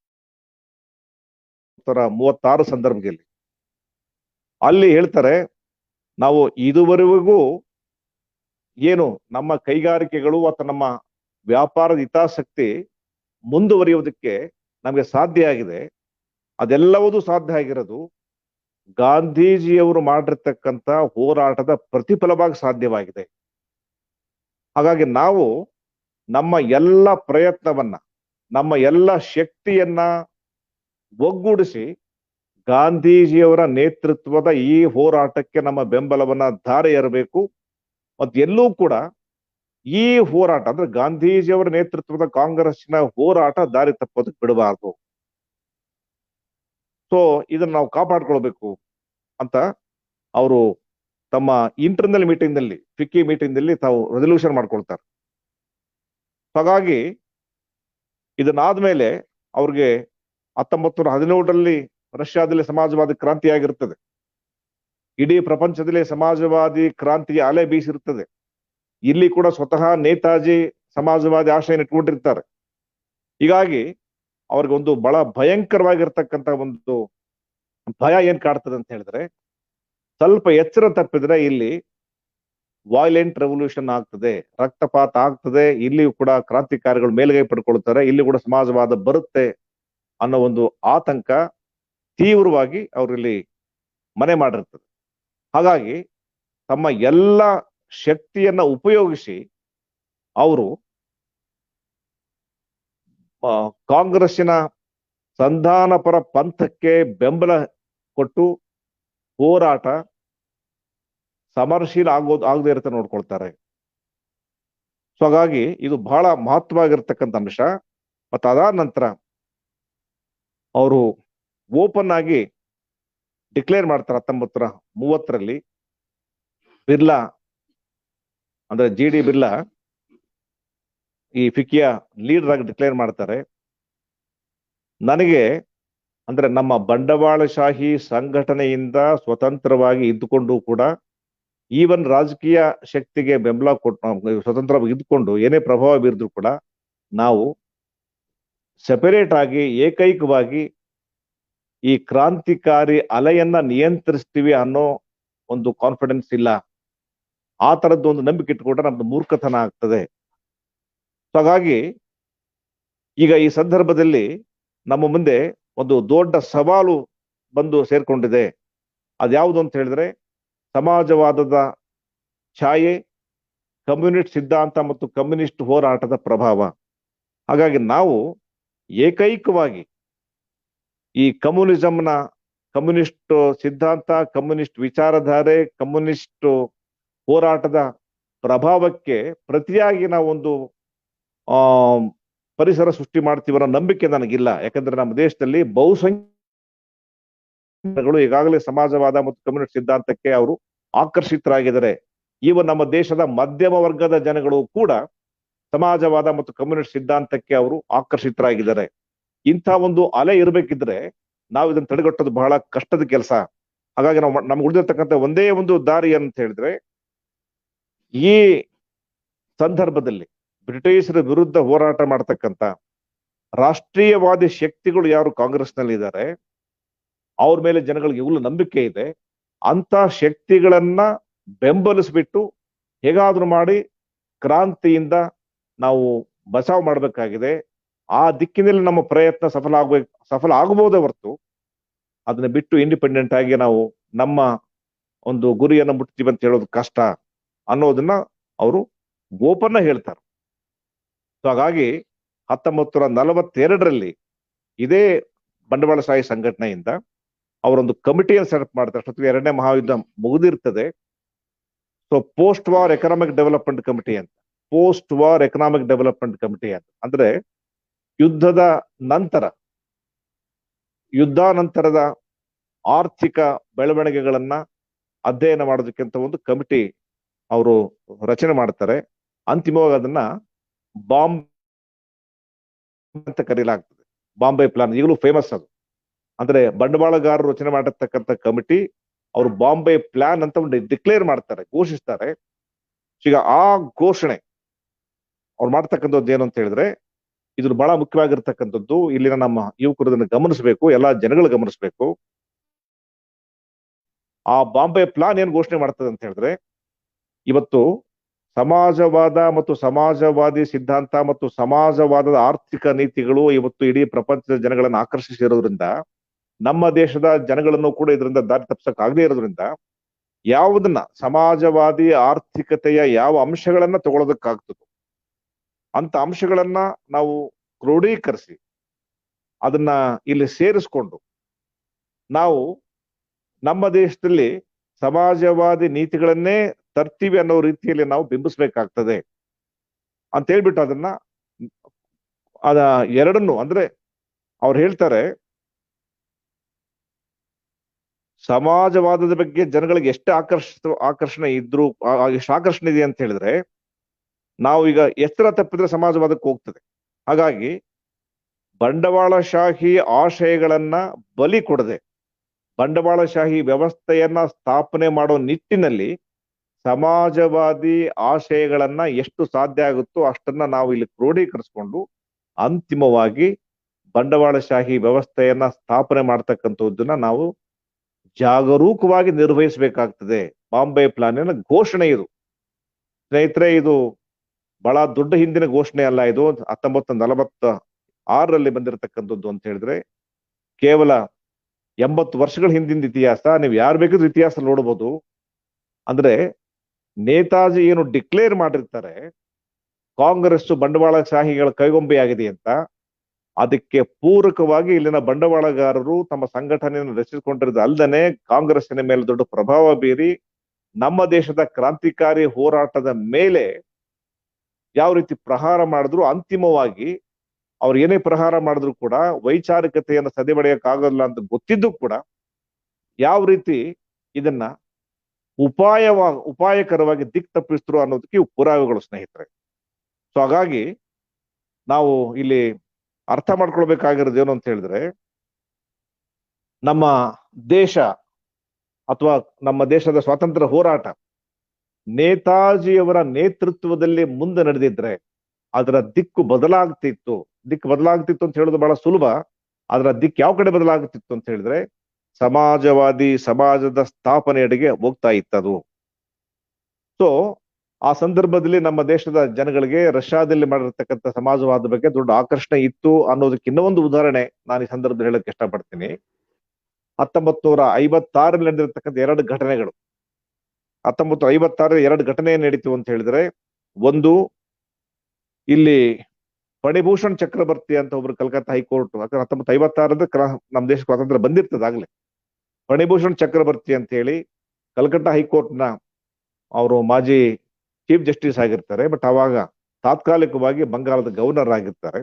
36 ಸಂದರ್ಭದಲ್ಲಿ. ಅಲ್ಲಿ ಹೇಳ್ತಾರೆ, ನಾವು ಇದುವರೆಗೂ ಏನು ನಮ್ಮ ಕೈಗಾರಿಕೆಗಳು ಅಥವಾ ನಮ್ಮ ವ್ಯಾಪಾರದ ಹಿತಾಸಕ್ತಿ ಮುಂದುವರಿಯುವುದಕ್ಕೆ ನಮಗೆ ಸಾಧ್ಯ ಆಗಿದೆ, ಅದೆಲ್ಲವೂ ಸಾಧ್ಯ ಆಗಿರೋದು ಗಾಂಧೀಜಿಯವರು ಮಾಡಿರ್ತಕ್ಕಂಥ ಹೋರಾಟದ ಪ್ರತಿಫಲವಾಗಿ ಸಾಧ್ಯವಾಗಿದೆ. ಹಾಗಾಗಿ ನಾವು ನಮ್ಮ ಎಲ್ಲ ಪ್ರಯತ್ನವನ್ನ, ನಮ್ಮ ಎಲ್ಲ ಶಕ್ತಿಯನ್ನ ಒಗ್ಗೂಡಿಸಿ ಗಾಂಧೀಜಿಯವರ ನೇತೃತ್ವದ ಈ ಹೋರಾಟಕ್ಕೆ ನಮ್ಮ ಬೆಂಬಲವನ್ನ ಧಾರೆ ಎರಬೇಕು. ಮತ್ತು ಎಲ್ಲೂ ಕೂಡ ಈ ಹೋರಾಟ ಅಂದ್ರೆ ಗಾಂಧೀಜಿಯವರ ನೇತೃತ್ವದ ಕಾಂಗ್ರೆಸ್ಸಿನ ಹೋರಾಟ ದಾರಿ ತಪ್ಪೋದಕ್ಕೆ ಬಿಡಬಾರ್ದು. ಸೊ ಇದನ್ನ ನಾವು ಕಾಪಾಡ್ಕೊಳ್ಬೇಕು ಅಂತ ಅವರು ತಮ್ಮ ಇಂಟರ್ನಲ್ ಮೀಟಿಂಗ್ ನಲ್ಲಿ, ಫಿಕ್ಕಿ ಮೀಟಿಂಗ್ ನಲ್ಲಿ ತಾವು ರೆಸಲ್ಯೂಷನ್ ಮಾಡ್ಕೊಳ್ತಾರೆ. ಹಾಗಾಗಿ ಇದನ್ನಾದ್ಮೇಲೆ ಅವ್ರಿಗೆ 1917ರಲ್ಲಿ ರಷ್ಯಾದಲ್ಲಿ ಸಮಾಜವಾದಿ ಕ್ರಾಂತಿ ಆಗಿರ್ತದೆ. ಇಡೀ ಪ್ರಪಂಚದಲ್ಲಿ ಸಮಾಜವಾದಿ ಕ್ರಾಂತಿಯ ಅಲೆ ಬೀಸಿರುತ್ತದೆ. ಇಲ್ಲಿ ಕೂಡ ಸ್ವತಃ ನೇತಾಜಿ ಸಮಾಜವಾದಿ ಆಶಯ ಇಟ್ಕೊಂಡಿರ್ತಾರೆ. ಹೀಗಾಗಿ ಅವ್ರಿಗೆ ಒಂದು ಬಹಳ ಭಯಂಕರವಾಗಿರ್ತಕ್ಕಂಥ ಒಂದು ಭಯ ಏನ್ ಕಾಡ್ತದೆ ಅಂತ ಹೇಳಿದ್ರೆ, ಸ್ವಲ್ಪ ಎಚ್ಚರ ತಪ್ಪಿದ್ರೆ ಇಲ್ಲಿ ವಾಯ್ಲೆಂಟ್ ರೆವಲ್ಯೂಷನ್ ಆಗ್ತದೆ, ರಕ್ತಪಾತ ಆಗ್ತದೆ, ಇಲ್ಲಿಯೂ ಕೂಡ ಕ್ರಾಂತಿಕಾರಿಗಳು ಮೇಲುಗೈ ಪಡ್ಕೊಳ್ತಾರೆ, ಇಲ್ಲಿ ಕೂಡ ಸಮಾಜವಾದ ಬರುತ್ತೆ ಅನ್ನೋ ಒಂದು ಆತಂಕ ತೀವ್ರವಾಗಿ ಅವರಲ್ಲಿ ಮನೆ ಮಾಡಿರ್ತದೆ. ಹಾಗಾಗಿ ತಮ್ಮ ಎಲ್ಲ ಶಕ್ತಿಯನ್ನ ಉಪಯೋಗಿಸಿ ಅವರು ಕಾಂಗ್ರೆಸ್ಸಿನ ಸಂಧಾನಪರ ಪಂಥಕ್ಕೆ ಬೆಂಬಲ ಕೊಟ್ಟು ಹೋರಾಟ ಸಮರಶೀಲ ಆಗದೆ ಇರುತ್ತೆ ನೋಡ್ಕೊಳ್ತಾರೆ. ಸೊ ಹಾಗಾಗಿ ಇದು ಬಹಳ ಮಹತ್ವವಾಗಿರ್ತಕ್ಕಂಥ ಅಂಶ. ಮತ್ತು ಅದಾದ ನಂತರ ಅವರು ಓಪನ್ ಆಗಿ ಡಿಕ್ಲೇರ್ ಮಾಡ್ತಾರೆ 1930ರಲ್ಲಿ. ಬಿರ್ಲಾ ಅಂದ್ರೆ GD ಬಿರ್ಲಾ ಈ ಫಿಕಿಯ ಲೀಡರ್ ಆಗಿ ಡಿಕ್ಲೇರ್ ಮಾಡ್ತಾರೆ, ನನಗೆ ಅಂದ್ರೆ ನಮ್ಮ ಬಂಡವಾಳಶಾಹಿ ಸಂಘಟನೆಯಿಂದ ಸ್ವತಂತ್ರವಾಗಿ ಇದ್ದುಕೊಂಡು ಕೂಡ ಈವನ್ ರಾಜಕೀಯ ಶಕ್ತಿಗೆ ಬೆಂಬಲ ಕೊಟ್ಟು ಸ್ವತಂತ್ರವಾಗಿ ಇದ್ದುಕೊಂಡು ಏನೇ ಪ್ರಭಾವ ಬೀರಿದ್ರು ಕೂಡ ನಾವು ಸೆಪರೇಟ್ ಆಗಿ ಏಕೈಕವಾಗಿ ಈ ಕ್ರಾಂತಿಕಾರಿ ಅಲೆಯನ್ನ ನಿಯಂತ್ರಿಸ್ತೀವಿ ಅನ್ನೋ ಒಂದು ಕಾನ್ಫಿಡೆನ್ಸ್ ಇಲ್ಲ. ಆ ತರದ್ದು ಒಂದು ನಂಬಿಕೆ ಇಟ್ಕೊಂಡ್ರೆ ನಮ್ದು ಮೂರ್ಖತನ ಆಗ್ತದೆ. ಹಾಗಾಗಿ ಈಗ ಈ ಸಂದರ್ಭದಲ್ಲಿ ನಮ್ಮ ಮುಂದೆ ಒಂದು ದೊಡ್ಡ ಸವಾಲು ಬಂದು ಸೇರ್ಕೊಂಡಿದೆ. ಅದ್ಯಾವುದು ಅಂತ ಹೇಳಿದ್ರೆ ಸಮಾಜವಾದದ ಛಾಯೆ, ಕಮ್ಯುನಿಸ್ಟ್ ಸಿದ್ಧಾಂತ ಮತ್ತು ಕಮ್ಯುನಿಸ್ಟ್ ಹೋರಾಟದ ಪ್ರಭಾವ. ಹಾಗಾಗಿ ನಾವು ಏಕೈಕವಾಗಿ ಈ ಕಮ್ಯುನಿಸ್ಟ್ ಸಿದ್ಧಾಂತ, ಕಮ್ಯುನಿಸ್ಟ್ ವಿಚಾರಧಾರೆ, ಕಮ್ಯುನಿಸ್ಟ್ ಹೋರಾಟದ ಪ್ರಭಾವಕ್ಕೆ ಪ್ರತಿಯಾಗಿ ನಾವು ಒಂದು ಪರಿಸರ ಸೃಷ್ಟಿ ಮಾಡ್ತೀವಿ ಅನ್ನೋ ನಂಬಿಕೆ ನನಗಿಲ್ಲ. ಯಾಕಂದ್ರೆ ನಮ್ಮ ದೇಶದಲ್ಲಿ ಬಹುಸಂಖ್ಯೆಗಳು ಈಗಾಗಲೇ ಸಮಾಜವಾದ ಮತ್ತು ಕಮ್ಯುನಿಸ್ಟ್ ಸಿದ್ಧಾಂತಕ್ಕೆ ಅವರು ಆಕರ್ಷಿತರಾಗಿದ್ದಾರೆ. ಈವನ್ ನಮ್ಮ ದೇಶದ ಮಧ್ಯಮ ವರ್ಗದ ಜನಗಳು ಕೂಡ ಸಮಾಜವಾದ ಮತ್ತು ಕಮ್ಯುನಿಸ್ಟ್ ಸಿದ್ಧಾಂತಕ್ಕೆ ಅವರು ಆಕರ್ಷಿತರಾಗಿದ್ದಾರೆ. ಇಂಥ ಒಂದು ಅಲೆ ಇರಬೇಕಿದ್ರೆ ನಾವು ಇದನ್ನು ತಡೆಗಟ್ಟೋದು ಬಹಳ ಕಷ್ಟದ ಕೆಲಸ. ಹಾಗಾಗಿ ನಮ್ಗೆ ಉಳಿದಿರ್ತಕ್ಕಂಥ ಒಂದೇ ಒಂದು ದಾರಿ ಅಂತ ಹೇಳಿದ್ರೆ, ಈ ಸಂದರ್ಭದಲ್ಲಿ ಬ್ರಿಟಿಷರ ವಿರುದ್ಧ ಹೋರಾಟ ಮಾಡ್ತಕ್ಕಂಥ ರಾಷ್ಟ್ರೀಯವಾದಿ ಶಕ್ತಿಗಳು ಯಾರು ಕಾಂಗ್ರೆಸ್ನಲ್ಲಿ ಇದ್ದಾರೆ ಅವ್ರ ಮೇಲೆ ಜನಗಳಿಗೆ ಈಗಲೂ ನಂಬಿಕೆ ಇದೆ. ಅಂತ ಶಕ್ತಿಗಳನ್ನ ಬೆಂಬಲಿಸ್ಬಿಟ್ಟು ಹೇಗಾದ್ರೂ ಮಾಡಿ ಕ್ರಾಂತಿಯಿಂದ ನಾವು ಬಚಾವ್ ಮಾಡ್ಬೇಕಾಗಿದೆ. ಆ ದಿಕ್ಕಿನಲ್ಲಿ ನಮ್ಮ ಪ್ರಯತ್ನ ಸಫಲ ಆಗಬಹುದೇ ಹೊರತು ಅದನ್ನ ಬಿಟ್ಟು ಇಂಡಿಪೆಂಡೆಂಟ್ ಆಗಿ ನಾವು ನಮ್ಮ ಒಂದು ಗುರಿಯನ್ನು ಮುಟ್ತೀವಿ ಅಂತ ಹೇಳೋದು ಕಷ್ಟ ಅನ್ನೋದನ್ನ ಅವರು ಗೋಪನ್ನ ಹೇಳ್ತಾರೆ. ಸೊ ಹಾಗಾಗಿ 1942ರಲ್ಲಿ ಇದೇ ಬಂಡವಾಳಶಾಹಿ ಸಂಘಟನೆಯಿಂದ ಅವರೊಂದು ಕಮಿಟಿಯನ್ನು ಸೆಟಪ್ ಮಾಡ್ತಾರೆ. ಅಷ್ಟೊತ್ತಿಗೆ 2ನೇ ಮಹಾಯುದ್ಧ ಮುಗಿದಿರ್ತದೆ. So post war economic development committee ಅಂತ, post war economic development committee ಅಂತ ಅಂದ್ರೆ ಯುದ್ಧಾನಂತರದ ಆರ್ಥಿಕ ಬೆಳವಣಿಗೆಗಳನ್ನ ಅಧ್ಯಯನ ಮಾಡೋದಕ್ಕಿಂತ ಒಂದು ಕಮಿಟಿ ಅವರು ರಚನೆ ಮಾಡ್ತಾರೆ. ಅಂತಿಮವಾಗಿ ಅದನ್ನ ಬಾಂಬೆ ಅಂತ ಕರೆಯಲಾಗ್ತದೆ. ಬಾಂಬೆ ಪ್ಲಾನ್ ಈಗಲೂ ಫೇಮಸ್ ಅದು. ಅಂದ್ರೆ ಬಂಡವಾಳಗಾರರು ರಚನೆ ಮಾಡಿರ್ತಕ್ಕಂಥ ಕಮಿಟಿ ಅವರು ಬಾಂಬೆ ಪ್ಲಾನ್ ಅಂತ ಒಂದು ಡಿಕ್ಲೇರ್ ಮಾಡ್ತಾರೆ, ಘೋಷಿಸ್ತಾರೆ. ಈಗ ಆ ಘೋಷಣೆ ಅವ್ರು ಮಾಡ್ತಕ್ಕಂಥದ್ದು ಏನು ಅಂತ ಹೇಳಿದ್ರೆ, ಇದು ಬಹಳ ಮುಖ್ಯವಾಗಿರ್ತಕ್ಕಂಥದ್ದು. ಇಲ್ಲಿನ ನಮ್ಮ ಯುವಕರು ಇದನ್ನು ಗಮನಿಸಬೇಕು, ಎಲ್ಲಾ ಜನಗಳು ಗಮನಿಸಬೇಕು. ಆ ಬಾಂಬೆ ಪ್ಲಾನ್ ಏನ್ ಘೋಷಣೆ ಮಾಡ್ತದೆ ಅಂತ ಹೇಳಿದ್ರೆ, ಇವತ್ತು ಸಮಾಜವಾದ ಮತ್ತು ಸಮಾಜವಾದಿ ಸಿದ್ಧಾಂತ ಮತ್ತು ಸಮಾಜವಾದದ ಆರ್ಥಿಕ ನೀತಿಗಳು ಇವತ್ತು ಇಡೀ ಪ್ರಪಂಚದ ಜನಗಳನ್ನು ಆಕರ್ಷಿಸಿರೋದ್ರಿಂದ, ನಮ್ಮ ದೇಶದ ಜನಗಳನ್ನು ಕೂಡ ಇದರಿಂದ ದಾರಿ ತಪ್ಪಿಸಕ್ ಆಗದೇ ಇರೋದ್ರಿಂದ, ಯಾವುದನ್ನ ಸಮಾಜವಾದಿ ಆರ್ಥಿಕತೆಯ ಯಾವ ಅಂಶಗಳನ್ನ ತಗೊಳ್ಳೋದಕ್ಕಾಗ್ತದೋ ಅಂತ ಅಂಶಗಳನ್ನ ನಾವು ಕ್ರೋಢೀಕರಿಸಿ ಅದನ್ನ ಇಲ್ಲಿ ಸೇರಿಸ್ಕೊಂಡು ನಾವು ನಮ್ಮ ದೇಶದಲ್ಲಿ ಸಮಾಜವಾದಿ ನೀತಿಗಳನ್ನೇ ತರ್ತೀವಿ ಅನ್ನೋ ರೀತಿಯಲ್ಲಿ ನಾವು ಬಿಂಬಿಸ್ಬೇಕಾಗ್ತದೆ ಅಂತ ಹೇಳ್ಬಿಟ್ಟು ಅದ ಎರಡನ್ನು ಅಂದ್ರೆ ಅವ್ರು ಹೇಳ್ತಾರೆ, ಸಮಾಜವಾದದ ಬಗ್ಗೆ ಜನಗಳಿಗೆ ಎಷ್ಟು ಆಕರ್ಷಣೆ ಇದ್ರು ಎಷ್ಟು ಆಕರ್ಷಣೆ ಇದೆ ಅಂತ ಹೇಳಿದ್ರೆ, ನಾವು ಈಗ ಎತ್ತರ ತಪ್ಪಿದ್ರೆ ಸಮಾಜವಾದಕ್ಕೆ ಹೋಗ್ತದೆ. ಹಾಗಾಗಿ ಬಂಡವಾಳಶಾಹಿ ಆಶಯಗಳನ್ನ ಬಲಿ ಕೊಡದೆ ಬಂಡವಾಳಶಾಹಿ ವ್ಯವಸ್ಥೆಯನ್ನ ಸ್ಥಾಪನೆ ಮಾಡೋ ನಿಟ್ಟಿನಲ್ಲಿ ಸಮಾಜವಾದಿ ಆಶಯಗಳನ್ನ ಎಷ್ಟು ಸಾಧ್ಯ ಆಗುತ್ತೋ ಅಷ್ಟನ್ನ ನಾವು ಇಲ್ಲಿ ಕ್ರೋಢೀಕರಿಸ್ಕೊಂಡು ಅಂತಿಮವಾಗಿ ಬಂಡವಾಳಶಾಹಿ ವ್ಯವಸ್ಥೆಯನ್ನ ಸ್ಥಾಪನೆ ಮಾಡ್ತಕ್ಕಂಥದ್ದನ್ನ ನಾವು ಜಾಗರೂಕವಾಗಿ ನಿರ್ವಹಿಸಬೇಕಾಗ್ತದೆ. ಬಾಂಬೆ ಪ್ಲಾನಿನ ಘೋಷಣೆ ಇದು. ಸ್ನೇಹಿತರೆ, ಇದು ಬಹಳ ದೊಡ್ಡ ಹಿಂದಿನ ಘೋಷಣೆ ಅಲ್ಲ. ಇದು 1946ರಲ್ಲಿ ಬಂದಿರತಕ್ಕಂಥದ್ದು ಅಂತ ಹೇಳಿದ್ರೆ ಕೇವಲ 80 ವರ್ಷಗಳ ಹಿಂದಿನ ಇತಿಹಾಸ. ನೀವು ಯಾರು ಬೇಕಾದ್ರೂ ಇತಿಹಾಸ ನೋಡ್ಬೋದು. ಅಂದ್ರೆ ನೇತಾಜಿ ಏನು ಡಿಕ್ಲೇರ್ ಮಾಡಿರ್ತಾರೆ, ಕಾಂಗ್ರೆಸ್ ಬಂಡವಾಳಶಾಹಿಗಳ ಕೈಗೊಂಬೆಯಾಗಿದೆ ಅಂತ, ಅದಕ್ಕೆ ಪೂರಕವಾಗಿ ಇಲ್ಲಿನ ಬಂಡವಾಳಗಾರರು ತಮ್ಮ ಸಂಘಟನೆಯನ್ನು ರಚಿಸಿಕೊಂಡಿರೋದು ಅಲ್ಲದೆ ಕಾಂಗ್ರೆಸ್ಸಿನ ಮೇಲೆ ದೊಡ್ಡ ಪ್ರಭಾವ ಬೀರಿ ನಮ್ಮ ದೇಶದ ಕ್ರಾಂತಿಕಾರಿ ಹೋರಾಟದ ಮೇಲೆ ಯಾವ ರೀತಿ ಪ್ರಹಾರ ಮಾಡಿದ್ರು, ಅಂತಿಮವಾಗಿ ಅವ್ರು ಏನೇ ಪ್ರಹಾರ ಮಾಡಿದ್ರು ಕೂಡ ವೈಚಾರಿಕತೆಯನ್ನು ಸದೆಬಡೆಯಕ್ಕಾಗಲ್ಲ ಅಂತ ಗೊತ್ತಿದ್ದು ಕೂಡ ಯಾವ ರೀತಿ ಇದನ್ನ ಉಪಾಯಕರವಾಗಿ ದಿಕ್ ತಪ್ಪಿಸಿದ್ರು ಅನ್ನೋದಕ್ಕೆ ಇವು ಪುರಾವೆಗಳು ಸ್ನೇಹಿತರೆ. ಸೊ ಹಾಗಾಗಿ ನಾವು ಇಲ್ಲಿ ಅರ್ಥ ಮಾಡ್ಕೊಳ್ಬೇಕಾಗಿರೋದು ಏನು ಅಂತ ಹೇಳಿದ್ರೆ, ನಮ್ಮ ದೇಶ ಅಥವಾ ನಮ್ಮ ದೇಶದ ಸ್ವಾತಂತ್ರ್ಯ ಹೋರಾಟ ನೇತಾಜಿಯವರ ನೇತೃತ್ವದಲ್ಲಿ ಮುಂದೆ ನಡೆದಿದ್ರೆ ಅದರ ದಿಕ್ಕು ಬದಲಾಗ್ತಿತ್ತು ಅಂತ ಹೇಳೋದು ಬಹಳ ಸುಲಭ. ಅದರ ದಿಕ್ಕು ಯಾವ ಕಡೆ ಬದಲಾಗ್ತಿತ್ತು ಅಂತ ಹೇಳಿದ್ರೆ ಸಮಾಜವಾದಿ ಸಮಾಜದ ಸ್ಥಾಪನೆಯಡೆಗೆ ಹೋಗ್ತಾ ಇತ್ತದು. ಸೊ ಆ ಸಂದರ್ಭದಲ್ಲಿ ನಮ್ಮ ದೇಶದ ಜನಗಳಿಗೆ ರಷ್ಯಾದಲ್ಲಿ ಮಾಡಿರ್ತಕ್ಕಂಥ ಸಮಾಜವಾದ ಬಗ್ಗೆ ದೊಡ್ಡ ಆಕರ್ಷಣೆ ಇತ್ತು ಅನ್ನೋದಕ್ಕೆ ಇನ್ನೊಂದು ಉದಾಹರಣೆ ನಾನು ಈ ಸಂದರ್ಭದಲ್ಲಿ ಹೇಳಕ್ ಇಷ್ಟಪಡ್ತೀನಿ. 1956ರಲ್ಲಿ ನಡೆದಿರ್ತಕ್ಕಂಥ 2 ಘಟನೆಗಳು. 1956 2 ಘಟನೆ ನಡೀತು ಅಂತ ಹೇಳಿದ್ರೆ, ಒಂದು ಇಲ್ಲಿ ಫಣಿಭೂಷಣ್ ಚಕ್ರವರ್ತಿ ಅಂತ ಒಬ್ರು ಕಲ್ಕತ್ತಾ ಹೈಕೋರ್ಟ್ 1956 ನಮ್ಮ ದೇಶಕ್ಕೆ ಸ್ವಾತಂತ್ರ್ಯ ಬಂದಿರ್ತದೆ ಆಗ್ಲೇ. ಫಣಿಭೂಷಣ್ ಚಕ್ರವರ್ತಿ ಅಂತ ಹೇಳಿ ಕಲ್ಕತ್ತಾ ಹೈಕೋರ್ಟ್ನ ಅವರು ಮಾಜಿ ಚೀಫ್ ಜಸ್ಟಿಸ್ ಆಗಿರ್ತಾರೆ. ಬಟ್ ಅವಾಗ ತಾತ್ಕಾಲಿಕವಾಗಿ ಬಂಗಾಳದ ಗವರ್ನರ್ ಆಗಿರ್ತಾರೆ.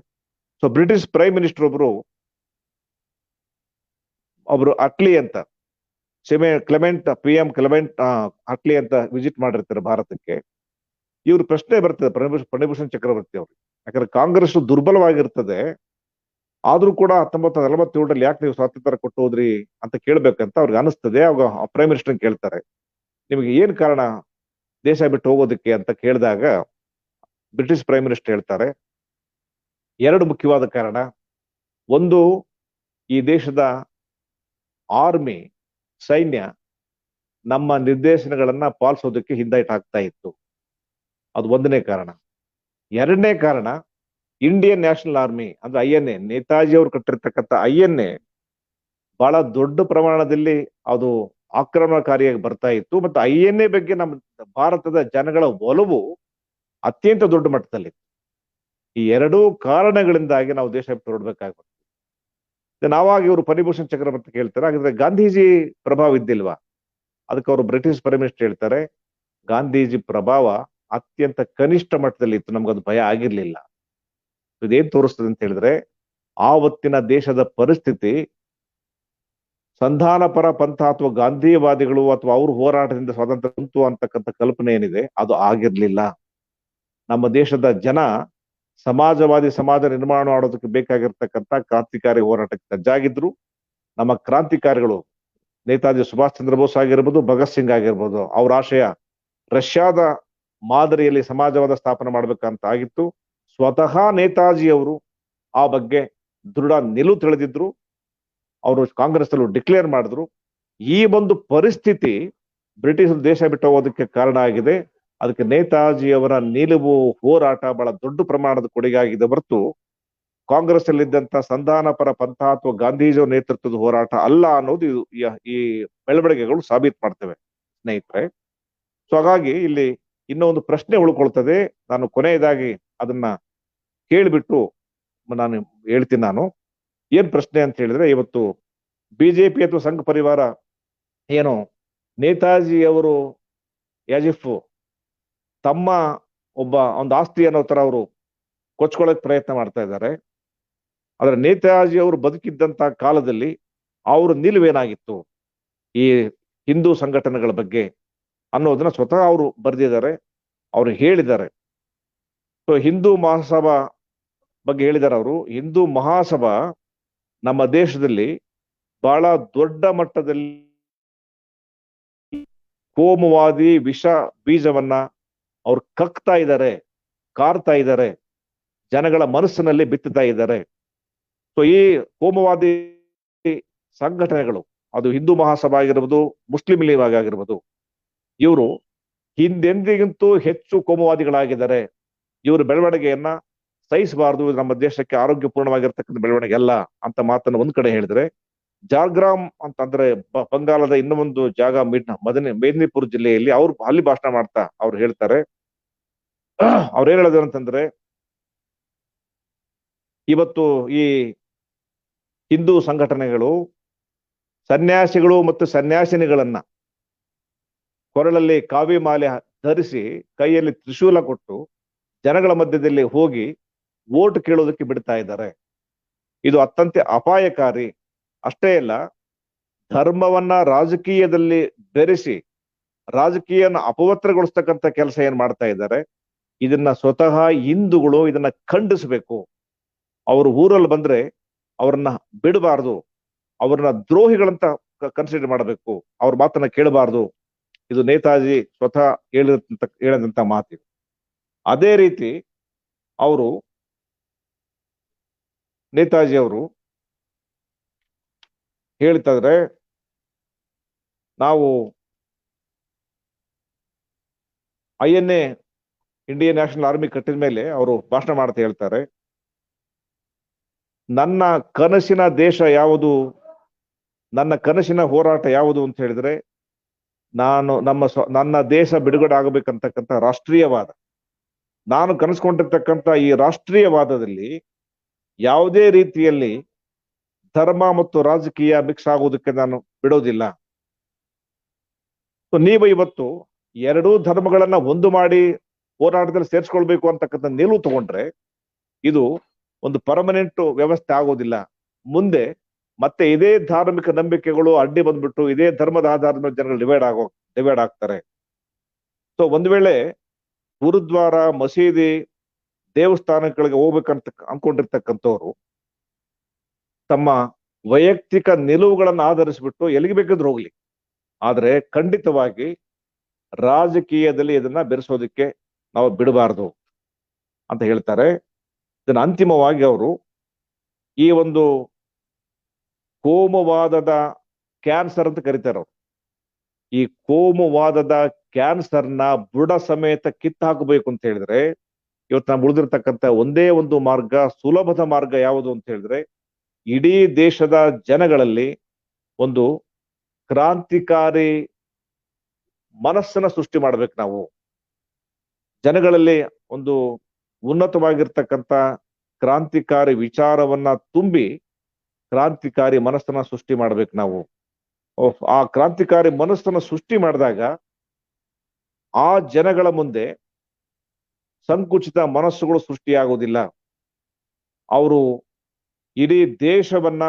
ಸೊ ಬ್ರಿಟಿಷ್ ಪ್ರೈಮ್ ಮಿನಿಸ್ಟರ್ ಒಬ್ರು ಅಟ್ಲಿ ಅಂತ PM ಕ್ಲೆಮೆಂಟ್ ಅಟ್ಲಿ ಅಂತ ವಿಸಿಟ್ ಮಾಡಿರ್ತಾರೆ ಭಾರತಕ್ಕೆ. ಇವ್ರ ಪ್ರಶ್ನೆ ಬರ್ತದೆ ಫಣಿಭೂಷಣ್ ಚಕ್ರವರ್ತಿ ಅವರು, ಯಾಕಂದ್ರೆ ಕಾಂಗ್ರೆಸ್ ದುರ್ಬಲವಾಗಿರ್ತದೆ, ಆದ್ರೂ ಕೂಡ 1947ರಲ್ಲಿ ಯಾಕೆ ನೀವು ಸ್ವಾತಂತ್ರ್ಯ ಕೊಟ್ಟು ಹೋದ್ರಿ ಅಂತ ಕೇಳ್ಬೇಕಂತ ಅವ್ರಿಗೆ ಅನಿಸ್ತದೆ. ಅವಾಗ ಪ್ರೈಮ್ ಮಿನಿಸ್ಟರ್ ಕೇಳ್ತಾರೆ, ನಿಮಗೆ ಏನ್ ಕಾರಣ ದೇಶ ಬಿಟ್ಟು ಹೋಗೋದಕ್ಕೆ ಅಂತ ಕೇಳಿದಾಗ ಬ್ರಿಟಿಷ್ ಪ್ರೈಮ್ ಮಿನಿಸ್ಟರ್ ಹೇಳ್ತಾರೆ, 2 ಮುಖ್ಯವಾದ ಕಾರಣ. ಒಂದು, ಈ ದೇಶದ ಆರ್ಮಿ ಸೈನ್ಯ ನಮ್ಮ ನಿರ್ದೇಶನಗಳನ್ನ ಪಾಲಿಸೋದಕ್ಕೆ ಹಿಂದೇಟು ಹಾಕ್ತಾ ಇತ್ತು. ಅದು ಒಂದನೇ ಕಾರಣ. ಎರಡನೇ ಕಾರಣ, ಇಂಡಿಯನ್ ನ್ಯಾಷನಲ್ ಆರ್ಮಿ ಅಂದ್ರೆ INA, ನೇತಾಜಿ ಅವರು ಕಟ್ಟಿರ್ತಕ್ಕಂಥ INA ಬಹಳ ದೊಡ್ಡ ಪ್ರಮಾಣದಲ್ಲಿ ಅದು ಆಕ್ರಮಣಕಾರಿಯಾಗಿ ಬರ್ತಾ ಇತ್ತು. ಮತ್ತು INA ಬಗ್ಗೆ ನಮ್ಮ ಭಾರತದ ಜನಗಳ ಒಲವು ಅತ್ಯಂತ ದೊಡ್ಡ ಮಟ್ಟದಲ್ಲಿ. ಈ ಎರಡೂ ಕಾರಣಗಳಿಂದಾಗಿ ನಾವು ದೇಶ ಬಿಟ್ಟು ಹೊರಡ್ಬೇಕಾಗುತ್ತೆ. ನಾವಾಗ ಇವರು ಫಣಿಭೂಷಣ್ ಚಕ್ರವರ್ತಿ ಕೇಳ್ತಾರೆ, ಹಾಗಾದ್ರೆ ಗಾಂಧೀಜಿ ಪ್ರಭಾವ ಇದ್ದಿಲ್ವಾ? ಅದಕ್ಕೆ ಅವರು ಬ್ರಿಟಿಷ್ ಪ್ರೈಮ್ ಮಿನಿಸ್ಟರ್ ಹೇಳ್ತಾರೆ, ಗಾಂಧೀಜಿ ಪ್ರಭಾವ ಅತ್ಯಂತ ಕನಿಷ್ಠ ಮಟ್ಟದಲ್ಲಿ ಇತ್ತು, ನಮ್ಗದು ಭಯ ಆಗಿರ್ಲಿಲ್ಲ. ಇದೇನ್ ತೋರಿಸ್ತದೆ ಅಂತ ಹೇಳಿದ್ರೆ, ಆವತ್ತಿನ ದೇಶದ ಪರಿಸ್ಥಿತಿ ಸಂಧಾನ ಪರ ಪಂಥ ಅಥವಾ ಗಾಂಧಿವಾದಿಗಳು ಅಥವಾ ಅವ್ರ ಹೋರಾಟದಿಂದ ಸ್ವಾತಂತ್ರ್ಯ ಬಂತು ಅಂತಕ್ಕಂಥ ಕಲ್ಪನೆ ಏನಿದೆ ಅದು ಆಗಿರ್ಲಿಲ್ಲ. ನಮ್ಮ ದೇಶದ ಜನ ಸಮಾಜವಾದಿ ಸಮಾಜ ನಿರ್ಮಾಣ ಮಾಡೋದಕ್ಕೆ ಬೇಕಾಗಿರ್ತಕ್ಕಂಥ ಕ್ರಾಂತಿಕಾರಿ ಹೋರಾಟಕ್ಕೆ ಸಜ್ಜಾಗಿದ್ರು. ನಮ್ಮ ಕ್ರಾಂತಿಕಾರಿಗಳು ನೇತಾಜಿ ಸುಭಾಷ್ ಚಂದ್ರ ಬೋಸ್ ಆಗಿರ್ಬೋದು, ಭಗತ್ ಸಿಂಗ್ ಆಗಿರ್ಬೋದು, ಅವ್ರ ಆಶಯ ರಷ್ಯಾದ ಮಾದರಿಯಲ್ಲಿ ಸಮಾಜವಾದ ಸ್ಥಾಪನೆ ಮಾಡ್ಬೇಕಂತ ಆಗಿತ್ತು. ಸ್ವತಃ ನೇತಾಜಿಯವರು ಆ ಬಗ್ಗೆ ದೃಢ ನಿಲುವು ತಿಳಿದಿದ್ರು. ಅವರು ಕಾಂಗ್ರೆಸ್ ಅಲ್ಲೂ ಡಿಕ್ಲೇರ್ ಮಾಡಿದ್ರು. ಈ ಒಂದು ಪರಿಸ್ಥಿತಿ ಬ್ರಿಟಿಷರು ದೇಶ ಬಿಟ್ಟು ಹೋಗೋದಕ್ಕೆ ಕಾರಣ ಆಗಿದೆ. ಅದಕ್ಕೆ ನೇತಾಜಿಯವರ ನಿಲುವು ಹೋರಾಟ ಬಹಳ ದೊಡ್ಡ ಪ್ರಮಾಣದ ಕೊಡುಗೆ ಆಗಿದೆ ಹೊರತು ಕಾಂಗ್ರೆಸ್ ಅಲ್ಲಿದ್ದಂತ ಸಂಧಾನ ಪರ ಪಂಥ ಅಥವಾ ಗಾಂಧೀಜಿಯವರ ನೇತೃತ್ವದ ಹೋರಾಟ ಅಲ್ಲ ಅನ್ನೋದು ಈ ಬೆಳವಣಿಗೆಗಳು ಸಾಬೀತು ಮಾಡ್ತವೆ ಸ್ನೇಹಿತರೆ. ಸೊ ಹಾಗಾಗಿ ಇಲ್ಲಿ ಇನ್ನೊಂದು ಪ್ರಶ್ನೆ ಉಳ್ಕೊಳ್ತದೆ. ನಾನು ಕೊನೆಯದಾಗಿ ಅದನ್ನ ಕೇಳಿಬಿಟ್ಟು ನಾನು ಹೇಳ್ತೀನಿ. ನಾನು ಏನ್ ಪ್ರಶ್ನೆ ಅಂತ ಹೇಳಿದ್ರೆ, ಇವತ್ತು ಬಿಜೆಪಿ ಅಥವಾ ಸಂಘ ಪರಿವಾರ ಏನು ನೇತಾಜಿ ಅವರು ಯಾಜಿಫ್ ತಮ್ಮ ಒಂದು ಆಸ್ತಿ ಅನ್ನೋ ತರ ಅವರು ಕೊಚ್ಕೊಳ್ಳೋಕೆ ಪ್ರಯತ್ನ ಮಾಡ್ತಾ ಇದ್ದಾರೆ. ಆದ್ರೆ ನೇತಾಜಿ ಅವರು ಬದುಕಿದ್ದಂತ ಕಾಲದಲ್ಲಿ ಅವ್ರ ನಿಲುವೇನಾಗಿತ್ತು ಈ ಹಿಂದೂ ಸಂಘಟನೆಗಳ ಬಗ್ಗೆ ಅನ್ನೋದನ್ನ ಸ್ವತಃ ಅವರು ಬರೆದಿದ್ದಾರೆ, ಅವ್ರು ಹೇಳಿದ್ದಾರೆ. ಸೊ ಹಿಂದೂ ಮಹಾಸಭಾ ಬಗ್ಗೆ ಹೇಳಿದ್ದಾರೆ ಅವರು. ಹಿಂದೂ ಮಹಾಸಭಾ ನಮ್ಮ ದೇಶದಲ್ಲಿ ಬಹಳ ದೊಡ್ಡ ಮಟ್ಟದಲ್ಲಿ ಕೋಮುವಾದಿ ವಿಷ ಬೀಜವನ್ನ ಅವ್ರು ಕಕ್ತಾ ಇದ್ದಾರೆ, ಕಾರ್ತಾ ಇದ್ದಾರೆ, ಜನಗಳ ಮನಸ್ಸಿನಲ್ಲಿ ಬಿತ್ತುತ್ತಾ ಇದ್ದಾರೆ. ಸೊ ಈ ಕೋಮುವಾದಿ ಸಂಘಟನೆಗಳು, ಅದು ಹಿಂದೂ ಮಹಾಸಭಾ ಆಗಿರ್ಬೋದು, ಮುಸ್ಲಿಂ ಲೀಗ್ ಆಗಿರ್ಬೋದು, ಇವರು ಹಿಂದೆಂದಿಗಿಂತೂ ಹೆಚ್ಚು ಕೋಮುವಾದಿಗಳಾಗಿದ್ದಾರೆ. ಇವರು ಬೆಳವಣಿಗೆಯನ್ನ ಸಹಿಸಬಾರದು, ನಮ್ಮ ದೇಶಕ್ಕೆ ಆರೋಗ್ಯಪೂರ್ಣವಾಗಿರ್ತಕ್ಕಂಥ ಬೆಳವಣಿಗೆ ಅಲ್ಲ ಅಂತ ಮಾತನ್ನು ಒಂದ್ ಕಡೆ ಹೇಳಿದ್ರೆ, ಜಾರ್ಗ್ರಾಮ್ ಅಂತಂದ್ರೆ ಬಂಗಾಳದ ಇನ್ನೊಂದು ಜಾಗ ಮೇದಿನಿಪುರ್ ಜಿಲ್ಲೆಯಲ್ಲಿ ಅಲ್ಲಿ ಭಾಷಣ ಮಾಡ್ತಾ ಅವ್ರು ಹೇಳ್ತಾರೆ, ಅವ್ರು ಏನ್ ಹೇಳಿದ್ರು ಅಂತಂದ್ರೆ, ಇವತ್ತು ಈ ಹಿಂದೂ ಸಂಘಟನೆಗಳು ಸನ್ಯಾಸಿಗಳು ಮತ್ತು ಸನ್ಯಾಸಿನಿಗಳನ್ನ ಕೊರಳಲ್ಲಿ ಕಾವಿ ಮಾಲೆ ಧರಿಸಿ ಕೈಯಲ್ಲಿ ತ್ರಿಶೂಲ ಕೊಟ್ಟು ಜನಗಳ ಮಧ್ಯದಲ್ಲಿ ಹೋಗಿ ವೋಟ್ ಕೇಳೋದಕ್ಕೆ ಬಿಡ್ತಾ ಇದ್ದಾರೆ. ಇದು ಅತ್ಯಂತ ಅಪಾಯಕಾರಿ. ಅಷ್ಟೇ ಅಲ್ಲ, ಧರ್ಮವನ್ನ ರಾಜಕೀಯದಲ್ಲಿ ಬೆರೆಸಿ ರಾಜಕೀಯನ ಅಪವಿತ್ರಗೊಳಿಸ್ತಕ್ಕಂಥ ಕೆಲಸ ಏನ್ ಮಾಡ್ತಾ ಇದ್ದಾರೆ, ಇದನ್ನ ಸ್ವತಃ ಹಿಂದೂಗಳು ಇದನ್ನ ಖಂಡಿಸ್ಬೇಕು. ಅವರು ಊರಲ್ಲಿ ಬಂದ್ರೆ ಅವ್ರನ್ನ ಬಿಡಬಾರ್ದು, ಅವ್ರನ್ನ ದ್ರೋಹಿಗಳಂತ ಕನ್ಸಿಡರ್ ಮಾಡಬೇಕು, ಅವ್ರ ಮಾತನ್ನ ಕೇಳಬಾರ್ದು. ಇದು ನೇತಾಜಿ ಸ್ವತಃ ಹೇಳಿದಂತ ಮಾತಿದು. ಅದೇ ರೀತಿ ಅವರು ನೇತಾಜಿ ಅವರು ಹೇಳ್ತಾ ಇದ್ರೆ, ನಾವು INA ಇಂಡಿಯನ್ ನ್ಯಾಷನಲ್ ಆರ್ಮಿ ಕಟ್ಟಿದ ಮೇಲೆ ಅವರು ಭಾಷಣ ಮಾಡ್ತಾ ಹೇಳ್ತಾರೆ, ನನ್ನ ಕನಸಿನ ದೇಶ ಯಾವುದು, ನನ್ನ ಕನಸಿನ ಹೋರಾಟ ಯಾವುದು ಅಂತ ಹೇಳಿದ್ರೆ, ನನ್ನ ದೇಶ ಬಿಡುಗಡೆ ಆಗಬೇಕಂತಕ್ಕಂಥ ರಾಷ್ಟ್ರೀಯವಾದ, ನಾನು ಕನಸ್ಕೊಂಡಿರ್ತಕ್ಕಂಥ ಈ ರಾಷ್ಟ್ರೀಯವಾದದಲ್ಲಿ ಯಾವುದೇ ರೀತಿಯಲ್ಲಿ ಧರ್ಮ ಮತ್ತು ರಾಜಕೀಯ ಮಿಕ್ಸ್ ಆಗೋದಕ್ಕೆ ನಾನು ಬಿಡೋದಿಲ್ಲ. ನೀವು ಇವತ್ತು ಎರಡೂ ಧರ್ಮಗಳನ್ನ ಒಂದು ಮಾಡಿ ಹೋರಾಟದಲ್ಲಿ ಸೇರ್ಸ್ಕೊಳ್ಬೇಕು ಅಂತಕ್ಕಂಥ ನಿಲುವು ತಗೊಂಡ್ರೆ ಇದು ಒಂದು ಪರ್ಮನೆಂಟ್ ವ್ಯವಸ್ಥೆ ಆಗೋದಿಲ್ಲ. ಮುಂದೆ ಮತ್ತೆ ಇದೇ ಧಾರ್ಮಿಕ ನಂಬಿಕೆಗಳು ಅಡ್ಡಿ ಬಂದ್ಬಿಟ್ಟು ಇದೇ ಧರ್ಮದ ಆಧಾರದ ಮೇಲೆ ಜನಗಳು ಡಿವೈಡ್ ಆಗ್ತಾರೆ. ಸೊ ಒಂದ್ ವೇಳೆ ಗುರುದ್ವಾರ, ಮಸೀದಿ, ದೇವಸ್ಥಾನಗಳಿಗೆ ಹೋಗ್ಬೇಕಂತ ಅನ್ಕೊಂಡಿರ್ತಕ್ಕಂಥವ್ರು ತಮ್ಮ ವೈಯಕ್ತಿಕ ನಿಲುವುಗಳನ್ನು ಆಧರಿಸ್ಬಿಟ್ಟು ಎಲ್ಲಿಗೆ ಬೇಕಾದ್ರೂ ಹೋಗ್ಲಿ, ಆದ್ರೆ ಖಂಡಿತವಾಗಿ ರಾಜಕೀಯದಲ್ಲಿ ಇದನ್ನ ಬೆರೆಸೋದಕ್ಕೆ ನಾವು ಬಿಡಬಾರ್ದು ಅಂತ ಹೇಳ್ತಾರೆ. ಇದನ್ನ ಅಂತಿಮವಾಗಿ ಅವರು ಈ ಒಂದು ಕೋಮುವಾದದ ಕ್ಯಾನ್ಸರ್ ಅಂತ ಕರೀತಾರೆ ಅವ್ರು. ಈ ಕೋಮುವಾದದ ಕ್ಯಾನ್ಸರ್ನ ಬುಡ ಸಮೇತ ಕಿತ್ತು ಹಾಕಬೇಕು ಅಂತ ಹೇಳಿದ್ರೆ ಇವತ್ತು ನಾವು ಉಳಿದಿರ್ತಕ್ಕಂಥ ಒಂದೇ ಒಂದು ಮಾರ್ಗ, ಸುಲಭದ ಮಾರ್ಗ ಯಾವುದು ಅಂತ ಹೇಳಿದ್ರೆ ಇಡೀ ದೇಶದ ಜನಗಳಲ್ಲಿ ಒಂದು ಕ್ರಾಂತಿಕಾರಿ ಮನಸ್ಸನ್ನ ಸೃಷ್ಟಿ ಮಾಡ್ಬೇಕು. ನಾವು ಜನಗಳಲ್ಲಿ ಒಂದು ಉನ್ನತವಾಗಿರ್ತಕ್ಕಂಥ ಕ್ರಾಂತಿಕಾರಿ ವಿಚಾರವನ್ನ ತುಂಬಿ ಕ್ರಾಂತಿಕಾರಿ ಮನಸ್ಸನ್ನ ಸೃಷ್ಟಿ ಮಾಡ್ಬೇಕು ನಾವು. ಆ ಕ್ರಾಂತಿಕಾರಿ ಮನಸ್ಸನ್ನ ಸೃಷ್ಟಿ ಮಾಡಿದಾಗ ಆ ಜನಗಳ ಮುಂದೆ ಸಂಕುಚಿತ ಮನಸ್ಸುಗಳು ಸೃಷ್ಟಿಯಾಗುವುದಿಲ್ಲ. ಅವರು ಇಡೀ ದೇಶವನ್ನ,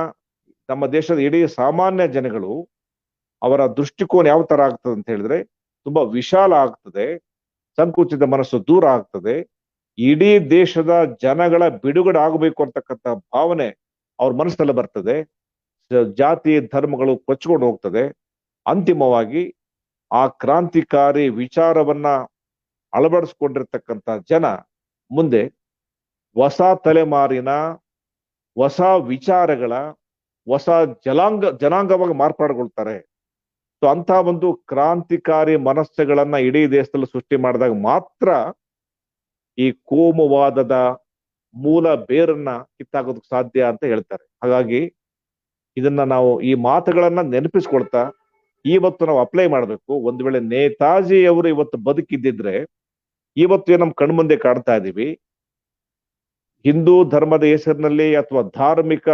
ನಮ್ಮ ದೇಶದ ಇಡೀ ಸಾಮಾನ್ಯ ಜನಗಳು, ಅವರ ದೃಷ್ಟಿಕೋನ ಯಾವ ತರ ಆಗ್ತದೆ ಅಂತ ಹೇಳಿದ್ರೆ ತುಂಬಾ ವಿಶಾಲ ಆಗ್ತದೆ, ಸಂಕುಚಿತ ಮನಸ್ಸು ದೂರ ಆಗ್ತದೆ, ಇಡೀ ದೇಶದ ಜನಗಳ ಬಿಡುಗಡೆ ಆಗಬೇಕು ಅಂತಕ್ಕಂಥ ಭಾವನೆ ಅವ್ರ ಮನಸ್ಸಲ್ಲಿ ಬರ್ತದೆ, ಜಾತಿ ಧರ್ಮಗಳು ಕೊಚ್ಕೊಂಡು ಹೋಗ್ತದೆ. ಅಂತಿಮವಾಗಿ ಆ ಕ್ರಾಂತಿಕಾರಿ ವಿಚಾರವನ್ನ ಅಳವಡಿಸ್ಕೊಂಡಿರ್ತಕ್ಕಂಥ ಜನ ಮುಂದೆ ಹೊಸ ತಲೆಮಾರಿನ ಹೊಸ ವಿಚಾರಗಳ ಹೊಸ ಜನಾಂಗವಾಗಿ ಮಾರ್ಪಾಡುಗೊಳ್ತಾರೆ. ಸೊ ಅಂತ ಒಂದು ಕ್ರಾಂತಿಕಾರಿ ಮನಸ್ಸುಗಳನ್ನ ಇಡೀ ದೇಶದಲ್ಲಿ ಸೃಷ್ಟಿ ಮಾಡಿದಾಗ ಮಾತ್ರ ಈ ಕೋಮುವಾದದ ಮೂಲ ಬೇರನ್ನ ಕಿತ್ತಾಕೋದಕ್ಕೆ ಸಾಧ್ಯ ಅಂತ ಹೇಳ್ತಾರೆ. ಹಾಗಾಗಿ ಇದನ್ನ ನಾವು ಈ ಮಾತುಗಳನ್ನ ನೆನಪಿಸ್ಕೊಳ್ತಾ ಇವತ್ತು ನಾವು ಅಪ್ಲೈ ಮಾಡ್ಬೇಕು. ಒಂದು ವೇಳೆ ನೇತಾಜಿ ಅವರು ಇವತ್ತು ಬದುಕಿದ್ದಿದ್ರೆ ಇವತ್ತು ನಮ್ಮ ಕಣ್ಮುಂದೆ ಕಾಣ್ತಾ ಇದೀವಿ, ಹಿಂದೂ ಧರ್ಮದ ಹೆಸರಿನಲ್ಲಿ ಅಥವಾ ಧಾರ್ಮಿಕ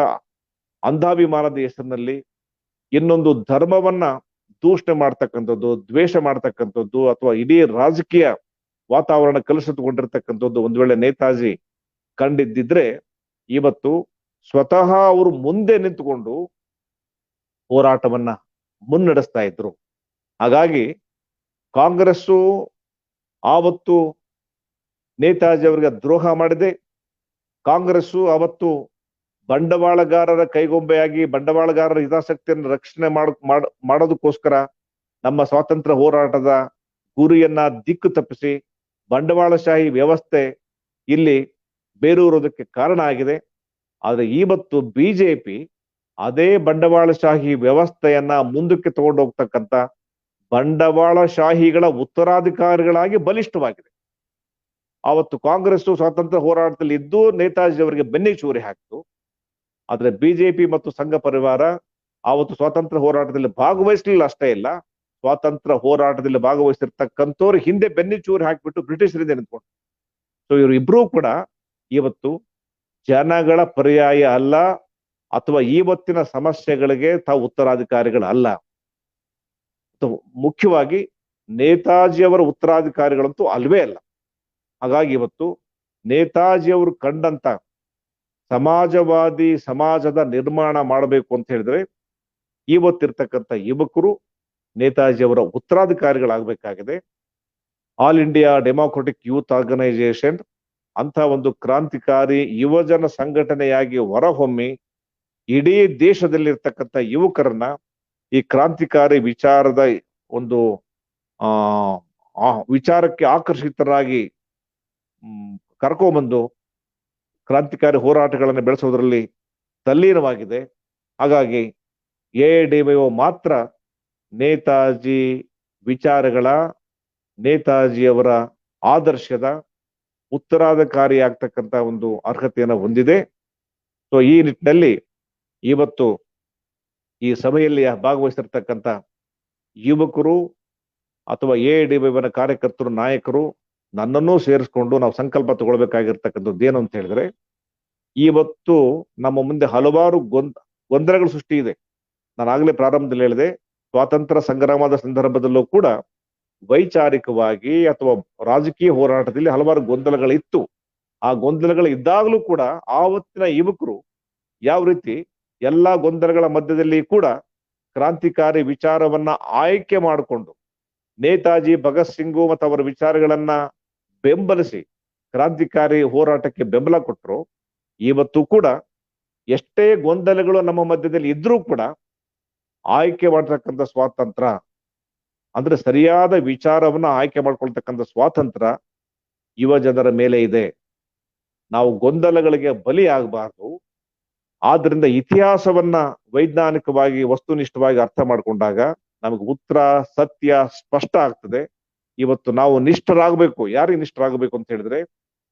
ಅಂಧಾಭಿಮಾನದ ಹೆಸರಿನಲ್ಲಿ ಇನ್ನೊಂದು ಧರ್ಮವನ್ನ ದೂಷಣೆ ಮಾಡ್ತಕ್ಕಂಥದ್ದು, ದ್ವೇಷ ಮಾಡ್ತಕ್ಕಂಥದ್ದು, ಅಥವಾ ಇಡೀ ರಾಜಕೀಯ ವಾತಾವರಣ ಕಲುಷಿತಗೊಂಡಿರ್ತಕ್ಕಂಥದ್ದು ಒಂದು ವೇಳೆ ನೇತಾಜಿ ಕಂಡಿದ್ದಿದ್ರೆ ಇವತ್ತು ಸ್ವತಃ ಅವರು ಮುಂದೆ ನಿಂತುಕೊಂಡು ಹೋರಾಟವನ್ನ ಮುನ್ನಡೆಸ್ತಾ ಇದ್ರು. ಹಾಗಾಗಿ ಕಾಂಗ್ರೆಸ್ಸು ಆವತ್ತು ನೇತಾಜಿ ಅವರಿಗೆ ದ್ರೋಹ ಮಾಡಿದೆ. ಕಾಂಗ್ರೆಸ್ಸು ಅವತ್ತು ಬಂಡವಾಳಗಾರರ ಕೈಗೊಂಬೆಯಾಗಿ ಬಂಡವಾಳಗಾರರ ಹಿತಾಸಕ್ತಿಯನ್ನು ರಕ್ಷಣೆ ಮಾಡೋದಕ್ಕೋಸ್ಕರ ನಮ್ಮ ಸ್ವಾತಂತ್ರ್ಯ ಹೋರಾಟದ ಗುರಿಯನ್ನ ದಿಕ್ಕು ತಪ್ಪಿಸಿ ಬಂಡವಾಳಶಾಹಿ ವ್ಯವಸ್ಥೆ ಇಲ್ಲಿ ಬೇರೂರೋದಕ್ಕೆ ಕಾರಣ ಆಗಿದೆ. ಆದ್ರೆ ಇವತ್ತು ಬಿಜೆಪಿ ಅದೇ ಬಂಡವಾಳಶಾಹಿ ವ್ಯವಸ್ಥೆಯನ್ನ ಮುಂದಕ್ಕೆ ತಗೊಂಡು ಹೋಗ್ತಕ್ಕಂಥ ಬಂಡವಾಳಶಾಹಿಗಳ ಉತ್ತರಾಧಿಕಾರಿಗಳಾಗಿ ಬಲಿಷ್ಠವಾಗಿದೆ. ಆವತ್ತು ಕಾಂಗ್ರೆಸ್ ಸ್ವಾತಂತ್ರ್ಯ ಹೋರಾಟದಲ್ಲಿ ಇದ್ದು ನೇತಾಜಿ ಅವರಿಗೆ ಬೆನ್ನಿಗೆ ಚೂರಿ ಹಾಕಿತು. ಆದ್ರೆ ಬಿಜೆಪಿ ಮತ್ತು ಸಂಘ ಪರಿವಾರ ಆವತ್ತು ಸ್ವಾತಂತ್ರ್ಯ ಹೋರಾಟದಲ್ಲಿ ಭಾಗವಹಿಸಲಿಲ್ಲ. ಅಷ್ಟೇ ಇಲ್ಲ, ಸ್ವಾತಂತ್ರ್ಯ ಹೋರಾಟದಲ್ಲಿ ಭಾಗವಹಿಸಿರ್ತಕ್ಕಂಥವ್ರು ಹಿಂದೆ ಬೆನ್ನಿ ಚೂರಿ ಹಾಕಿಬಿಟ್ಟು ಬ್ರಿಟಿಷರಿಂದ ನಿಂತ್ಕೊಂಡು. ಸೊ ಇವರು ಇಬ್ರು ಕೂಡ ಇವತ್ತು ಜನಗಳ ಪರ್ಯಾಯ ಅಲ್ಲ, ಅಥವಾ ಇವತ್ತಿನ ಸಮಸ್ಯೆಗಳಿಗೆ ತಾವು ಉತ್ತರಾಧಿಕಾರಿಗಳಲ್ಲ. ಮುಖ್ಯವಾಗಿ ನೇತಾಜಿಯವರ ಉತ್ತರಾಧಿಕಾರಿಗಳಂತೂ ಅಲ್ವೇ ಅಲ್ಲ. ಹಾಗಾಗಿ ಇವತ್ತು ನೇತಾಜಿಯವರು ಕಂಡಂತ ಸಮಾಜವಾದಿ ಸಮಾಜದ ನಿರ್ಮಾಣ ಮಾಡಬೇಕು ಅಂತ ಹೇಳಿದ್ರೆ ಇವತ್ತಿರ್ತಕ್ಕಂಥ ಯುವಕರು ನೇತಾಜಿಯವರ ಉತ್ತರಾಧಿಕಾರಿಗಳಾಗಬೇಕಾಗಿದೆ. All India democratic youth organisation ಅಂತ ಒಂದು ಕ್ರಾಂತಿಕಾರಿ ಯುವಜನ ಸಂಘಟನೆಯಾಗಿ ಹೊರಹೊಮ್ಮಿ ಇಡೀ ದೇಶದಲ್ಲಿರ್ತಕ್ಕಂಥ ಯುವಕರನ್ನ ಈ ಕ್ರಾಂತಿಕಾರಿ ವಿಚಾರದ ಒಂದು ವಿಚಾರಕ್ಕೆ ಆಕರ್ಷಿತರಾಗಿ ಕರ್ಕೊಂಡ್ಬಂದು ಕ್ರಾಂತಿಕಾರಿ ಹೋರಾಟಗಳನ್ನು ಬೆಳೆಸೋದ್ರಲ್ಲಿ ತಲ್ಲೀನವಾಗಿದೆ. ಹಾಗಾಗಿ ಎಐಡಿವೈಒ ಮಾತ್ರ ನೇತಾಜಿ ವಿಚಾರಗಳ, ನೇತಾಜಿಯವರ ಆದರ್ಶದ ಉತ್ತರಾಧಿಕಾರಿ ಆಗ್ತಕ್ಕಂಥ ಒಂದು ಅರ್ಹತೆಯನ್ನು ಹೊಂದಿದೆ. ಸೊ ಈ ನಿಟ್ಟಿನಲ್ಲಿ ಇವತ್ತು ಈ ಸಭೆಯಲ್ಲಿ ಭಾಗವಹಿಸಿರ್ತಕ್ಕಂಥ ಯುವಕರು ಅಥವಾ ಎಐಡಿವೈನ ಕಾರ್ಯಕರ್ತರು, ನಾಯಕರು, ನನ್ನನ್ನೂ ಸೇರಿಸ್ಕೊಂಡು ನಾವು ಸಂಕಲ್ಪ ತಗೊಳ್ಬೇಕಾಗಿರ್ತಕ್ಕಂಥದ್ದು ಏನು ಅಂತ ಹೇಳಿದ್ರೆ, ಇವತ್ತು ನಮ್ಮ ಮುಂದೆ ಹಲವಾರು ಗೊಂದಲಗಳು ಸೃಷ್ಟಿ ಇದೆ. ನಾನು ಆಗ್ಲೇ ಪ್ರಾರಂಭದಲ್ಲಿ ಹೇಳಿದೆ, ಸ್ವಾತಂತ್ರ್ಯ ಸಂಗ್ರಾಮದ ಸಂದರ್ಭದಲ್ಲೂ ಕೂಡ ವೈಚಾರಿಕವಾಗಿ ಅಥವಾ ರಾಜಕೀಯ ಹೋರಾಟದಲ್ಲಿ ಹಲವಾರು ಗೊಂದಲಗಳಿತ್ತು. ಆ ಗೊಂದಲಗಳು ಇದ್ದಾಗಲೂ ಕೂಡ ಆವತ್ತಿನ ಯುವಕರು ಯಾವ ರೀತಿ ಎಲ್ಲಾ ಗೊಂದಲಗಳ ಮಧ್ಯದಲ್ಲಿ ಕೂಡ ಕ್ರಾಂತಿಕಾರಿ ವಿಚಾರವನ್ನ ಆಯ್ಕೆ ಮಾಡಿಕೊಂಡು ನೇತಾಜಿ, ಭಗತ್ ಸಿಂಗು ಮತ್ತು ಅವರ ವಿಚಾರಗಳನ್ನ ಬೆಂಬಲಿಸಿ ಕ್ರಾಂತಿಕಾರಿ ಹೋರಾಟಕ್ಕೆ ಬೆಂಬಲ ಕೊಟ್ಟರು. ಇವತ್ತು ಕೂಡ ಎಷ್ಟೇ ಗೊಂದಲಗಳು ನಮ್ಮ ಮಧ್ಯದಲ್ಲಿ ಇದ್ರೂ ಕೂಡ ಆಯ್ಕೆ ಮಾಡತಕ್ಕಂಥ ಸ್ವಾತಂತ್ರ್ಯ ಅಂದ್ರೆ ಸರಿಯಾದ ವಿಚಾರವನ್ನ ಆಯ್ಕೆ ಮಾಡ್ಕೊಳ್ತಕ್ಕಂಥ ಸ್ವಾತಂತ್ರ್ಯ ಯುವ ಜನರ ಮೇಲೆ ಇದೆ. ನಾವು ಗೊಂದಲಗಳಿಗೆ ಬಲಿ ಆಗಬಾರ್ದು. ಆದ್ರಿಂದ ಇತಿಹಾಸವನ್ನ ವೈಜ್ಞಾನಿಕವಾಗಿ ವಸ್ತುನಿಷ್ಠವಾಗಿ ಅರ್ಥ ಮಾಡ್ಕೊಂಡಾಗ ನಮಗೆ ಉತ್ತರ ಸತ್ಯ ಸ್ಪಷ್ಟ ಆಗ್ತದೆ. ಇವತ್ತು ನಾವು ನಿಷ್ಠರಾಗಬೇಕು. ಯಾರಿಗೆ ನಿಷ್ಠರಾಗಬೇಕು ಅಂತ ಹೇಳಿದ್ರೆ,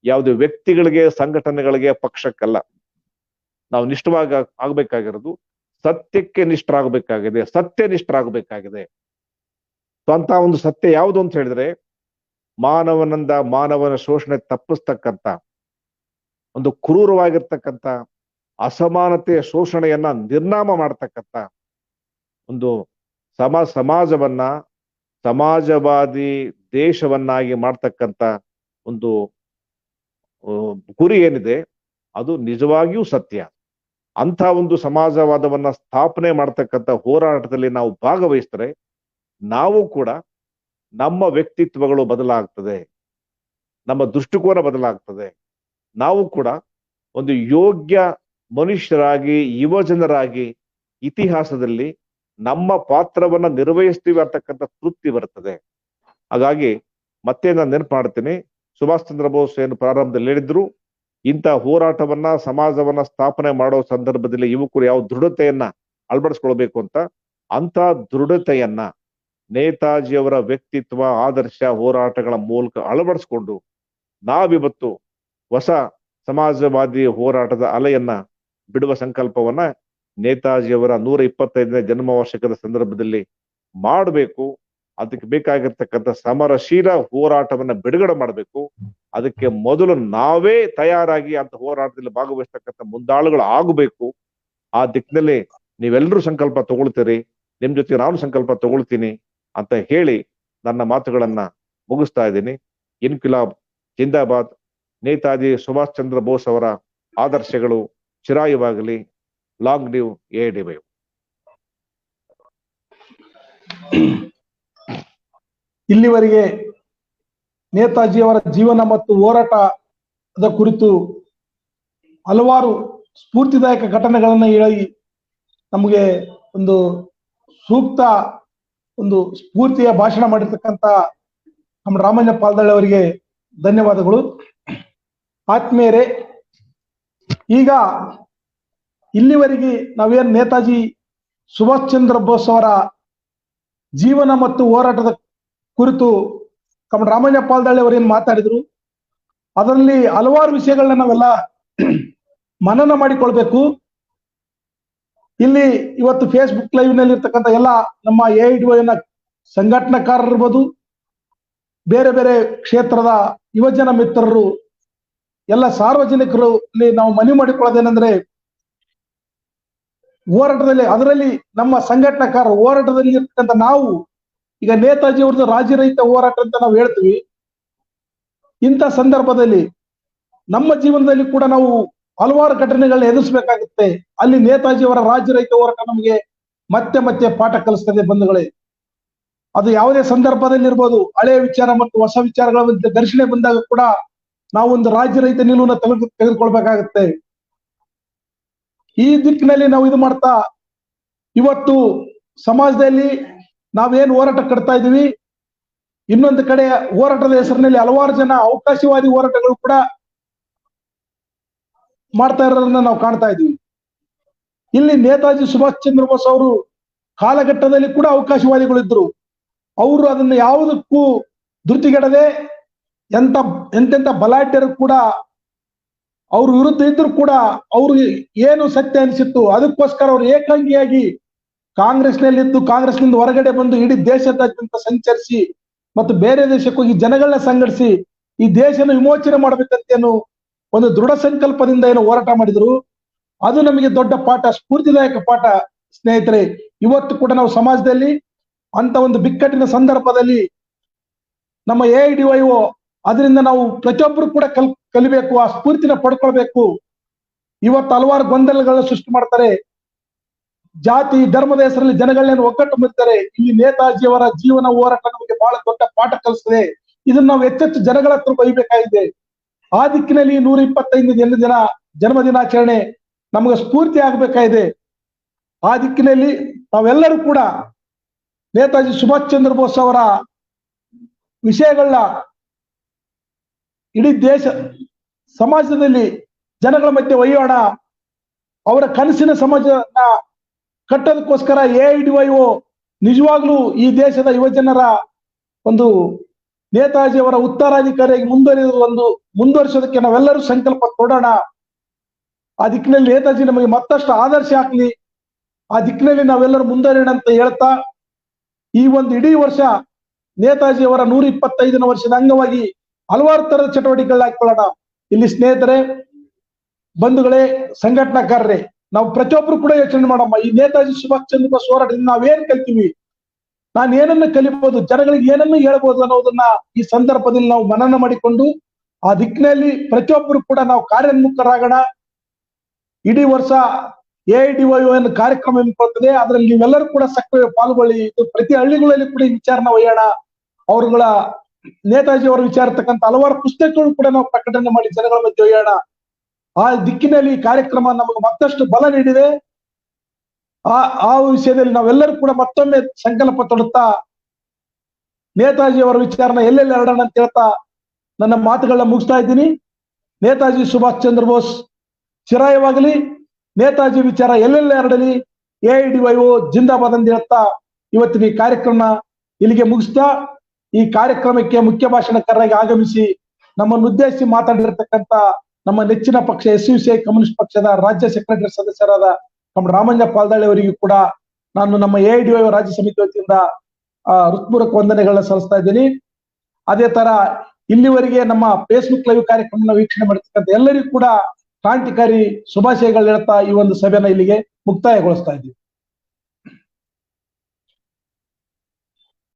ಯಾವುದೇ ವ್ಯಕ್ತಿಗಳಿಗೆ, ಸಂಘಟನೆಗಳಿಗೆ, ಪಕ್ಷಕ್ಕಲ್ಲ. ನಾವು ನಿಷ್ಠವಾಗಿ ಆಗ್ಬೇಕಾಗಿರೋದು ಸತ್ಯಕ್ಕೆ ನಿಷ್ಠರಾಗಬೇಕಾಗಿದೆ, ಸತ್ಯನಿಷ್ಠರಾಗಬೇಕಾಗಿದೆ. ಅಂತ ಒಂದು ಸತ್ಯ ಯಾವುದು ಅಂತ ಹೇಳಿದ್ರೆ, ಮಾನವನ ಶೋಷಣೆ ತಪ್ಪಿಸ್ತಕ್ಕಂಥ, ಒಂದು ಕ್ರೂರವಾಗಿರ್ತಕ್ಕಂಥ ಅಸಮಾನತೆಯ ಶೋಷಣೆಯನ್ನ ನಿರ್ನಾಮ ಮಾಡ್ತಕ್ಕಂಥ ಒಂದು ಸಮಾಜವನ್ನ ಸಮಾಜವಾದಿ ದೇಶವನ್ನಾಗಿ ಮಾಡ್ತಕ್ಕಂಥ ಒಂದು ಗುರಿ ಏನಿದೆ ಅದು ನಿಜವಾಗಿಯೂ ಸತ್ಯ. ಅಂತ ಒಂದು ಸಮಾಜವಾದವನ್ನ ಸ್ಥಾಪನೆ ಮಾಡ್ತಕ್ಕಂಥ ಹೋರಾಟದಲ್ಲಿ ನಾವು ಭಾಗವಹಿಸಿದ್ರೆ ನಾವು ಕೂಡ ನಮ್ಮ ವ್ಯಕ್ತಿತ್ವಗಳು ಬದಲಾಗ್ತದೆ, ನಮ್ಮ ದೃಷ್ಟಿಕೋನ ಬದಲಾಗ್ತದೆ. ನಾವು ಕೂಡ ಒಂದು ಯೋಗ್ಯ ಮನುಷ್ಯರಾಗಿ, ಯುವಜನರಾಗಿ ಇತಿಹಾಸದಲ್ಲಿ ನಮ್ಮ ಪಾತ್ರವನ್ನ ನಿರ್ವಹಿಸ್ತೀವಿ ಅಂತಕ್ಕಂಥ ತೃಪ್ತಿ ಬರ್ತದೆ. ಹಾಗಾಗಿ ಮತ್ತೆ ನಾನು ನೆನಪು ಮಾಡ್ತೀನಿ, ಸುಭಾಷ್ ಚಂದ್ರ ಬೋಸ್ ಏನು ಪ್ರಾರಂಭದಲ್ಲಿ ಹೇಳಿದ್ರು, ಇಂಥ ಹೋರಾಟವನ್ನ ಸಮಾಜವನ್ನ ಸ್ಥಾಪನೆ ಮಾಡೋ ಸಂದರ್ಭದಲ್ಲಿ ಯುವಕರು ಯಾವ ದೃಢತೆಯನ್ನ ಅಳವಡಿಸ್ಕೊಳ್ಬೇಕು ಅಂತ ದೃಢತೆಯನ್ನ ನೇತಾಜಿಯವರ ವ್ಯಕ್ತಿತ್ವ, ಆದರ್ಶ, ಹೋರಾಟಗಳ ಮೂಲಕ ಅಳವಡಿಸ್ಕೊಂಡು ನಾವಿವತ್ತು ಹೊಸ ಸಮಾಜವಾದಿ ಹೋರಾಟದ ಅಲೆಯನ್ನ ಬಿಡುವ ಸಂಕಲ್ಪವನ್ನ ನೇತಾಜಿಯವರ 125ನೇ ಜನ್ಮವಾರ್ಷಿಕದ ಸಂದರ್ಭದಲ್ಲಿ ಮಾಡಬೇಕು. ಅದಕ್ಕೆ ಬೇಕಾಗಿರ್ತಕ್ಕಂಥ ಸಮರಶೀಲ ಹೋರಾಟವನ್ನ ಬಿಡುಗಡೆ ಮಾಡಬೇಕು. ಅದಕ್ಕೆ ಮೊದಲು ನಾವೇ ತಯಾರಾಗಿ ಅಂತ ಹೋರಾಟದಲ್ಲಿ ಭಾಗವಹಿಸ್ತಕ್ಕಂಥ ಮುಂದಾಳುಗಳು ಆಗಬೇಕು. ಆ ದಿಕ್ಕಿನಲ್ಲಿ ನೀವೆಲ್ಲರೂ ಸಂಕಲ್ಪ ತಗೊಳ್ತೀರಿ, ನಿಮ್ ಜೊತೆ ನಾನು ಸಂಕಲ್ಪ ತಗೊಳ್ತೀನಿ ಅಂತ ಹೇಳಿ ನನ್ನ ಮಾತುಗಳನ್ನ ಮುಗಿಸ್ತಾ ಇದ್ದೀನಿ. ಇನ್ಕಿಲಾಬ್ ಜಿಂದಾಬಾದ್. ನೇತಾಜಿ ಸುಭಾಷ್ ಚಂದ್ರ ಬೋಸ್ ಅವರ ಆದರ್ಶಗಳು ಚಿರಾಯುವಾಗಲಿ. Long live AIDY. ಇಲ್ಲಿವರೆಗೆ ನೇತಾಜಿಯವರ ಜೀವನ ಮತ್ತು ಹೋರಾಟದ ಕುರಿತು ಹಲವಾರು ಸ್ಫೂರ್ತಿದಾಯಕ ಘಟನೆಗಳನ್ನ ಹೇಳಿ ನಮಗೆ ಒಂದು ಸೂಕ್ತ ಒಂದು ಸ್ಫೂರ್ತಿಯ ಭಾಷಣ ಮಾಡಿರ್ತಕ್ಕಂಥ ನಮ್ಮ ರಾಮಣ್ಣ ಪಾಲ್ದಾಳ್ ಅವರಿಗೆ ಧನ್ಯವಾದಗಳು. ಆತ್ಮೀಯರೇ, ಈಗ ಇಲ್ಲಿವರೆಗೆ ನಾವೇನು ನೇತಾಜಿ ಸುಭಾಷ್ ಚಂದ್ರ ಬೋಸ್ ಅವರ ಜೀವನ ಮತ್ತು ಹೋರಾಟದ ಕುರಿತು ನಮ್ಮ ರಾಮಣ್ಣ ಪಾಲ್ದಾಳಿ ಅವರು ಏನು ಮಾತಾಡಿದ್ರು, ಅದರಲ್ಲಿ ಹಲವಾರು ವಿಷಯಗಳನ್ನ ನಾವೆಲ್ಲ ಮನನ ಮಾಡಿಕೊಳ್ಬೇಕು. ಇಲ್ಲಿ ಇವತ್ತು ಫೇಸ್ಬುಕ್ ಲೈವ್ ನಲ್ಲಿ ಇರ್ತಕ್ಕಂಥ ಎಲ್ಲ ನಮ್ಮ AIDY ಸಂಘಟನಾಕಾರರಿರ್ಬೋದು, ಬೇರೆ ಬೇರೆ ಕ್ಷೇತ್ರದ ಯುವಜನ ಮಿತ್ರರು, ಎಲ್ಲ ಸಾರ್ವಜನಿಕರು ಇಲ್ಲಿ ನಾವು ಮನವಿ ಮಾಡಿಕೊಳ್ಳೋದೇನೆಂದ್ರೆ, ಹೋರಾಟದಲ್ಲಿ ಅದರಲ್ಲಿ ನಮ್ಮ ಸಂಘಟನಾಕಾರ ಹೋರಾಟದಲ್ಲಿ ಇರ್ತಕ್ಕಂಥ ನಾವು ಈಗ ನೇತಾಜಿ ಅವ್ರದ್ದು ರಾಜ್ಯರಹಿತ ಹೋರಾಟ ಅಂತ ನಾವು ಹೇಳ್ತೀವಿ. ಇಂಥ ಸಂದರ್ಭದಲ್ಲಿ ನಮ್ಮ ಜೀವನದಲ್ಲಿ ಕೂಡ ನಾವು ಹಲವಾರು ಘಟನೆಗಳನ್ನ ಎದುರಿಸಬೇಕಾಗುತ್ತೆ. ಅಲ್ಲಿ ನೇತಾಜಿ ಅವರ ರಾಜ್ಯರಹಿತ ಹೋರಾಟ ನಮಗೆ ಮತ್ತೆ ಮತ್ತೆ ಪಾಠ ಕಲಿಸ್ತದೆ ಬಂಧುಗಳೇ. ಅದು ಯಾವುದೇ ಸಂದರ್ಭದಲ್ಲಿ ಇರ್ಬೋದು, ಹಳೆಯ ವಿಚಾರ ಮತ್ತು ಹೊಸ ವಿಚಾರಗಳ ಮಧ್ಯೆ ಘರ್ಷಣೆ ಬಂದಾಗ ಕೂಡ ನಾವು ಒಂದು ರಾಜ್ಯರಹಿತ ನಿಲುವನ್ನು ತೆಗೆದುಕೊಳ್ಬೇಕಾಗುತ್ತೆ. ಈ ದಿಕ್ಕಿನಲ್ಲಿ ನಾವು ಇದು ಮಾಡ್ತಾ ಇವತ್ತು ಸಮಾಜದಲ್ಲಿ ನಾವೇನು ಹೋರಾಟ ಕಟ್ತಾ ಇದೀವಿ, ಇನ್ನೊಂದು ಕಡೆ ಹೋರಾಟದ ಹೆಸರಿನಲ್ಲಿ ಹಲವಾರು ಜನ ಅವಕಾಶವಾದಿ ಹೋರಾಟಗಳು ಕೂಡ ಮಾಡ್ತಾ ಇರೋದನ್ನ ನಾವು ಕಾಣ್ತಾ ಇದೀವಿ. ಇಲ್ಲಿ ನೇತಾಜಿ ಸುಭಾಷ್ ಚಂದ್ರ ಬೋಸ್ ಅವರು ಕಾಲಘಟ್ಟದಲ್ಲಿ ಕೂಡ ಅವಕಾಶವಾದಿಗಳು ಇದ್ರು. ಅವರು ಅದನ್ನ ಯಾವುದಕ್ಕೂ ಧೃತಿಗೆಡದೆ ಎಂತೆಂತ ಬಲಾಢ್ಯರು ಕೂಡ ಅವ್ರ ವಿರುದ್ಧ ಇದ್ರು ಕೂಡ ಅವರು ಏನು ಸತ್ಯ ಅನಿಸಿತ್ತು ಅದಕ್ಕೋಸ್ಕರ ಅವರು ಏಕಾಂಗಿಯಾಗಿ ಕಾಂಗ್ರೆಸ್ನಲ್ಲಿದ್ದು ಕಾಂಗ್ರೆಸ್ನಿಂದ ಹೊರಗಡೆ ಬಂದು ಇಡೀ ದೇಶದಾದ್ಯಂತ ಸಂಚರಿಸಿ ಮತ್ತು ಬೇರೆ ದೇಶಕ್ಕೆ ಹೋಗಿ ಜನಗಳನ್ನ ಸಂಘಟಿಸಿ ಈ ದೇಶನ ವಿಮೋಚನೆ ಮಾಡ್ಬೇಕಂತೇನು ಒಂದು ದೃಢ ಸಂಕಲ್ಪದಿಂದ ಏನು ಹೋರಾಟ ಮಾಡಿದ್ರು. ಅದು ನಮಗೆ ದೊಡ್ಡ ಪಾಠ, ಸ್ಫೂರ್ತಿದಾಯಕ ಪಾಠ. ಸ್ನೇಹಿತರೆ, ಇವತ್ತು ಕೂಡ ನಾವು ಸಮಾಜದಲ್ಲಿ ಅಂತ ಒಂದು ಬಿಕ್ಕಟ್ಟಿನ ಸಂದರ್ಭದಲ್ಲಿ ನಮ್ಮ AIDYO ಅದರಿಂದ ನಾವು ಪ್ರತಿಯೊಬ್ಬರು ಕೂಡ ಕಲಿಬೇಕು, ಆ ಸ್ಫೂರ್ತಿನ ಪಡ್ಕೊಳ್ಬೇಕು. ಇವತ್ತು ಹಲವಾರು ಗೊಂದಲಗಳನ್ನ ಸೃಷ್ಟಿ ಮಾಡ್ತಾರೆ, ಜಾತಿ ಧರ್ಮದ ಹೆಸರಲ್ಲಿ ಜನಗಳನ್ನೇನು ಒಗ್ಗಟ್ಟು ಮಾಡ್ತಾರೆ. ಇಲ್ಲಿ ನೇತಾಜಿಯವರ ಜೀವನ ಹೋರಾಟ ನಮಗೆ ಬಹಳ ದೊಡ್ಡ ಪಾಠ ಕಲಿಸ್ತದೆ. ಇದನ್ನ ನಾವು ಹೆಚ್ಚೆಚ್ಚು ಜನಗಳ ಹತ್ರ ಬೈಬೇಕಾಗಿದೆ. ಆ ದಿಕ್ಕಿನಲ್ಲಿ 125 ಜನ್ಮ ದಿನಾಚರಣೆ ನಮಗೆ ಸ್ಫೂರ್ತಿ ಆಗ್ಬೇಕಾಗಿದೆ. ಆ ದಿಕ್ಕಿನಲ್ಲಿ ನಾವೆಲ್ಲರೂ ಕೂಡ ನೇತಾಜಿ ಸುಭಾಷ್ ಚಂದ್ರ ಬೋಸ್ ಅವರ ವಿಷಯಗಳನ್ನ ಇಡೀ ದೇಶ ಸಮಾಜದಲ್ಲಿ ಜನಗಳ ಮಧ್ಯೆ ಒಯ್ಯೋಣ. ಅವರ ಕನಸಿನ ಸಮಾಜನ ಕಟ್ಟೋದಕ್ಕೋಸ್ಕರ AIDYO ನಿಜವಾಗ್ಲೂ ಈ ದೇಶದ ಯುವಜನರ ಒಂದು ನೇತಾಜಿ ಅವರ ಉತ್ತರಾಧಿಕಾರಿಯಾಗಿ ಮುಂದುವರಿಸೋದಕ್ಕೆ ನಾವೆಲ್ಲರೂ ಸಂಕಲ್ಪ ಕೊಡೋಣ. ಆ ದಿಕ್ಕಿನಲ್ಲಿ ನೇತಾಜಿ ನಮಗೆ ಮತ್ತಷ್ಟು ಆದರ್ಶ ಆಗ್ಲಿ, ಆ ದಿಕ್ಕಿನಲ್ಲಿ ನಾವೆಲ್ಲರೂ ಮುಂದುವರಿಯೋಣ ಅಂತ ಹೇಳ್ತಾ, ಈ ಒಂದು ಇಡೀ ವರ್ಷ ನೇತಾಜಿ ಅವರ 125ನೇ ವರ್ಷದ ಅಂಗವಾಗಿ ಹಲವಾರು ತರದ ಚಟುವಟಿಕೆಗಳು ಹಾಕೊಳ್ಳೋಣ. ಇಲ್ಲಿ ಸ್ನೇಹಿತರೆ, ಬಂಧುಗಳೇ, ಸಂಘಟನಾಕಾರರೇ, ನಾವು ಪ್ರತಿಯೊಬ್ರು ಕೂಡ ಯೋಚನೆ ಮಾಡಮ್ಮ. ಈ ನೇತಾಜಿ ಸುಭಾಷ್ ಚಂದ್ರ ಬೋಸ್ ಹೋರಾಟದಿಂದ ನಾವೇನ್ ಕಲ್ತೀವಿ, ನಾನು ಏನನ್ನ ಕಲಿಬಹುದು, ಜನಗಳಿಗೆ ಏನನ್ನ ಹೇಳ್ಬೋದು ಅನ್ನೋದನ್ನ ಈ ಸಂದರ್ಭದಲ್ಲಿ ನಾವು ಮನನ ಮಾಡಿಕೊಂಡು ಆ ದಿಕ್ಕಿನಲ್ಲಿ ಪ್ರತಿಯೊಬ್ಬರು ಕೂಡ ನಾವು ಕಾರ್ಯೋನ್ಮುಖರಾಗೋಣ. ಇಡೀ ವರ್ಷ AIDYO ಏನು ಕಾರ್ಯಕ್ರಮ ಏನ್ಕೊಳ್ತದೆ ಅದರಲ್ಲಿ ನೀವೆಲ್ಲರೂ ಕೂಡ ಸಕ್ರಿಯ ಪಾಲ್ಗೊಳ್ಳಿ. ಇದು ಪ್ರತಿ ಹಳ್ಳಿಗಳಲ್ಲಿ ಕೂಡ ಈ ವಿಚಾರನ ಒಯ್ಯೋಣ. ಅವರುಗಳ ನೇತಾಜಿ ಅವರ ವಿಚಾರ ಇರ್ತಕ್ಕಂಥ ಹಲವಾರು ಪುಸ್ತಕಗಳು ಕೂಡ ನಾವು ಪ್ರಕಟಣೆ ಮಾಡಿ ಜನಗಳ ಮಧ್ಯೆ ಒಯ್ಯೋಣ. ಆ ದಿಕ್ಕಿನಲ್ಲಿ ಈ ಕಾರ್ಯಕ್ರಮ ನಮಗೆ ಮತ್ತಷ್ಟು ಬಲ ನೀಡಿದೆ. ಆ ವಿಷಯದಲ್ಲಿ ನಾವೆಲ್ಲರೂ ಕೂಡ ಮತ್ತೊಮ್ಮೆ ಸಂಕಲ್ಪ ತೊಡುತ್ತಾ ನೇತಾಜಿ ಅವರ ವಿಚಾರನ ಎಲ್ಲೆಲ್ಲಿ ಹರಡೋಣ ಅಂತ ಹೇಳ್ತಾ ನನ್ನ ಮಾತುಗಳನ್ನ ಮುಗಿಸ್ತಾ ಇದ್ದೀನಿ. ನೇತಾಜಿ ಸುಭಾಷ್ ಚಂದ್ರ ಬೋಸ್ ಚಿರಾಯವಾಗಲಿ, ನೇತಾಜಿ ವಿಚಾರ ಎಲ್ಲೆಲ್ಲಿ ಹರಡಲಿ, AIDYO ಜಿಂದಾಬಾದ್ ಅಂತ ಹೇಳ್ತಾ ಇವತ್ತಿನ ಈ ಕಾರ್ಯಕ್ರಮ ಇಲ್ಲಿಗೆ ಮುಗಿಸ್ತಾ, ಈ ಕಾರ್ಯಕ್ರಮಕ್ಕೆ ಮುಖ್ಯ ಭಾಷಣಕಾರರಾಗಿ ಆಗಮಿಸಿ ನಮ್ಮನ್ನು ಉದ್ದೇಶಿಸಿ ಮಾತಾಡಿರ್ತಕ್ಕಂಥ ನಮ್ಮ ನೆಚ್ಚಿನ ಪಕ್ಷ SUCI ಕಮ್ಯುನಿಸ್ಟ್ ಪಕ್ಷದ ರಾಜ್ಯ ಸೆಕ್ರೆಟರಿ ಸದಸ್ಯರಾದ ನಮ್ಮ ರಾಮಂಜ ಪಾಲ್ದಾಳಿ ಅವರಿಗೂ ಕೂಡ ನಾನು ನಮ್ಮ AIDYO ರಾಜ್ಯ ಸಮಿತಿ ವತಿಯಿಂದ ಹೃತ್ಪೂರ್ವಕ ವಂದನೆಗಳನ್ನ ಸಲ್ಲಿಸ್ತಾ ಇದ್ದೀನಿ. ಅದೇ ತರ ಇಲ್ಲಿವರೆಗೆ ನಮ್ಮ ಫೇಸ್ಬುಕ್ ಲೈವ್ ಕಾರ್ಯಕ್ರಮ ವೀಕ್ಷಣೆ ಮಾಡಿರ್ತಕ್ಕಂಥ ಎಲ್ಲರಿಗೂ ಕೂಡ ಕ್ರಾಂತಿಕಾರಿ ಶುಭಾಶಯಗಳು ಹೇಳ್ತಾ ಈ ಒಂದು ಸಭೆನ ಇಲ್ಲಿಗೆ ಮುಕ್ತಾಯಗೊಳಿಸ್ತಾ ಇದ್ದೀವಿ.